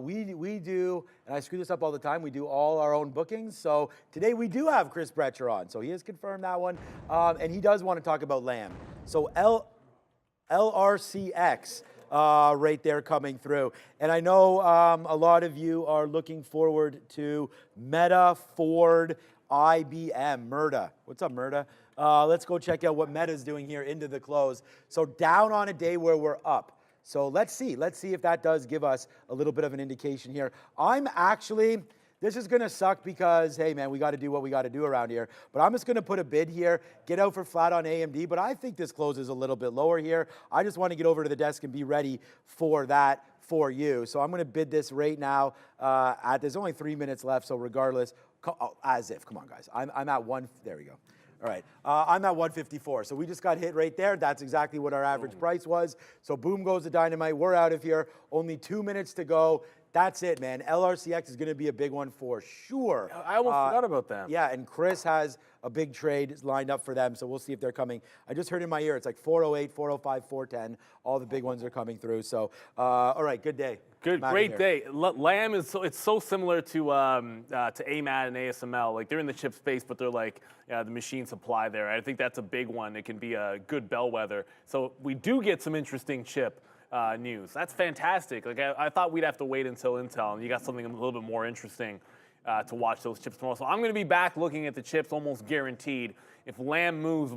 We do, and I screw this up all the time. We do all our own bookings. So today we do have Chris Breter on. So he has confirmed that one, and he does want to talk about Lam. So LRCX. Right there coming through. And I know a lot of you are looking forward to Meta, Ford, IBM, Murda. What's up, Murda? Let's go check out what Meta's doing here into the close. So down on a day where we're up. So let's see if that does give us a little bit of an indication here. This is going to suck because, hey, man, we got to do what we got to do around here. But I'm just going to put a bid here, get out for flat on AMD. But I think this closes a little bit lower here. I just want to get over to the desk and be ready for that for you. So I'm going to bid this right now. There's only 3 minutes left, so regardless, come on, guys. I'm at one. There we go. All right, I'm at 154. So we just got hit right there. That's exactly what our average price was. So boom goes the dynamite. We're out of here. Only 2 minutes to go. That's it, man. LRCX is going to be a big one for sure. I almost forgot about them. Yeah, and Chris has a big trade lined up for them, so we'll see if they're coming. I just heard in my ear, it's like 408, 405, 410. All the big ones are coming through. So, all right, good day. Great day. Lam is it's so similar to AMAT and ASML. Like they're in the chip space, but they're like the machine supply there. I think that's a big one. It can be a good bellwether. So we do get some interesting chip news. That's fantastic. Like I thought we'd have to wait until Intel, and you got something a little bit more interesting to watch those chips tomorrow. So I'm going to be back looking at the chips almost guaranteed. If Lam moves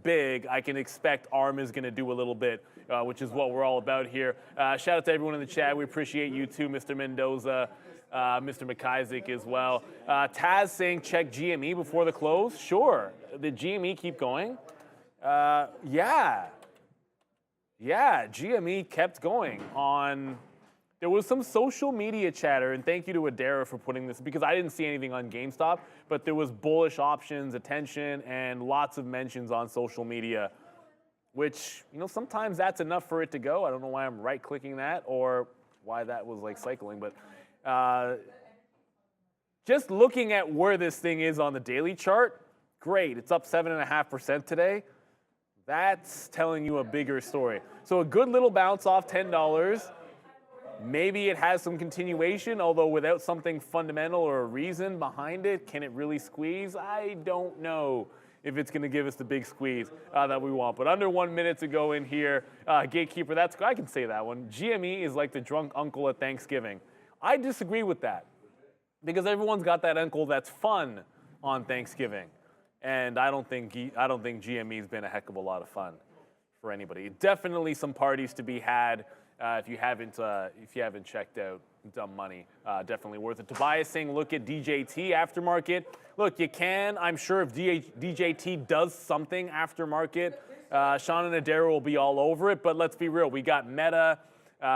big, I can expect ARM is going to do a little bit, which is what we're all about here. Shout out to everyone in the chat. We appreciate you too, Mr. Mendoza, Mr. McIsaac as well. Taz saying check GME before the close. Sure. Did GME keep going? Yeah, GME kept going on. There was some social media chatter, and thank you to Adara for putting this, because I didn't see anything on GameStop, but there was bullish options, attention, and lots of mentions on social media, which, you know, sometimes that's enough for it to go. I don't know why I'm right-clicking that or why that was like cycling, but just looking at where this thing is on the daily chart, great. It's up 7.5% today. That's telling you a bigger story. So a good little bounce off $10. Maybe it has some continuation, although without something fundamental or a reason behind it, can it really squeeze? I don't know. if it's going to give us the big squeeze that we want. But under 1 minute to go in here, Gatekeeper, I can say that one. GME is like the drunk uncle at Thanksgiving. I disagree with that because everyone's got that uncle that's fun on Thanksgiving. And I don't think GME's been a heck of a lot of fun for anybody. Definitely some parties to be had if you haven't checked out Dumb Money. Definitely worth it. Tobias saying, look at DJT aftermarket. Look, you can. I'm sure if DJT does something aftermarket, Sean and Adara will be all over it. But let's be real. We got Meta.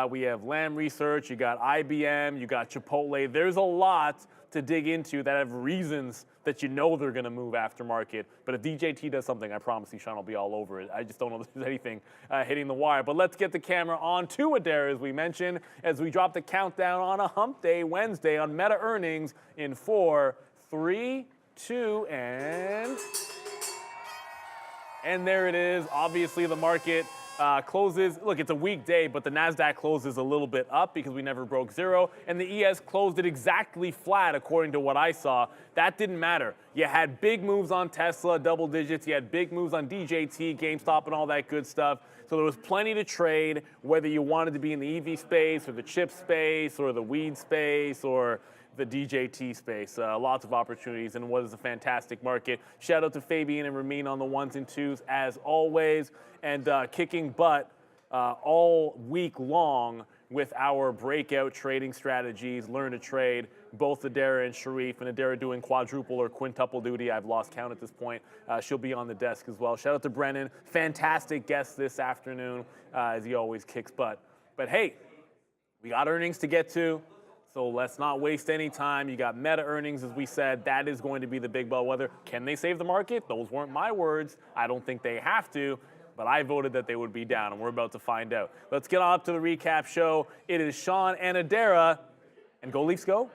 We have Lam Research. You got IBM. You got Chipotle. There's a lot to dig into that have reasons that you know they're going to move aftermarket. But if DJT does something, I promise you, Sean will be all over it. I just don't know if there's anything hitting the wire. But let's get the camera on to Adair, as we mentioned, as we drop the countdown on a hump day Wednesday on Meta earnings in 4, 3, 2, and there it is. Obviously, the market closes. Look, it's a weekday, but the NASDAQ closes a little bit up because we never broke zero, and the ES closed it exactly flat according to what I saw. That didn't matter. You had big moves on Tesla, double digits. You had big moves on DJT, GameStop, and all that good stuff. So there was plenty to trade, whether you wanted to be in the EV space or the chip space or the weed space or the DJT space. Lots of opportunities and what is a fantastic market. Shout out to Fabian and Ramin on the 1s and 2s as always, and kicking butt all week long with our breakout trading strategies. Learn to trade. Both Adara and Sharif, and Adara doing quadruple or quintuple duty. I've lost count at this point. She'll be on the desk as well. Shout out to Brennan. Fantastic guest this afternoon, as he always kicks butt. But hey, we got earnings to get to. So let's not waste any time. You got Meta earnings, as we said. That is going to be the big bellwether. Can they save the market? Those weren't my words. I don't think they have to, but I voted that they would be down, and we're about to find out. Let's get on up to the recap show. It is Sean and Adara, and go Leafs go.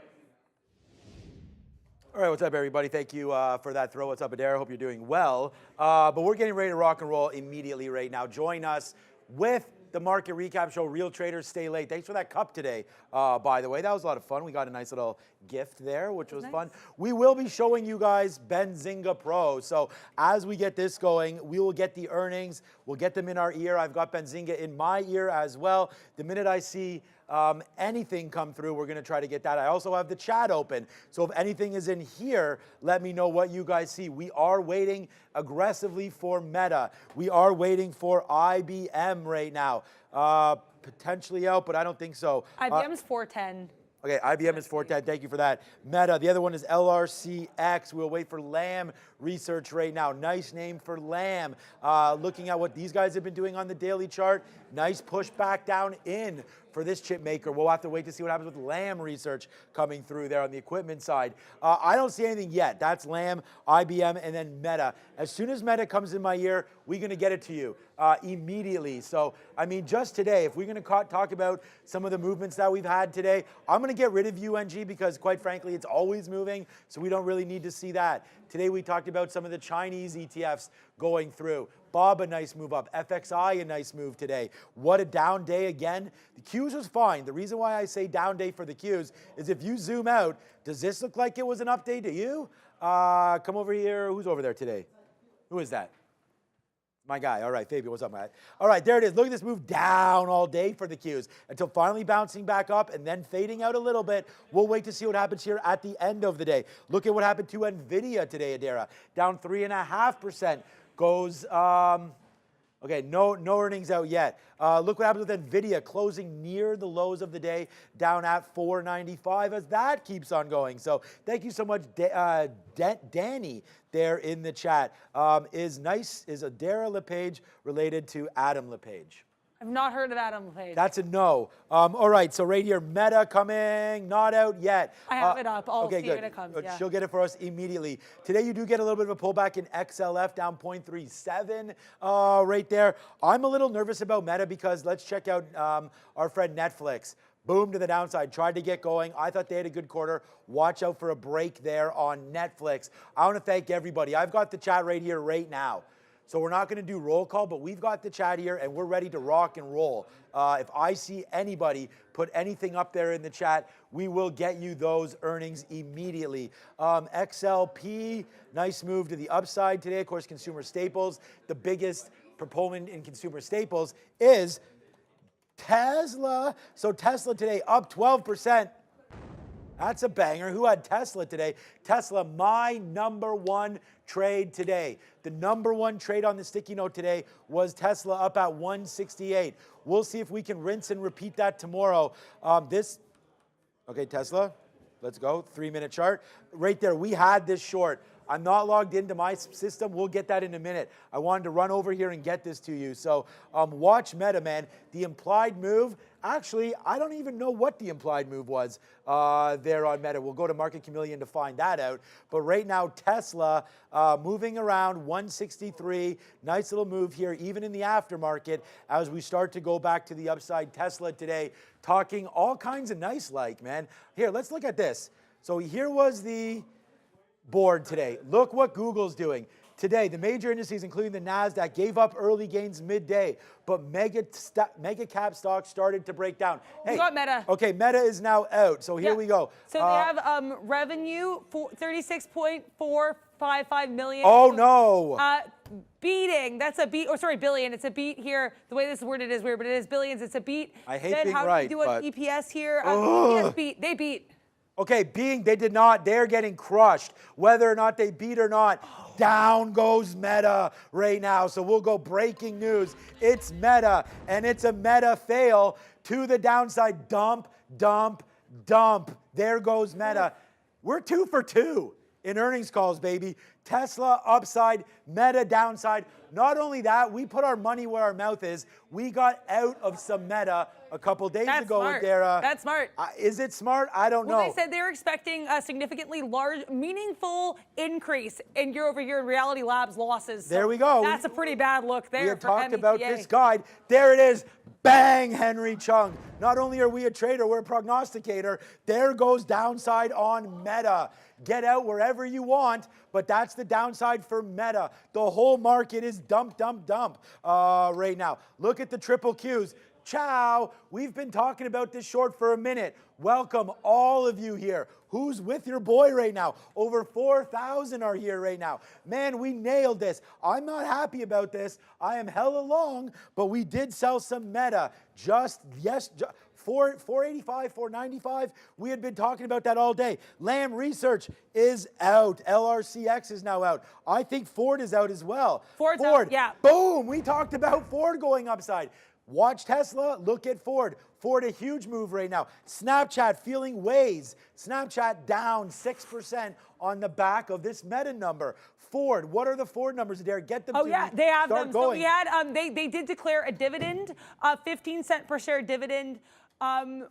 All right, what's up, everybody? Thank you for that throw. What's up, Adara? Hope you're doing well. But we're getting ready to rock and roll immediately right now. Join us with the market recap show, Real Traders Stay Late. Thanks for that cup today, by the way. That was a lot of fun. We got a nice little gift there, which was fun. We will be showing you guys Benzinga Pro. So as we get this going, we will get the earnings. We'll get them in our ear. I've got Benzinga in my ear as well. The minute I see anything come through, we're going to try to get that. I also have the chat open. So if anything is in here, let me know what you guys see. We are waiting aggressively for Meta. We are waiting for IBM right now. Potentially out, but I don't think so. IBM's 410. Okay, IBM is 410. Thank you for that. Meta. The other one is LRCX. We'll wait for Lam Research right now. Nice name for Lam. Looking at what these guys have been doing on the daily chart. Nice push back down in for this chip maker. We'll have to wait to see what happens with Lam Research coming through there on the equipment side. I don't see anything yet. That's Lam, IBM, and then Meta. As soon as Meta comes in my ear, we're going to get it to you immediately. So, I mean, just today, if we're going to talk about some of the movements that we've had today, I'm going to get rid of UNG because, quite frankly, it's always moving, so we don't really need to see that. Today, we talked about some of the Chinese ETFs going through. Bob, a nice move up. FXI, a nice move today. What a down day again. The Qs was fine. The reason why I say down day for the Qs is if you zoom out, does this look like it was an update to you? Come over here. Who's over there today? Who is that? My guy. All right, Fabian, what's up, Matt? All right, there it is. Look at this move down all day for the Qs until finally bouncing back up and then fading out a little bit. We'll wait to see what happens here at the end of the day. Look at what happened to Nvidia today, Adara. Down 3.5%. Goes, okay, no earnings out yet. Look what happens with Nvidia closing near the lows of the day, down at 495 as that keeps on going. So thank you so much, Danny, there in the chat. Is Adara LePage related to Adam LePage? I've not heard of Adam LePage. That's a no. All right, so right here, Meta coming, not out yet. I have it up. I'll okay, see good. when it comes. Yeah. She'll get it for us immediately. Today, you do get a little bit of a pullback in XLF, down 0.37 right there. I'm a little nervous about Meta because let's check out our friend Netflix. Boom to the downside, tried to get going. I thought they had a good quarter. Watch out for a break there on Netflix. I want to thank everybody. I've got the chat right here right now. So we're not going to do roll call, but we've got the chat here, and we're ready to rock and roll. If I see anybody put anything up there in the chat, we will get you those earnings immediately. XLP, nice move to the upside today. Of course, consumer staples. The biggest proponent in consumer staples is Tesla. So Tesla today up 12%. That's a banger. Who had Tesla today? Tesla, my number one trade today. The number one trade on the sticky note today was Tesla up at 168. We'll see if we can rinse and repeat that tomorrow. Okay, Tesla, let's go. 3-minute chart. Right there, we had this short. I'm not logged into my system. We'll get that in a minute. I wanted to run over here and get this to you. So watch Meta, man. The implied move, actually, I don't even know what the implied move was there on Meta. We'll go to Market Chameleon to find that out. But right now, Tesla moving around 163. Nice little move here, even in the aftermarket, as we start to go back to the upside. Tesla today talking all kinds of nice like, man. Here, let's look at this. So here was the board today. Look what Google's doing. Today, the major indices, including the NASDAQ, gave up early gains midday, but mega cap stocks started to break down. Hey, you got Meta. Okay, Meta is now out, so here we go. So they have revenue, 36.455 million. Oh, no. Beating, that's a beat, or sorry, billion. It's a beat here. The way this is worded is weird, but it is billions. It's a beat. I hate then being how right, do you do an but- EPS here? EPS beat. They beat. Okay, they did not. They're getting crushed. Whether or not they beat or not, down goes Meta right now. So we'll go breaking news. It's Meta, and it's a Meta fail to the downside. Dump, dump, dump. There goes Meta. We're 2 for 2 in earnings calls, baby. Tesla upside, Meta downside. Not only that, we put our money where our mouth is. We got out of some Meta a couple days ago smart. with their. That's smart. Is it smart? I don't know. Well, they said they were expecting a significantly large, meaningful increase in year-over-year in Reality Labs losses. So there we go. That's a pretty bad look there. We had for talked about NVDA. this guide. There it is. Bang, Henry Chung. Not only are we a trader, we're a prognosticator. There goes downside on Meta. Get out wherever you want, but that's the downside for Meta. The whole market is dump, dump, dump right now. Look at the triple Qs. Ciao. We've been talking about this short for a minute. Welcome all of you here. Who's with your boy right now? Over 4,000 are here right now. Man, we nailed this. I'm not happy about this. I am hella long, but we did sell some Meta. 485, 495. We had been talking about that all day. Lam Research is out. LRCX is now out. I think Ford is out as well. Ford's out, yeah. Boom. We talked about Ford going upside. Watch Tesla, look at Ford. Ford, a huge move right now. Snapchat feeling ways. Snapchat down 6% on the back of this Meta number. Ford, what are the Ford numbers there? Get them to yeah, me. they have Start them. Going. So we had, they did declare a dividend, 15-cent per share dividend.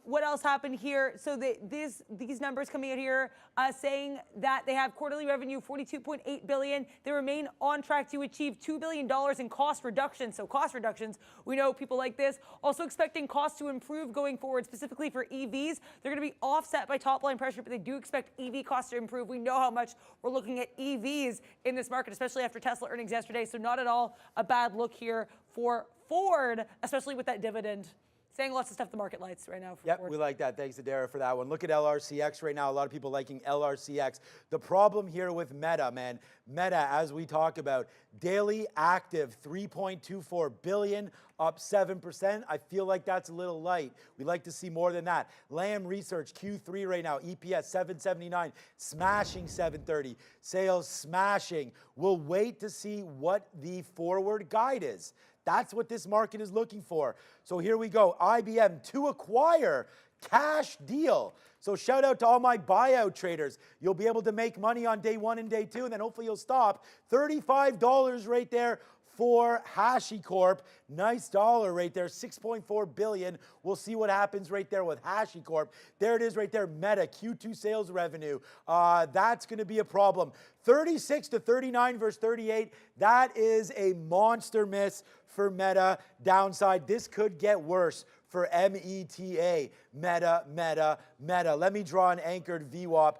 What else happened here? So these numbers coming out here saying that they have quarterly revenue $42.8 billion. They remain on track to achieve $2 billion in cost reductions. So cost reductions, we know people like this. Also expecting costs to improve going forward, specifically for EVs. They're going to be offset by top line pressure, but they do expect EV costs to improve. We know how much we're looking at EVs in this market, especially after Tesla earnings yesterday. So not at all a bad look here for Ford, especially with that dividend. Saying lots of stuff the market likes right now. Yep, we like that. Thanks to Dara for that one. Look at LRCX right now. A lot of people liking LRCX. The problem here with Meta, man. Meta, as we talk about, daily active 3.24 billion, up 7%. I feel like that's a little light. We'd like to see more than that. Lam Research, Q3 right now. EPS 779, smashing 730. Sales smashing. We'll wait to see what the forward guide is. That's what this market is looking for. So here we go. IBM to acquire, cash deal. So shout out to all my buyout traders. You'll be able to make money on day 1 and day 2, and then hopefully you'll stop. $35 right there for HashiCorp. Nice dollar right there, 6.4 billion. We'll see what happens right there with HashiCorp. There it is right there, Meta, Q2 sales revenue. That's going to be a problem. 36 to 39 versus 38, that is a monster miss for Meta. Downside, this could get worse for META, Meta, Meta, Meta. Let me draw an anchored VWAP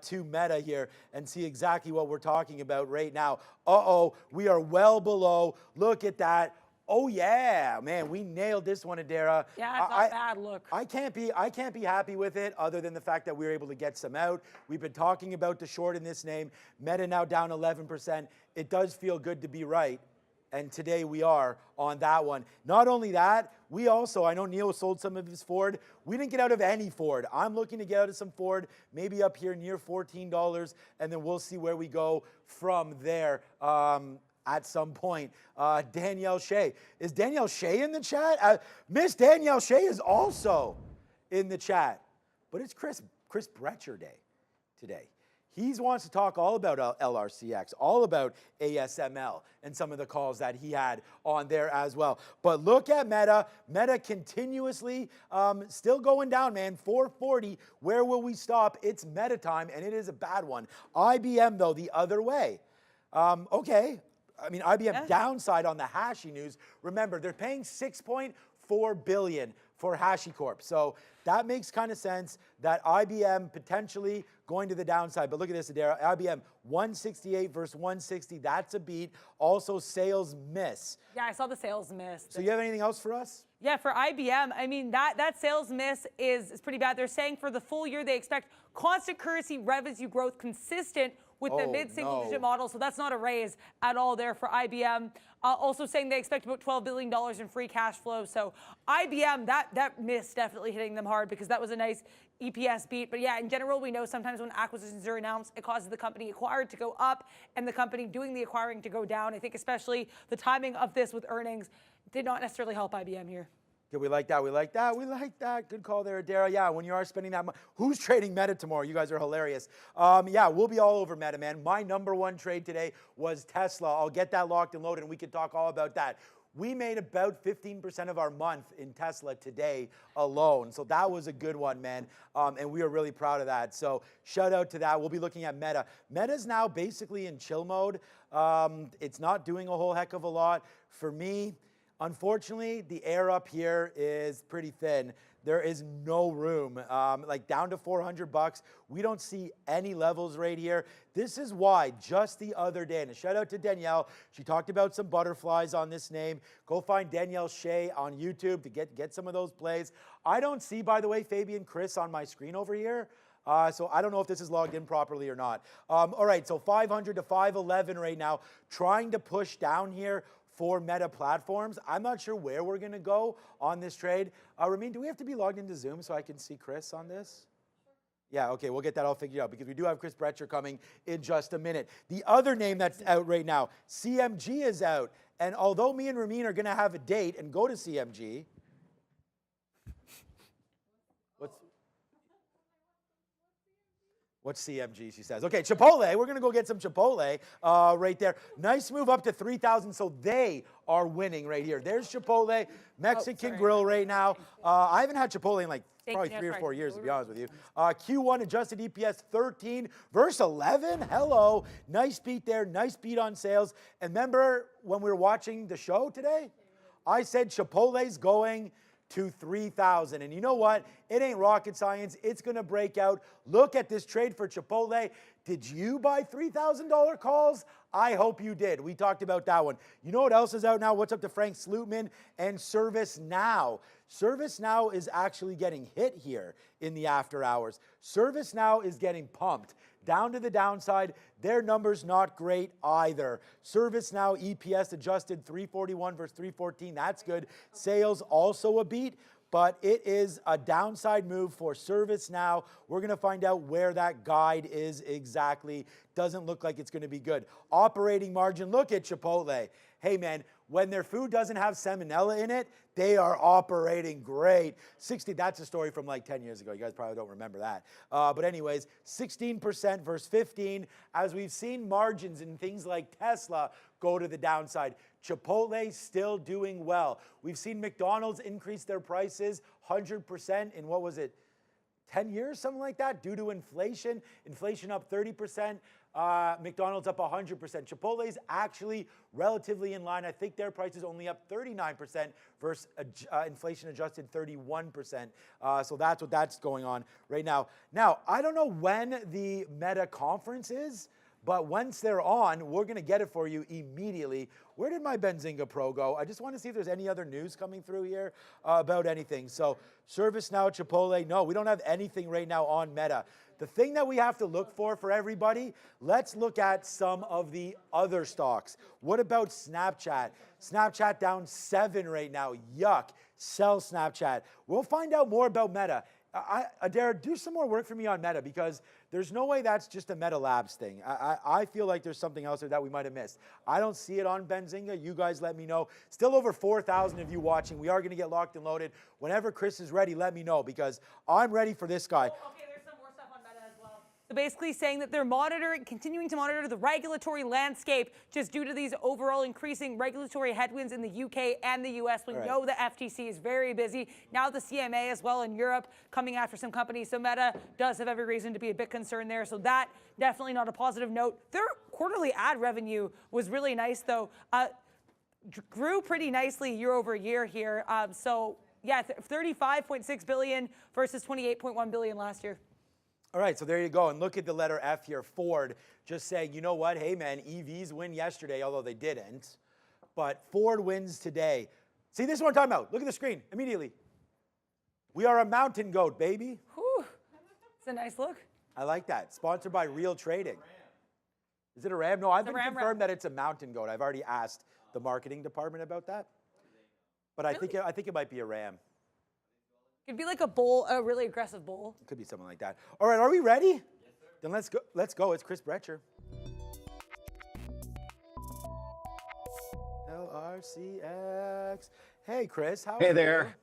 to Meta here and see exactly what we're talking about right now. Uh-oh, we are well below. Look at that. Oh yeah, man, we nailed this one, Adara. Yeah, it's not bad. Look, I can't be happy with it other than the fact that we were able to get some out. We've been talking about the short in this name. Meta now down 11%. It does feel good to be right. And today we are on that one. Not only that, we also, I know Neil sold some of his Ford. We didn't get out of any Ford. I'm looking to get out of some Ford, maybe up here near $14, and then we'll see where we go from there. At some point. Danielle Shea. Is Danielle Shea in the chat? Miss Danielle Shea is also in the chat. But it's Chris Breter day today. He wants to talk all about LRCX, all about ASML, and some of the calls that he had on there as well. But look at Meta. Meta continuously still going down, man. 440. Where will we stop? It's Meta time, and it is a bad one. IBM, though, the other way. Okay. I mean, IBM downside on the Hashi news. Remember, they're paying $6.4 billion for HashiCorp. So that makes kind of sense that IBM potentially going to the downside. But look at this, Adara. IBM 168 versus 160. That's a beat. Also, sales miss. yeah, I saw the sales miss. So you have anything else for us? Yeah, for IBM, I mean, that sales miss is pretty bad. They're saying for the full year, they expect constant currency revenue growth consistent with the mid-single digit model. So that's not a raise at all there for IBM. Also saying they expect about $12 billion in free cash flow. So IBM, that miss definitely hitting them hard because that was a nice EPS beat. But yeah, in general, we know sometimes when acquisitions are announced, it causes the company acquired to go up and the company doing the acquiring to go down. I think especially the timing of this with earnings did not necessarily help IBM here. Yeah, we like that. We like that. We like that. Good call there, Adara. Yeah, when you are spending that money. Who's trading Meta tomorrow? You guys are hilarious. Yeah, we'll be all over Meta, man. My #1 trade today was Tesla. I'll get that locked and loaded, and we can talk all about that. We made about 15% of our month in Tesla today alone. So that was a good one, man. And we are really proud of that. So shout out to that. We'll be looking at Meta. Meta's now basically in chill mode. It's not doing a whole heck of a lot. For me, unfortunately, the air up here is pretty thin. There is no room, like down to $400. We don't see any levels right here. This is why just the other day, and a shout out to Danielle, she talked about some butterflies on this name. Go find Danielle Shea on YouTube to get some of those plays. I don't see, by the way, Fabian Chris on my screen over here. So I don't know if this is logged in properly or not. All right, so 500 to 511 right now, trying to push down here for Meta platforms. I'm not sure where we're going to go on this trade. Ramin, do we have to be logged into Zoom so I can see Chris on this? Yeah, okay, we'll get that all figured out because we do have Chris Breter coming in just a minute. The other name that's out right now, CMG is out. And although me and Ramin are going to have a date and go to CMG, What's CMG, she says. Okay, Chipotle. We're going to go get some Chipotle right there. Nice move up to 3,000, so they are winning right here. There's Chipotle, Mexican grill right now. I haven't had Chipotle in like probably 3 or 4 years, to be honest with you. Q1 adjusted EPS 13 versus 11. Hello. Nice beat there. Nice beat on sales. And remember when we were watching the show today? I said Chipotle's going to 3,000. And you know what? It ain't rocket science. It's going to break out. Look at this trade for Chipotle. Did you buy $3,000 calls? I hope you did. We talked about that one. You know what else is out now? What's up to Frank Slootman and ServiceNow? ServiceNow is actually getting hit here in the after hours. ServiceNow is getting pumped. Down to the downside, their numbers not great either. ServiceNow EPS adjusted 341 versus 314. That's good. Sales also a beat, but it is a downside move for ServiceNow. We're going to find out where that guide is exactly. Doesn't look like it's going to be good. Operating margin, look at Chipotle. Hey, man, when their food doesn't have salmonella in it, they are operating great. 60, that's a story from like 10 years ago. You guys probably don't remember that. But anyways, 16% versus 15. As we've seen margins in things like Tesla go to the downside. Chipotle still doing well. We've seen McDonald's increase their prices 100% in, what was it, 10 years, something like that, due to inflation. Inflation up 30%. McDonald's up 100%. Chipotle is actually relatively in line. I think their price is only up 39% versus inflation adjusted 31%. So that's that's going on right now. Now, I don't know when the Meta conference is, but once they're on, we're going to get it for you immediately. Where did my Benzinga Pro go? I just want to see if there's any other news coming through here about anything. So ServiceNow, Chipotle, no, we don't have anything right now on Meta. The thing that we have to look for everybody, let's look at some of the other stocks. What about Snapchat? Snapchat down 7 right now. Yuck. Sell Snapchat. We'll find out more about Meta. Adair, do some more work for me on Meta, because there's no way that's just a Meta Labs thing. I feel like there's something else there that we might have missed. I don't see it on Benzinga. You guys let me know. Still over 4,000 of you watching. We are going to get locked and loaded. Whenever Chris is ready, let me know, because I'm ready for this guy. Oh, okay, there's some more stuff on Meta as well. So basically saying that they're continuing to monitor the regulatory landscape just due to these overall increasing regulatory headwinds in the UK and the US. We know the FTC is very busy. Now the CMA as well in Europe coming after some companies. So Meta does have every reason to be a bit concerned there. So that definitely not a positive note. Their quarterly ad revenue was really nice though. Grew pretty nicely year over year here. So yeah, 35.6 billion versus 28.1 billion last year. All right, so there you go. And look at the letter F here, Ford, just saying, you know what? Hey, man, EVs win yesterday, although they didn't. But Ford wins today. See, this is what I'm talking about. Look at the screen immediately. We are a mountain goat, baby. Whew. It's a nice look. I like that. Sponsored by Real Trading. Is it a Ram? No, I've been confirmed that it's a mountain goat. I've already asked the marketing department about that. But I think it might be a Ram. It'd be like a bull, a really aggressive bull. It could be something like that. All right, are we ready? Yes, sir. Then let's go. Let's go. It's Chris Breter. LRCX. Hey, Chris. How are you? Hey there.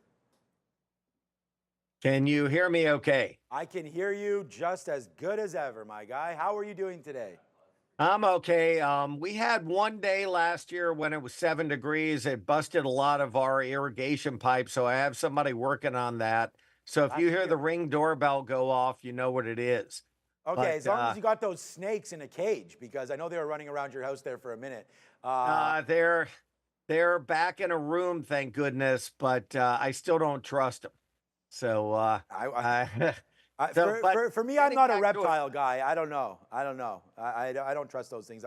Can you hear me okay? I can hear you just as good as ever, my guy. How are you doing today? I'm okay. We had one day last year when it was 7 degrees. It busted a lot of our irrigation pipes, so I have somebody working on that. So if you hear the Ring doorbell go off, you know what it is. Okay, But, as long as you got those snakes in a cage, because I know they were running around your house there for a minute. They're back in a room, thank goodness, but I still don't trust them. So for me, I'm not a reptile guy. I don't know. I don't trust those things.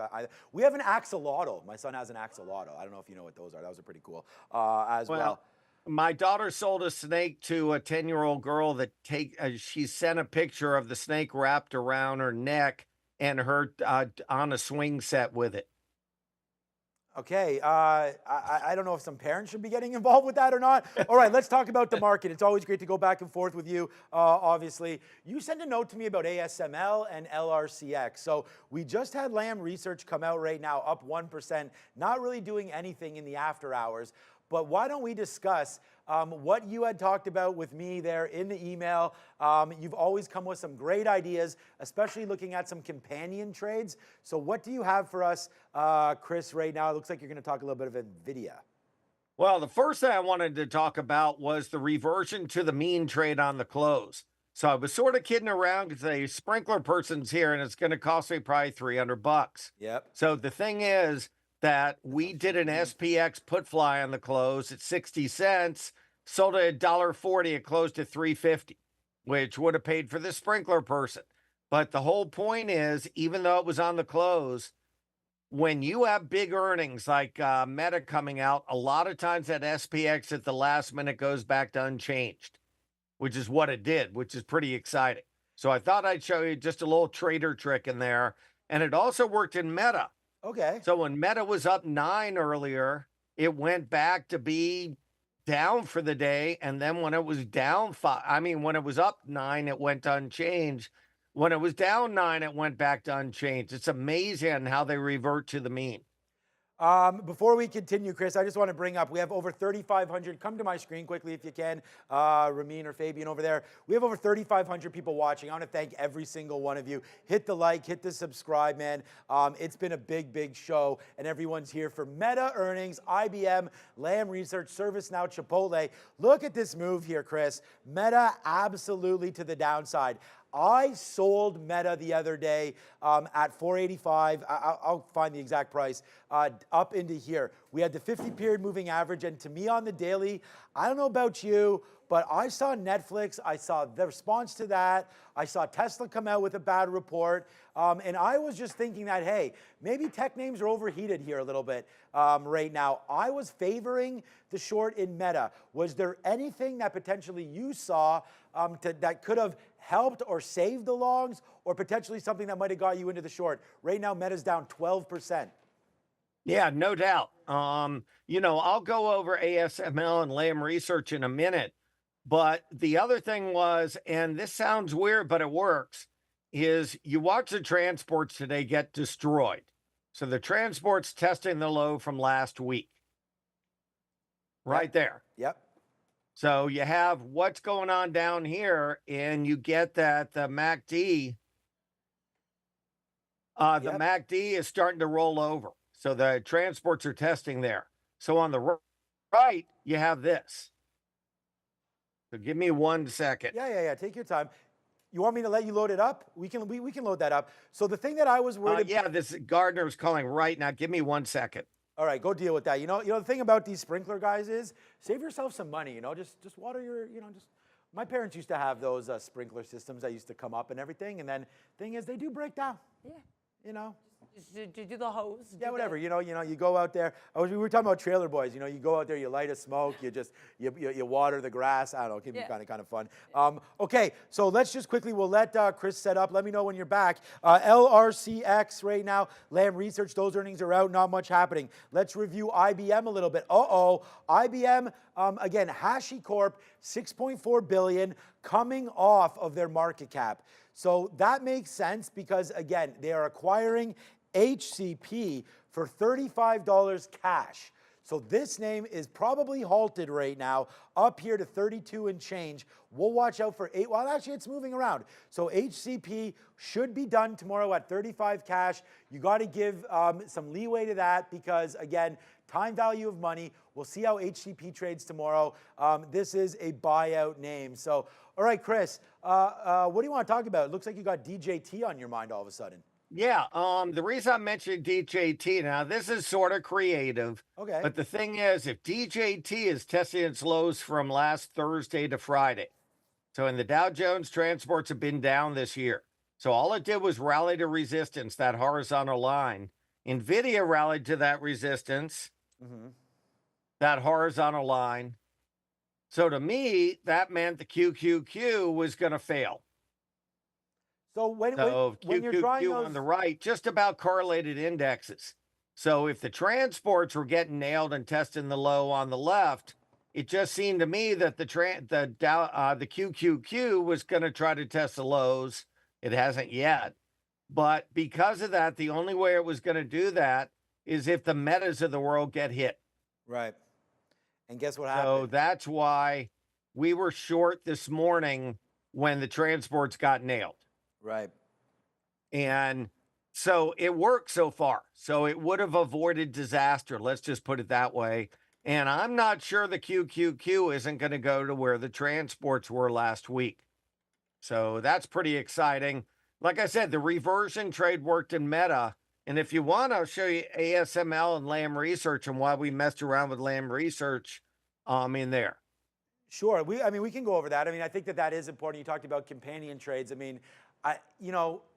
We have an axolotl. My son has an axolotl. I don't know if you know what those are. Those are pretty cool as well. My daughter sold a snake to a 10-year-old girl that she sent a picture of the snake wrapped around her neck and her on a swing set with it. Okay, I don't know if some parents should be getting involved with that or not. All right, let's talk about the market. It's always great to go back and forth with you, obviously. You sent a note to me about ASML and LRCX. So we just had Lam Research come out right now, up 1%, not really doing anything in the after hours. But why don't we discuss what you had talked about with me there in the email. You've always come with some great ideas, especially looking at some companion trades. So what do you have for us, Chris, right now? It looks like you're going to talk a little bit of NVIDIA. Well, the first thing I wanted to talk about was the reversion to the mean trade on the close. So I was sort of kidding around because a sprinkler person's here and it's going to cost me probably $300. Yep. So the thing is that we did an SPX put fly on the close at 60 cents, sold it at $1.40, it closed at $3.50, which would have paid for the sprinkler person. But the whole point is, even though it was on the close, when you have big earnings like Meta coming out, a lot of times that SPX at the last minute goes back to unchanged, which is what it did, which is pretty exciting. So I thought I'd show you just a little trader trick in there. And it also worked in Meta. Okay. So when Meta was up 9 earlier, it went back to be down for the day. And then when it was down 5, when it was up 9, it went unchanged. When it was down 9, it went back to unchanged. It's amazing how they revert to the mean. Before we continue, Chris, I just want to bring up, we have over 3,500. Come to my screen quickly if you can, Ramin or Fabian over there. We have over 3,500 people watching. I want to thank every single one of you. Hit the like, hit the subscribe, man. It's been a big, big show, and everyone's here for Meta earnings, IBM, Lam Research, ServiceNow, Chipotle. Look at this move here, Chris. Meta absolutely to the downside. I sold Meta the other day at 485. I'll find the exact price, up into here. We had the 50-period moving average, and to me on the daily, I don't know about you, but I saw Netflix. I saw the response to that. I saw Tesla come out with a bad report. And I was just thinking that, hey, maybe tech names are overheated here a little bit right now. I was favoring the short in Meta. Was there anything that potentially you saw that could have helped or saved the longs, or potentially something that might have got you into the short? Right now, Meta's down 12%. Yeah, no doubt. You know, I'll go over ASML and Lam Research in a minute. But the other thing was, and this sounds weird, but it works, is you watch the transports today get destroyed. So the transport's testing the low from last week. Right there. Yep. So you have what's going on down here, and you get that the MACD, MACD is starting to roll over. So the transports are testing there. So on the right, you have this. So give me 1 second. Yeah. Take your time. You want me to let you load it up? We can load that up. So the thing that I was worried yeah, this Gardner's calling right now. Give me 1 second. All right, go deal with that. You know the thing about these sprinkler guys is save yourself some money. You know, just water your. Just. My parents used to have those sprinkler systems that used to come up and everything. And then thing is, they do break down. Yeah. You know. Just do the hose. Yeah, whatever. You go out there. We were talking about Trailer Boys. You go out there, you light a smoke, you water the grass. I don't know, it can be kind of fun. Okay, so let's just quickly, we'll let Chris set up. Let me know when you're back. LRCX right now, Lam Research, those earnings are out, not much happening. Let's review IBM a little bit. IBM, again, HashiCorp, $6.4 billion, coming off of their market cap. So that makes sense because, again, they are acquiring HCP for $35 cash. So this name is probably halted right now, up here to 32 and change. We'll watch out for well, actually, it's moving around. So HCP should be done tomorrow at 35 cash. You got to give some leeway to that because, again, time value of money. We'll see how HCP trades tomorrow. This is a buyout name. So, all right, Chris, what do you want to talk about? It looks like you got DJT on your mind all of a sudden. Yeah, the reason I'm mentioning DJT now, this is sort of creative. Okay. But the thing is, if DJT is testing its lows from last Thursday to Friday, so in the Dow Jones, transports have been down this year. So all it did was rally to resistance, that horizontal line. NVIDIA rallied to that resistance, that horizontal line. So to me, that meant the QQQ was going to fail. So when you're drawing those on the right, just about correlated indexes. So if the transports were getting nailed and testing the low on the left, it just seemed to me that the QQQ was going to try to test the lows. It hasn't yet. But because of that, the only way it was going to do that is if the metas of the world get hit. Right. And guess what happened? So that's why we were short this morning when the transports got nailed. Right. And so it worked so far. So it would have avoided disaster. Let's just put it that way. And I'm not sure the QQQ isn't going to go to where the transports were last week. So that's pretty exciting. Like I said, the reversion trade worked in Meta. And if you want, I'll show you ASML and Lam Research and why we messed around with Lam Research in there. Sure. We can go over that. I think that is important. You talked about companion trades.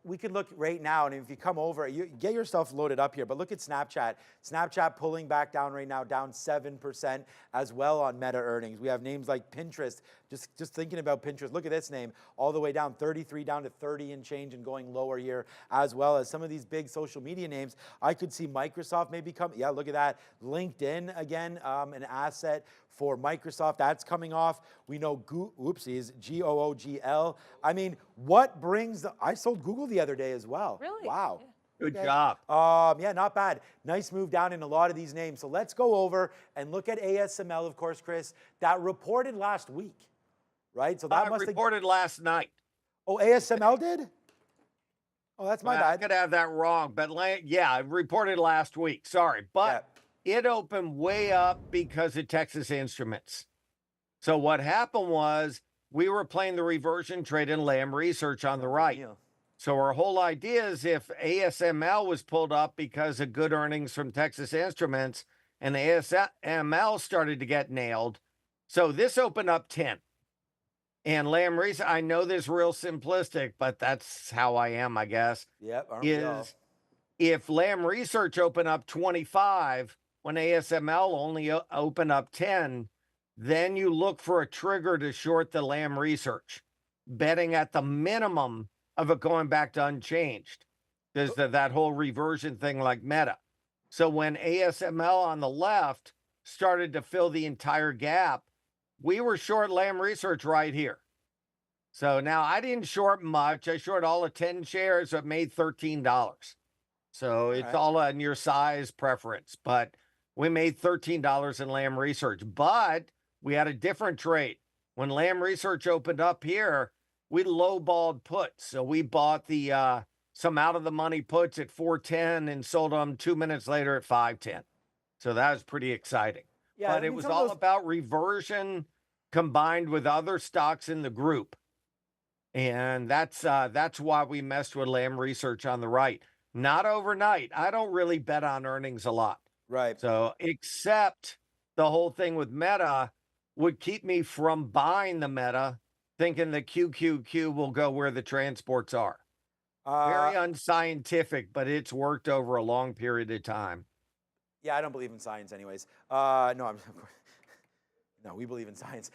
We could look right now, and if you come over, you get yourself loaded up here, but look at Snapchat. Snapchat pulling back down right now, down 7% as well on Meta earnings. We have names like Pinterest. Just thinking about Pinterest, look at this name, all the way down 33 down to 30 and change and going lower here, as well as some of these big social media names. I could see Microsoft maybe come, yeah, look at that. LinkedIn, again, an asset for Microsoft, that's coming off. We know, Googl. What brings I sold Google the other day as well. Really? Wow. Good job. Yeah, not bad. Nice move down in a lot of these names. So let's go over and look at ASML, of course, Chris, that reported last week, right? So that must reported last night. Oh, ASML did? Oh, that's my I bad. could have that wrong, but yeah, it reported last week. Sorry, but it opened way up because of Texas Instruments. So what happened was we were playing the reversion trade in Lam Research on the right. So our whole idea is if ASML was pulled up because of good earnings from Texas Instruments and ASML started to get nailed. So this opened up 10. And Lam Research, I know this is real simplistic, but that's how I am, I guess. Yep, aren't we all? If Lam Research opened up 25 when ASML only opened up 10, then you look for a trigger to short the Lam Research, betting at the minimum of it going back to unchanged. There's that whole reversion thing like Meta. So when ASML on the left started to fill the entire gap, we were short Lam Research right here. So now I didn't short much. I short all of 10 shares, but made $13. So it's all on your size preference. But we made $13 in Lam Research. But we had a different trade. When Lam Research opened up here, we lowballed puts. So we bought the some out of the money puts at 410 and sold them 2 minutes later at 510. So that was pretty exciting. Yeah, but it was all about reversion combined with other stocks in the group. And that's why we messed with Lam Research on the right. Not overnight. I don't really bet on earnings a lot. Right. So except the whole thing with Meta would keep me from buying the Meta, thinking the QQQ will go where the transports are. Very unscientific, but it's worked over a long period of time. Yeah, I don't believe in science anyways. No, we believe in science.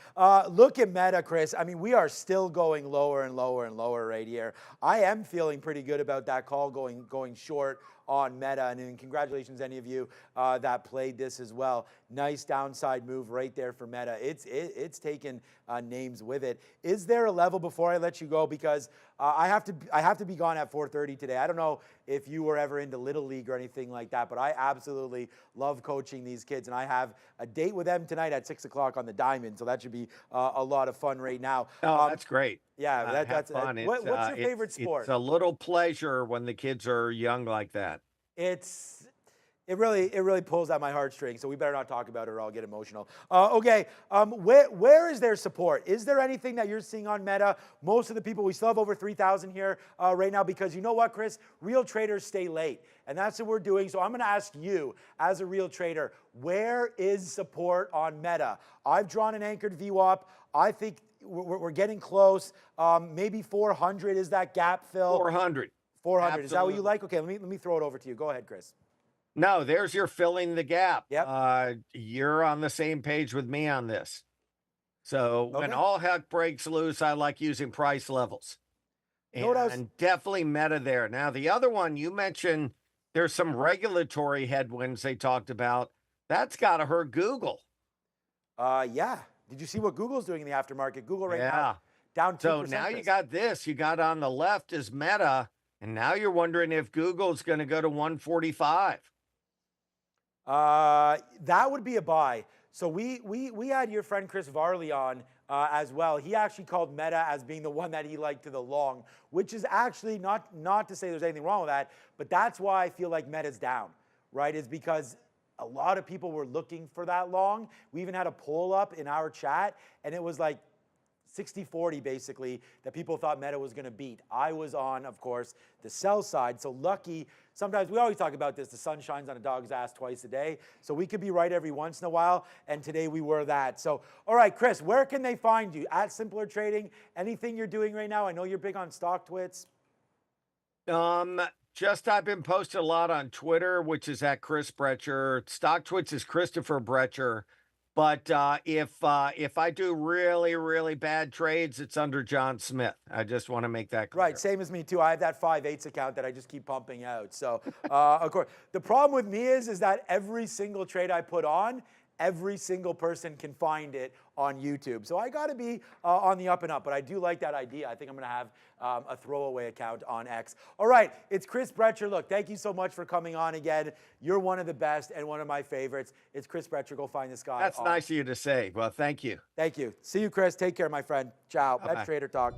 Look at Meta, Chris. I mean, we are still going lower and lower and lower right here. I am feeling pretty good about that call going short on Meta. And congratulations, any of you that played this as well. Nice downside move right there for Meta. It's taken names with it. Is there a level before I let you go? Because I have to be gone at 4:30 today. I don't know if you were ever into Little League or anything like that, but I absolutely love coaching these kids, and I have a date with them tonight at 6 o'clock on the Diamond, so that should be a lot of fun right now. Oh, that's great. Yeah, that's fun. What's your favorite sport? It's a little pleasure when the kids are young like that. It really pulls at my heartstrings, so we better not talk about it or I'll get emotional. Okay, where is there support? Is there anything that you're seeing on Meta? Most of the people, we still have over 3,000 here right now because you know what, Chris? Real traders stay late, and that's what we're doing. So I'm going to ask you, as a real trader, where is support on Meta? I've drawn an anchored VWAP. I think we're getting close. Maybe 400 is that gap fill. 400. 400. Absolutely. Is that what you like? Okay, let me throw it over to you. Go ahead, Chris. No, there's your filling the gap. Yep. You're on the same page with me on this. So when all heck breaks loose, I like using price levels. And definitely Meta there. Now, the other one you mentioned, there's some regulatory headwinds they talked about. That's got to hurt Google. Yeah. Did you see what Google's doing in the aftermarket? Google right now down 2%. So now you got this. You got on the left is Meta, and now you're wondering if Google's going to go to 145. That would be a buy. So we had your friend Chris Varley on as well. He actually called Meta as being the one that he liked to the long, which is actually not to say there's anything wrong with that, but that's why I feel like Meta's down, right? Is because a lot of people were looking for that long. We even had a poll up in our chat, and it was like 60-40 basically that people thought Meta was going to beat. I was on, of course, the sell side. So lucky, sometimes we always talk about this, the sun shines on a dog's ass twice a day. So we could be right every once in a while, and today we were that. So, all right, Chris, where can they find you? At Simpler Trading, anything you're doing right now? I know you're big on stock twits. I've been posting a lot on Twitter, which is at Chris Breter. Stock Twits is Christopher Breter. But if I do really, really bad trades, it's under John Smith. I just want to make that clear. Right, same as me too. I have that 5/8 account that I just keep pumping out. So, of course, the problem with me is that every single trade I put on every single person can find it on YouTube. So I got to be on the up and up, but I do like that idea. I think I'm going to have a throwaway account on X. All right, it's Chris Breter. Look, thank you so much for coming on again. You're one of the best and one of my favorites. It's Chris Breter. Go find this guy. That's nice of you to say. Well, thank you. Thank you. See you, Chris. Take care, my friend. Ciao. Bye-bye. That's Trader Talk.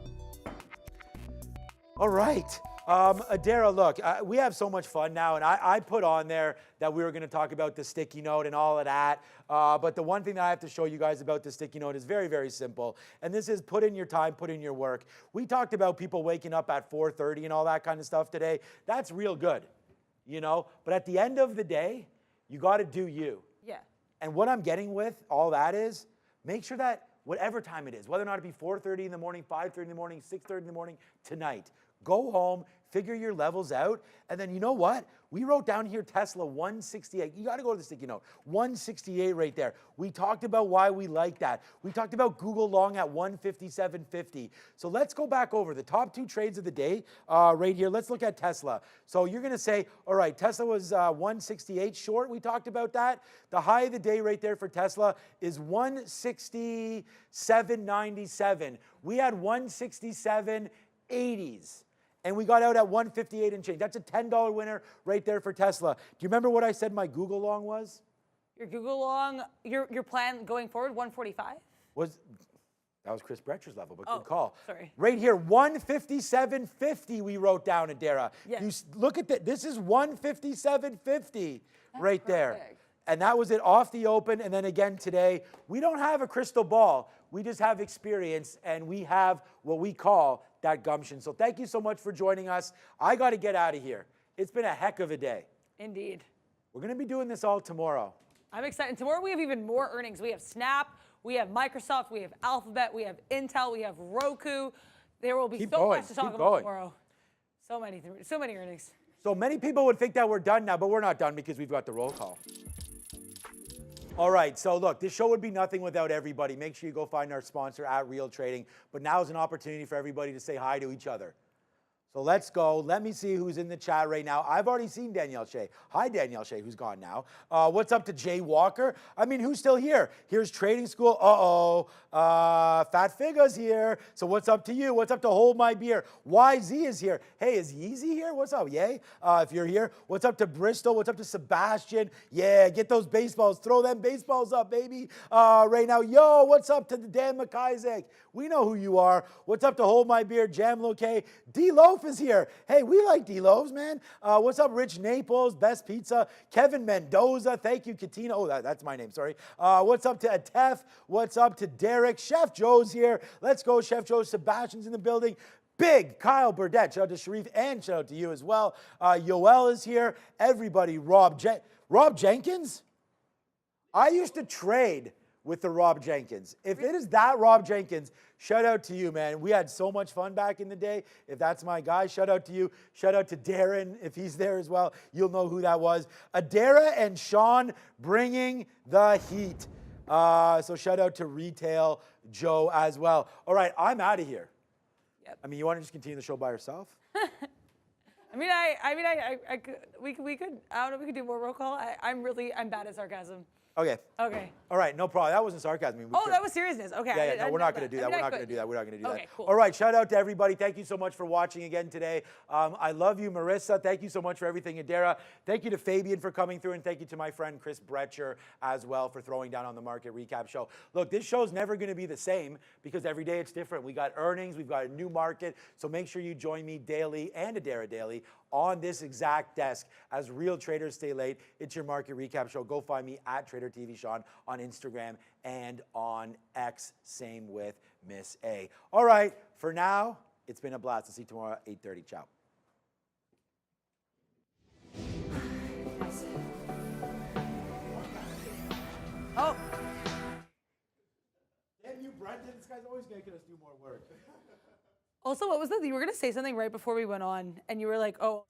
All right. Adara, look, we have so much fun now, and I put on there that we were going to talk about the sticky note and all of that, but the one thing that I have to show you guys about the sticky note is very, very simple, and this is put in your time, put in your work. We talked about people waking up at 4:30 and all that kind of stuff today. That's real good, you know, but at the end of the day, you got to do you. Yeah. And what I'm getting with all that is make sure that whatever time it is, whether or not it be 4:30 in the morning, 5:30 in the morning, 6:30 in the morning, tonight, go home, figure your levels out, and then you know what? We wrote down here Tesla 168. You got to go to the sticky note. 168 right there. We talked about why we like that. We talked about Google long at 157.50. So let's go back over the top two trades of the day right here. Let's look at Tesla. So you're going to say, all right, Tesla was 168 short. We talked about that. The high of the day right there for Tesla is 167.97. We had 167.80s. And we got out at 158 and change. That's a $10 winner right there for Tesla. Do you remember what I said my Google long was? Your Google long, your plan going forward, 145? That was Chris Breter's level, but good call. Sorry. Right here, 157.50 we wrote down, Adara. Yes. You look at that. This is 157.50 right there. perfect. And that was it off the open. And then again today, we don't have a crystal ball. We just have experience, and we have what we call that gumption. So thank you so much for joining us. I got to get out of here. It's been a heck of a day. Indeed. We're going to be doing this all tomorrow. I'm excited. Tomorrow we have even more earnings. We have Snap, we have Microsoft, we have Alphabet, we have Intel, we have Roku. There will be much to talk about tomorrow. So many earnings. So many people would think that we're done now, but we're not done because we've got the roll call. All right, so look, this show would be nothing without everybody. Make sure you go find our sponsor at Real Trading. But now is an opportunity for everybody to say hi to each other. So let's go. Let me see who's in the chat right now. I've already seen Danielle Shea. Hi, Danielle Shea, who's gone now. What's up to Jay Walker? I mean, who's still here? Here's Trading School. Fat Figure's here. So what's up to you? What's up to Hold My Beer? YZ is here. Hey, is Yeezy here? What's up, yay? If you're here. What's up to Bristol? What's up to Sebastian? Yeah, get those baseballs. Throw them baseballs up, baby. Right now, yo, what's up to the Dan McIsaac? We know who you are. What's up to Hold My Beer? Jam Loke. D-Loaf is here. Hey, we like D-Loaves, man. What's up, Rich Naples? Best Pizza. Kevin Mendoza. Thank you, Katina. Oh, that's my name, sorry. What's up to Atef? What's up to Derek? Chef Joe's here. Let's go, Chef Joe. Sebastian's in the building. Big Kyle Burdett. Shout out to Sharif and shout out to you as well. Yoel is here. Everybody. Rob Jenkins? I used to trade with the Rob Jenkins. If it is that Rob Jenkins, shout out to you, man. We had so much fun back in the day. If that's my guy, shout out to you. Shout out to Darren. If he's there as well, you'll know who that was. Adara and Sean bringing the heat. So shout out to Retail Joe as well. All right, I'm out of here. Yep. I mean, you want to just continue the show by yourself? we could. I don't know if we could do more roll call. I'm bad at sarcasm. Okay. Okay. All right, no problem. That wasn't sarcasm. That was seriousness. Okay. No, we're not going to do that. We're not going to do that. We're not going to do that. Okay, cool. All right, shout out to everybody. Thank you so much for watching again today. I love you, Marissa. Thank you so much for everything, Adara. Thank you to Fabian for coming through, and thank you to my friend Chris Breter as well for throwing down on the market recap show. Look, this show's never going to be the same because every day it's different. We got earnings. We've got a new market. So make sure you join me daily and Adara daily on this exact desk as real traders stay late. It's your market recap show. Go find me at TraderTVSean on Instagram and on X. Same with Miss A. All right, for now, it's been a blast. I'll see you tomorrow at 8:30. Ciao. Oh. Damn you, Brendan. This guy's always making us do more work. Also, what was that? You were going to say something right before we went on, and you were like, oh.